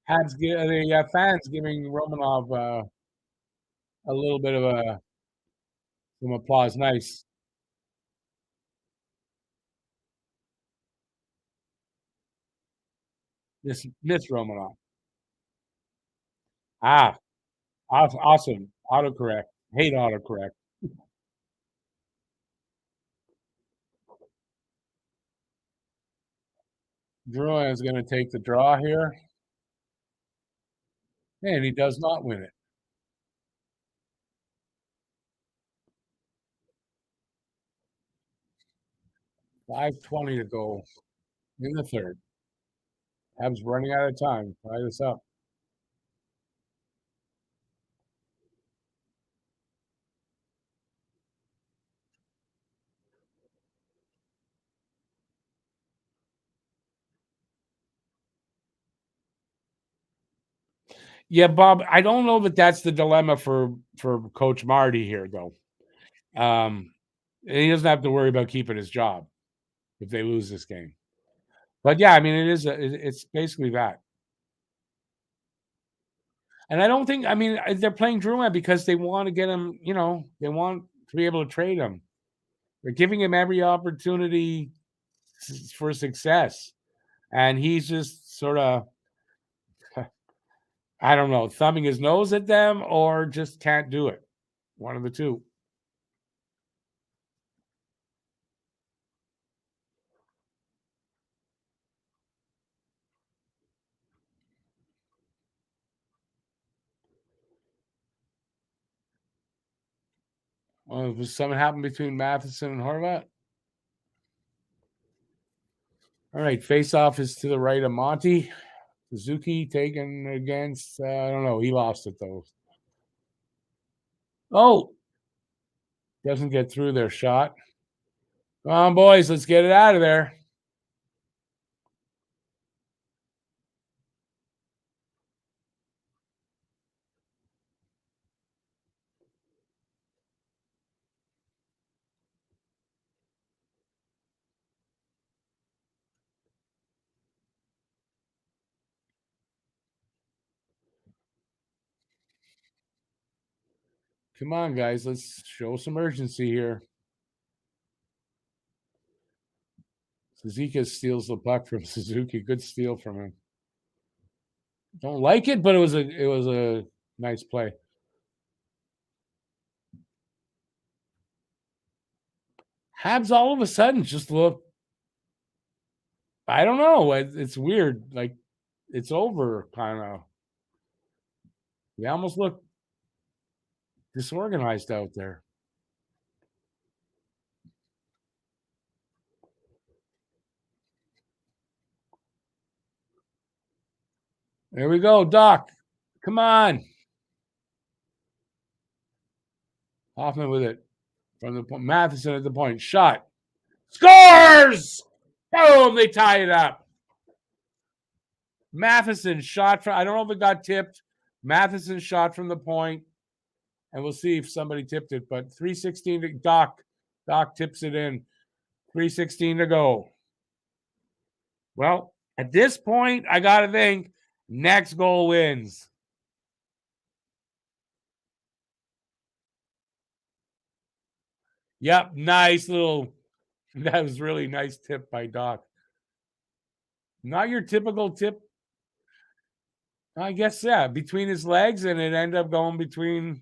S1: The fans giving Romanov a little bit of some applause. Nice. Miss Romanov. Ah, awesome. Autocorrect. Hate autocorrect. Drouin is gonna take the draw here, and he does not win it. 5:20 to go in the third. Habs running out of time. Tie this up. Yeah, Bob, I don't know that that's the dilemma for Coach Marty here, though. Um, he doesn't have to worry about keeping his job if they lose this game. But yeah, I mean, it's basically that. And I don't think, I mean, they're playing Drouin because they want to get him, they want to be able to trade him. They're giving him every opportunity for success. And he's just sort of, I don't know, thumbing his nose at them or just can't do it. One of the two. Well, was something happened between Matheson and Horvat? All right, face off is to the right of Monty. Suzuki taken against, I don't know. He lost it though. Oh, doesn't get through their shot. Come on, boys, let's get it out of there. Come on, guys, let's show some urgency here. Suzuki steals the puck from Suzuki. Good steal from him. Don't like it, but it was a nice play. Habs all of a sudden just look. I don't know. It's weird. Like it's over, kind of. They almost look disorganized out there. There we go, Doc. Come on, Hoffman with it from the point. Matheson at the point. Shot. Scores! Boom! They tie it up. Matheson shot from. I don't know if it got tipped. Matheson shot from the point, and we'll see if somebody tipped it. But 3:16 to Doc. Doc tips it in. 3:16 to go. Well, at this point, I got to think next goal wins. Yep, nice little. That was really nice tip by Doc. Not your typical tip. I guess, yeah, between his legs, and it ended up going between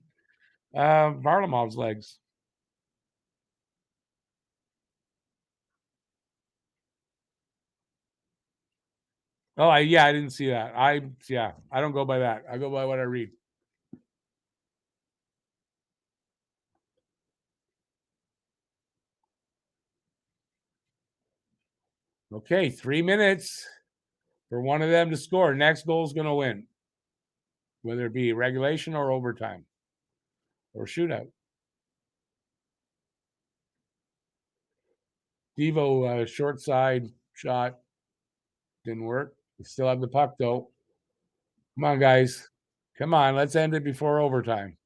S1: Varlamov's legs. Oh, yeah, I didn't see that. I don't go by that. I go by what I read. Okay, 3 minutes for one of them to score. Next goal is going to win, whether it be regulation or overtime or shootout. Devo short side shot didn't work. We still have the puck though. Come on, guys. Come on, let's end it before overtime.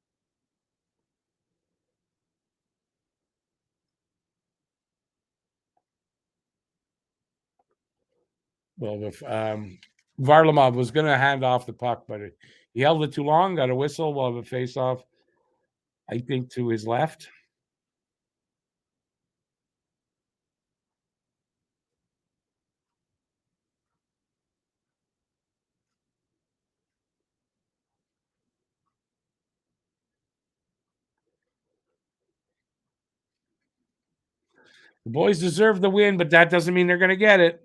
S1: Well, if Varlamov was going to hand off the puck, but he held it too long, got a whistle. We'll have a face off, I think, to his left. The boys deserve the win, but that doesn't mean they're going to get it.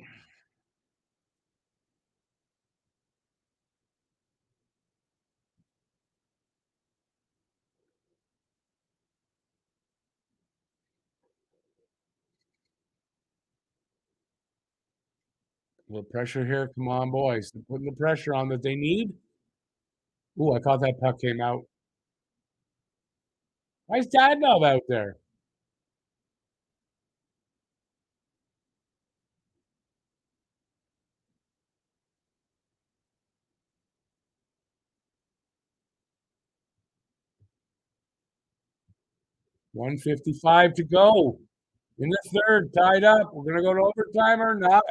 S1: A little pressure here. Come on, boys. They're putting the pressure on that they need. Ooh, I thought that puck came out. Why is Dadnov out there? $1:55 to go in the third, tied up. We're going to go to overtime or not.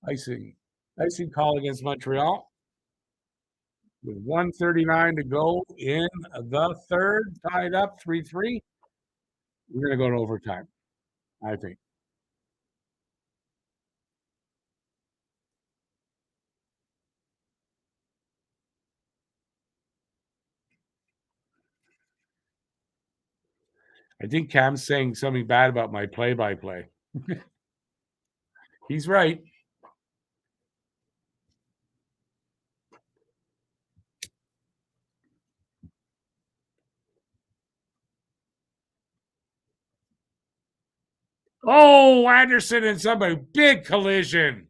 S1: Icing. Icing call against Montreal with 1:39 to go in the third, tied up 3-3. We're going to go to overtime, I think. I think Cam's saying something bad about my play-by-play. He's right. Oh, Anderson and somebody. Big collision.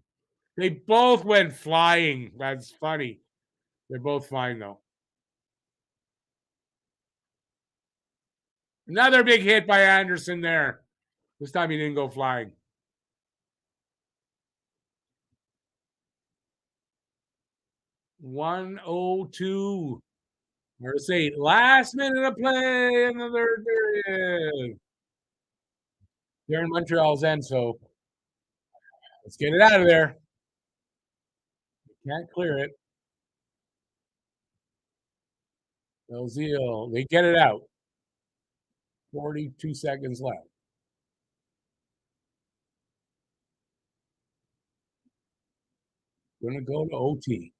S1: They both went flying. That's funny. They're both fine, though. Another big hit by Anderson there. This time he didn't go flying. 1:02. There's a last minute of play in the third period. They're in Montreal's end, so let's get it out of there. Can't clear it. Belzile, they get it out. 42 seconds left. Gonna go to OT.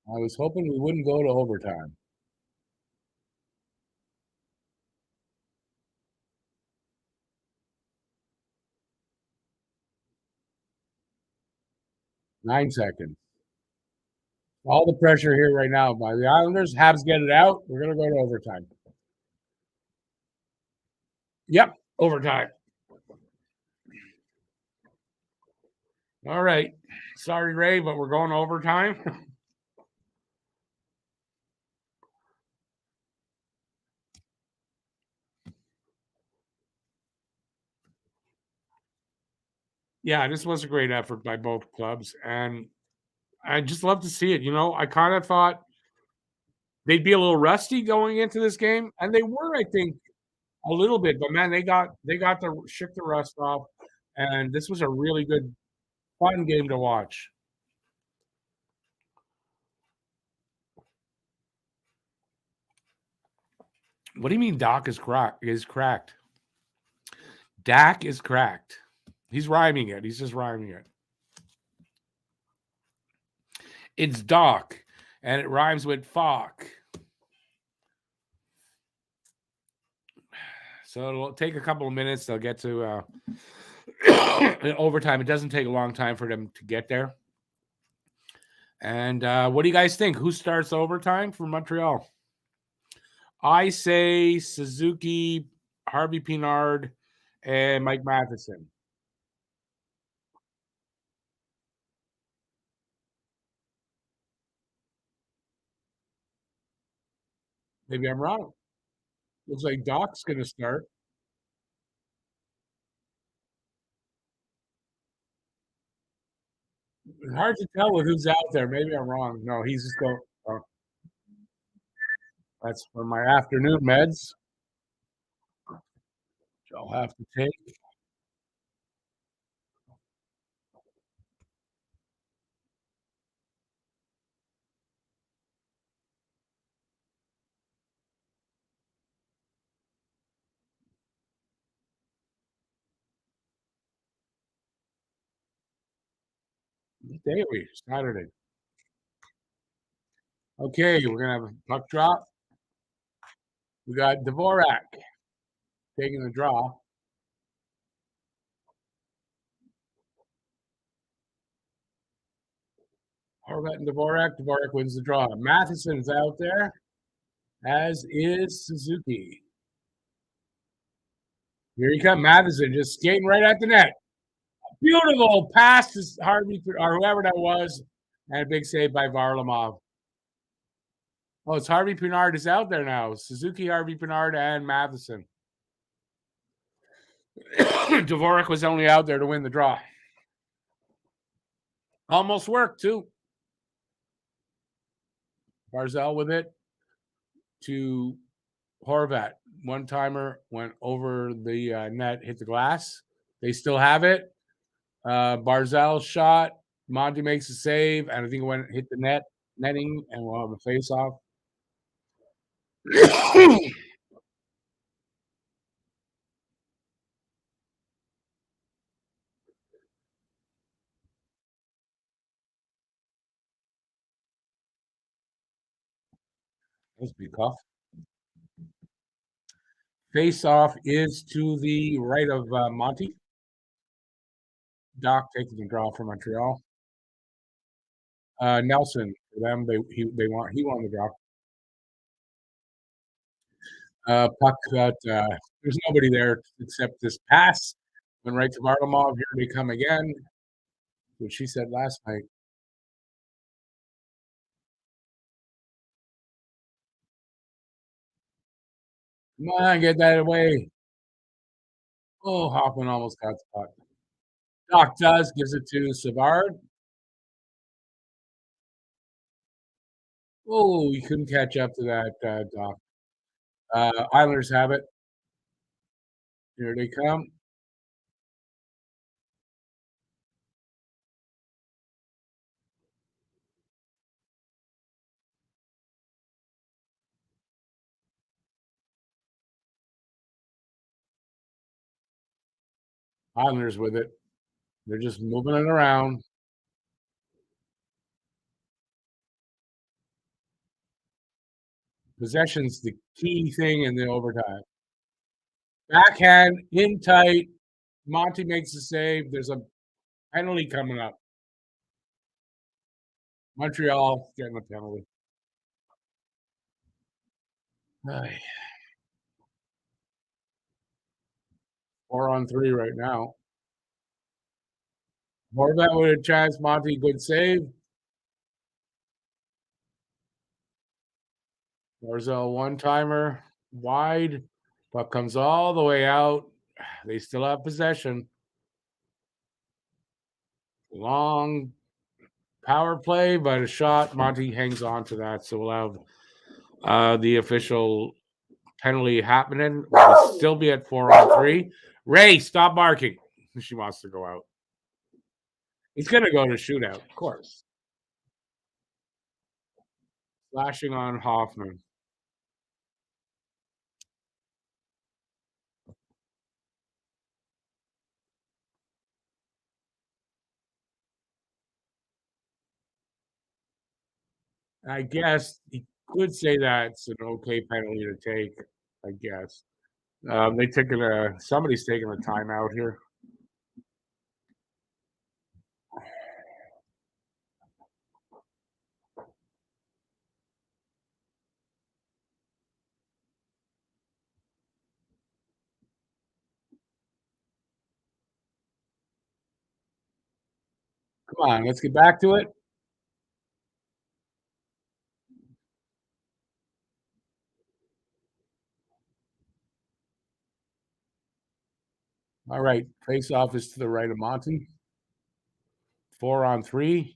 S1: I was hoping we wouldn't go to overtime. Nine seconds. All the pressure here right now by the Islanders. Habs get it out. We're gonna go to overtime. Yep, overtime. All right. Sorry, Ray, but we're going to overtime. Yeah, this was a great effort by both clubs, and I just love to see it. I kind of thought they'd be a little rusty going into this game, and they were, I think, a little bit. But man, they got the shook the rust off, and this was a really good, fun game to watch. What do you mean, Doc is cracked? Is cracked? Dak is cracked. He's rhyming it. He's just rhyming it. It's Doc, and it rhymes with fuck. So it'll take a couple of minutes. They'll get to overtime. It doesn't take a long time for them to get there. And what do you guys think? Who starts overtime for Montreal? I say Suzuki, Harvey Pinard, and Mike Matheson. Maybe I'm wrong. Looks like Doc's going to start. It's hard to tell with who's out there. Maybe I'm wrong. No, he's just going. Oh, that's for my afternoon meds. I'll have to take. Daily, Saturday. Okay, we're gonna have a puck drop. We got Dvorak taking the draw. Horvat and Dvorak. Dvorak wins the draw. Matheson's out there, as is Suzuki. Here he comes, Matheson, just skating right at the net. Beautiful pass to Harvey or whoever that was, and a big save by Varlamov. Oh, it's Harvey Pinard is out there now. Suzuki, Harvey Pinard, and Matheson. Dvorak was only out there to win the draw. Almost worked, too. Barzal with it to Horvat. One-timer went over the net, hit the glass. They still have it. Barzal shot. Monty makes a save, and I think it went hit the netting, and we'll have a face-off. Let's be tough. Face-off is to the right of Monty. Doc taking the draw for Montreal. Nelson for them. He won the draw. Puck got there's nobody there except this pass. Went right to Varlamov. Here they come again. What she said last night. Come on, get that away. Oh, Hoffman almost got the puck. Doc does, gives it to Savard. Oh, he couldn't catch up to that, Doc. Islanders have it. Here they come. Islanders with it. They're just moving it around. Possession's the key thing in the overtime. Backhand, in tight. Monty makes the save. There's a penalty coming up. Montreal getting a penalty. 4-on-3 right now. Horvat with a chance. Monty, good save. Barzal one-timer. Wide. Puck comes all the way out. They still have possession. Long power play, but a shot. Monty hangs on to that. So we'll have the official penalty happening. We'll still be at 4-on-3. Ray, stop barking. She wants to go out. He's going to go to shootout, of course. Flashing on Hoffman. I guess he could say that's an okay penalty to take, I guess. Somebody's taking a timeout here. Come on, let's get back to it. All right, face-off is to the right of Monty. 4-on-3.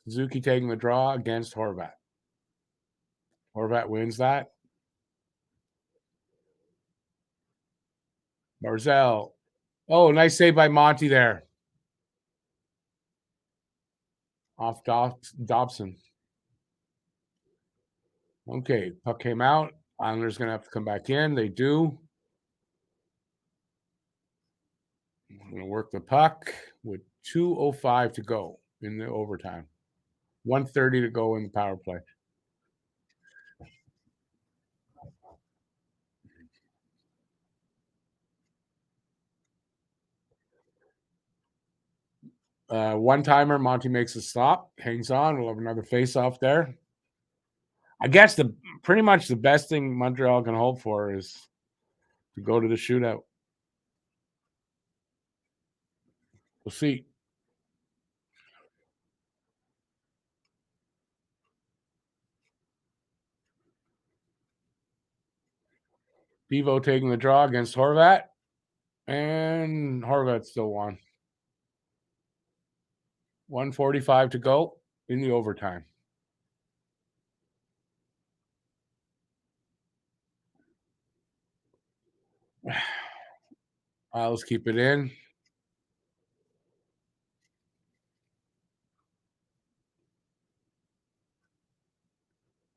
S1: Suzuki taking the draw against Horvat. Horvat wins that. Barzal. Oh, nice save by Monty there. Off Dobson. Okay, puck came out. Islanders going to have to come back in. They do. I'm going to work the puck with 2:05 to go. in the overtime. 1:30 to go in the power play. One-timer, Monty makes a stop, hangs on. We'll have another face-off there. I guess pretty much the best thing Montreal can hope for is to go to the shootout. We'll see. Devo taking the draw against Horvat, and Horvat still won. 1:45 to go in the overtime. Let's keep it in.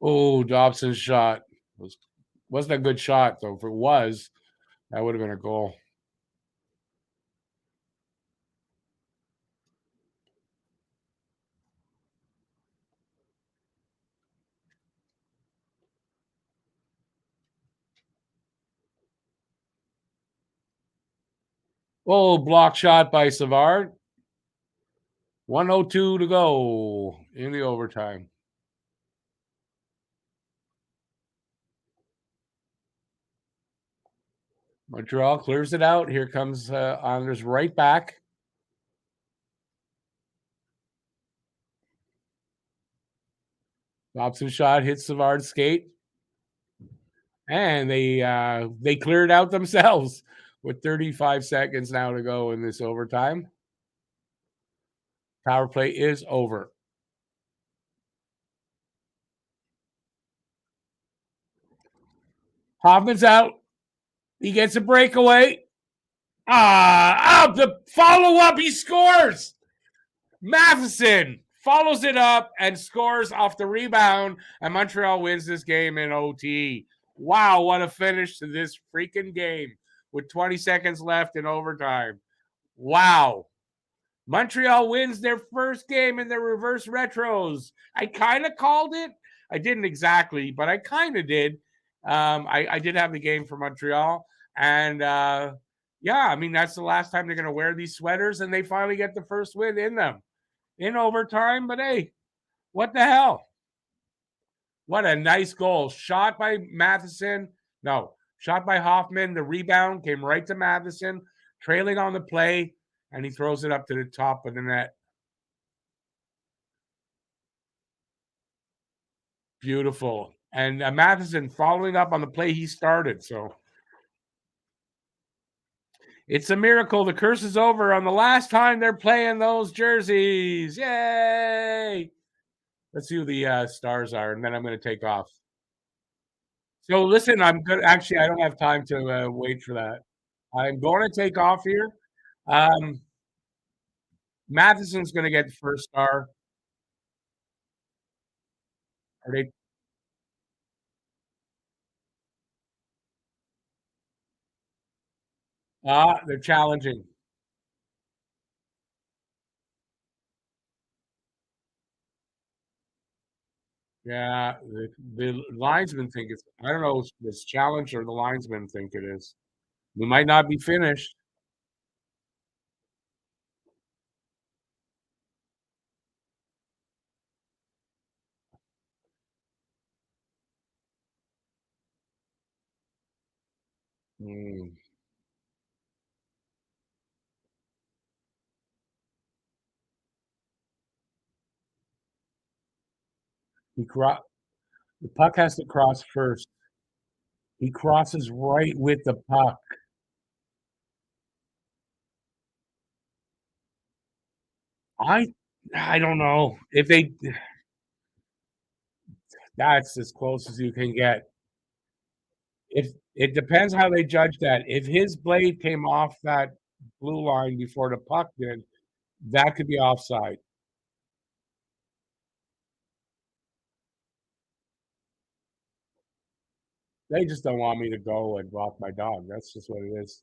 S1: Oh, Dobson's shot wasn't a good shot, though. If it was, that would have been a goal. Oh, block shot by Savard. 1:02 to go in the overtime. Montreal clears it out. Here comes Anders right back. Dobson shot hits Savard's skate. And they cleared out themselves with 35 seconds now to go in this overtime. Power play is over. Hoffman's out. He gets a breakaway. The follow-up, he scores. Matheson follows it up and scores off the rebound, and Montreal wins this game in OT. Wow, what a finish to this freaking game with 20 seconds left in overtime. Wow. Montreal wins their first game in the reverse retros. I kind of called it. I didn't exactly, but I kind of did. I did have the game for Montreal. And yeah, I mean, that's the last time they're going to wear these sweaters, and they finally get the first win in them in overtime. But hey, what the hell? What a nice goal. Shot by Matheson. No, shot by Hoffman. The rebound came right to Matheson, trailing on the play, and he throws it up to the top of the net. Beautiful. And Matheson following up on the play he started. So it's a miracle. The curse is over on the last time they're playing those jerseys. Yay! Let's see who the stars are, and then I'm going to take off. So listen, I'm good. Actually, I don't have time to wait for that. I'm going to take off here. Matheson's going to get the first star. Are they? They're challenging. Yeah, the linesmen think it's. I don't know if it's challenge or the linesmen think it is. We might not be finished. Mm. The puck has to cross first. He crosses right with the puck. I I don't know if they. That's as close as you can get. If it depends how they judge that. If his blade came off that blue line before the puck did, that could be offside. They just don't want me to go and walk my dog. That's just what it is.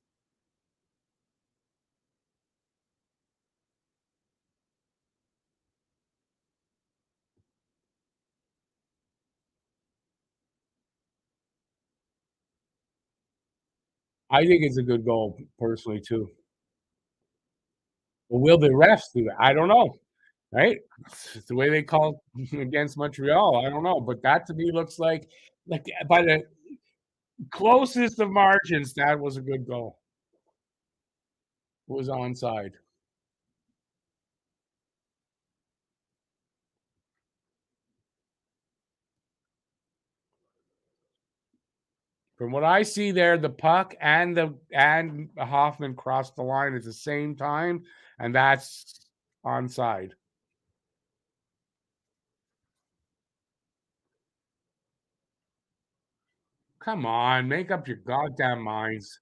S1: I think it's a good goal personally too. But will the refs do that? I don't know, right? It's the way they call against Montreal. I don't know, but that to me looks like by the closest of margins, that was a good goal. It was onside. From what I see there, the puck and Hoffman crossed the line at the same time, and that's onside. Come on, make up your goddamn minds.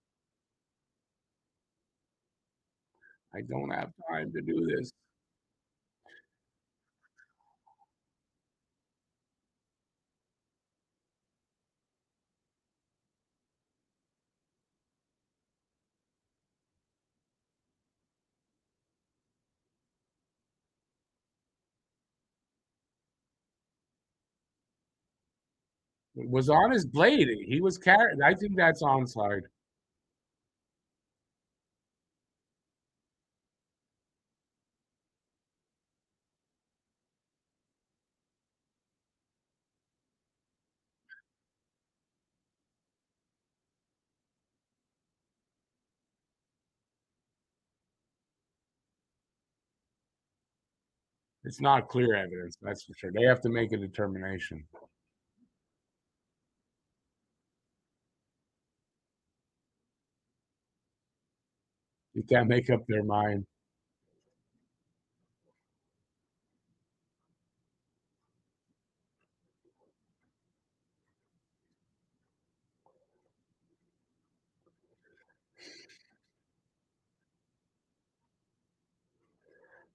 S1: I don't have time to do this. It was on his blade. He was carrying. I think that's onside. It's not clear evidence, that's for sure. They have to make a determination. You can't make up their mind.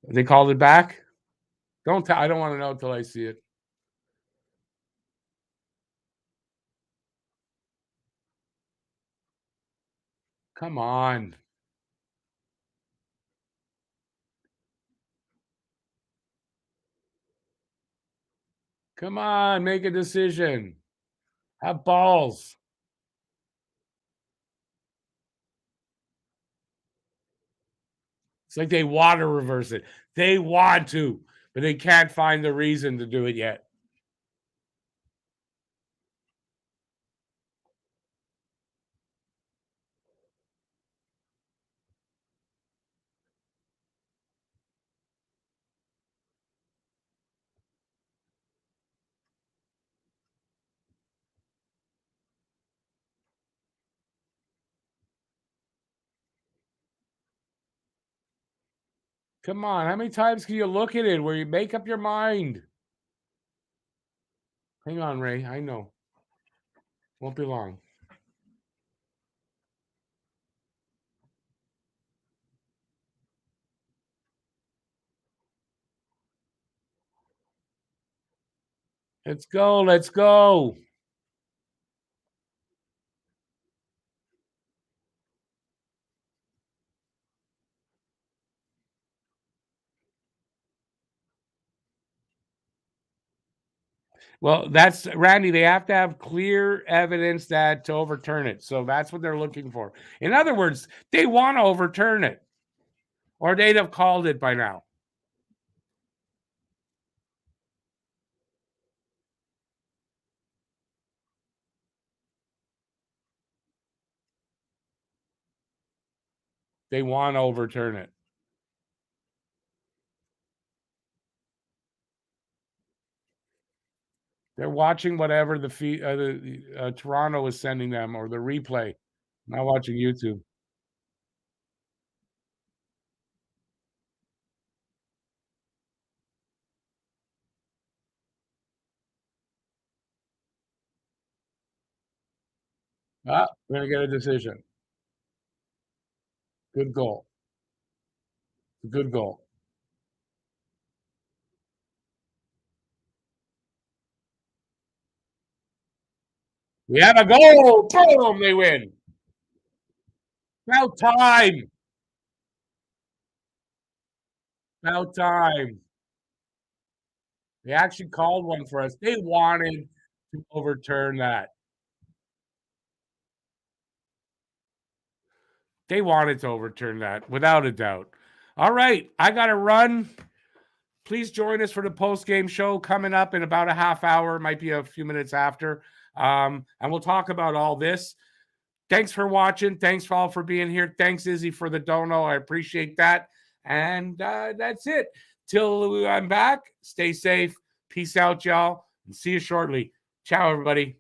S1: They called it back? Don't tell. I don't wanna know until I see it. Come on. Come on, make a decision. Have balls. It's like they want to reverse it. They want to, but they can't find the reason to do it yet. Come on, how many times can you look at it where you make up your mind? Hang on, Ray. I know. Won't be long. Let's go. Let's go. Well, that's Randy. They have to have clear evidence that to overturn it. So that's what they're looking for. In other words, they want to overturn it, or they'd have called it by now. They want to overturn it. They're watching whatever Toronto is sending them or the replay. Not watching YouTube. Ah, we're gonna get a decision. Good goal. Good goal. We have a goal. Boom! They win. About time. About time. They actually called one for us. They wanted to overturn that. They wanted to overturn that, without a doubt. All right, I got to run. Please join us for the post-game show coming up in about a half hour, might be a few minutes after. And we'll talk about all this. Thanks for watching. Thanks all for being here. Thanks, Izzy, for the dono. I appreciate that. And that's it. Till I'm back, stay safe. Peace out, y'all. And see you shortly. Ciao, everybody.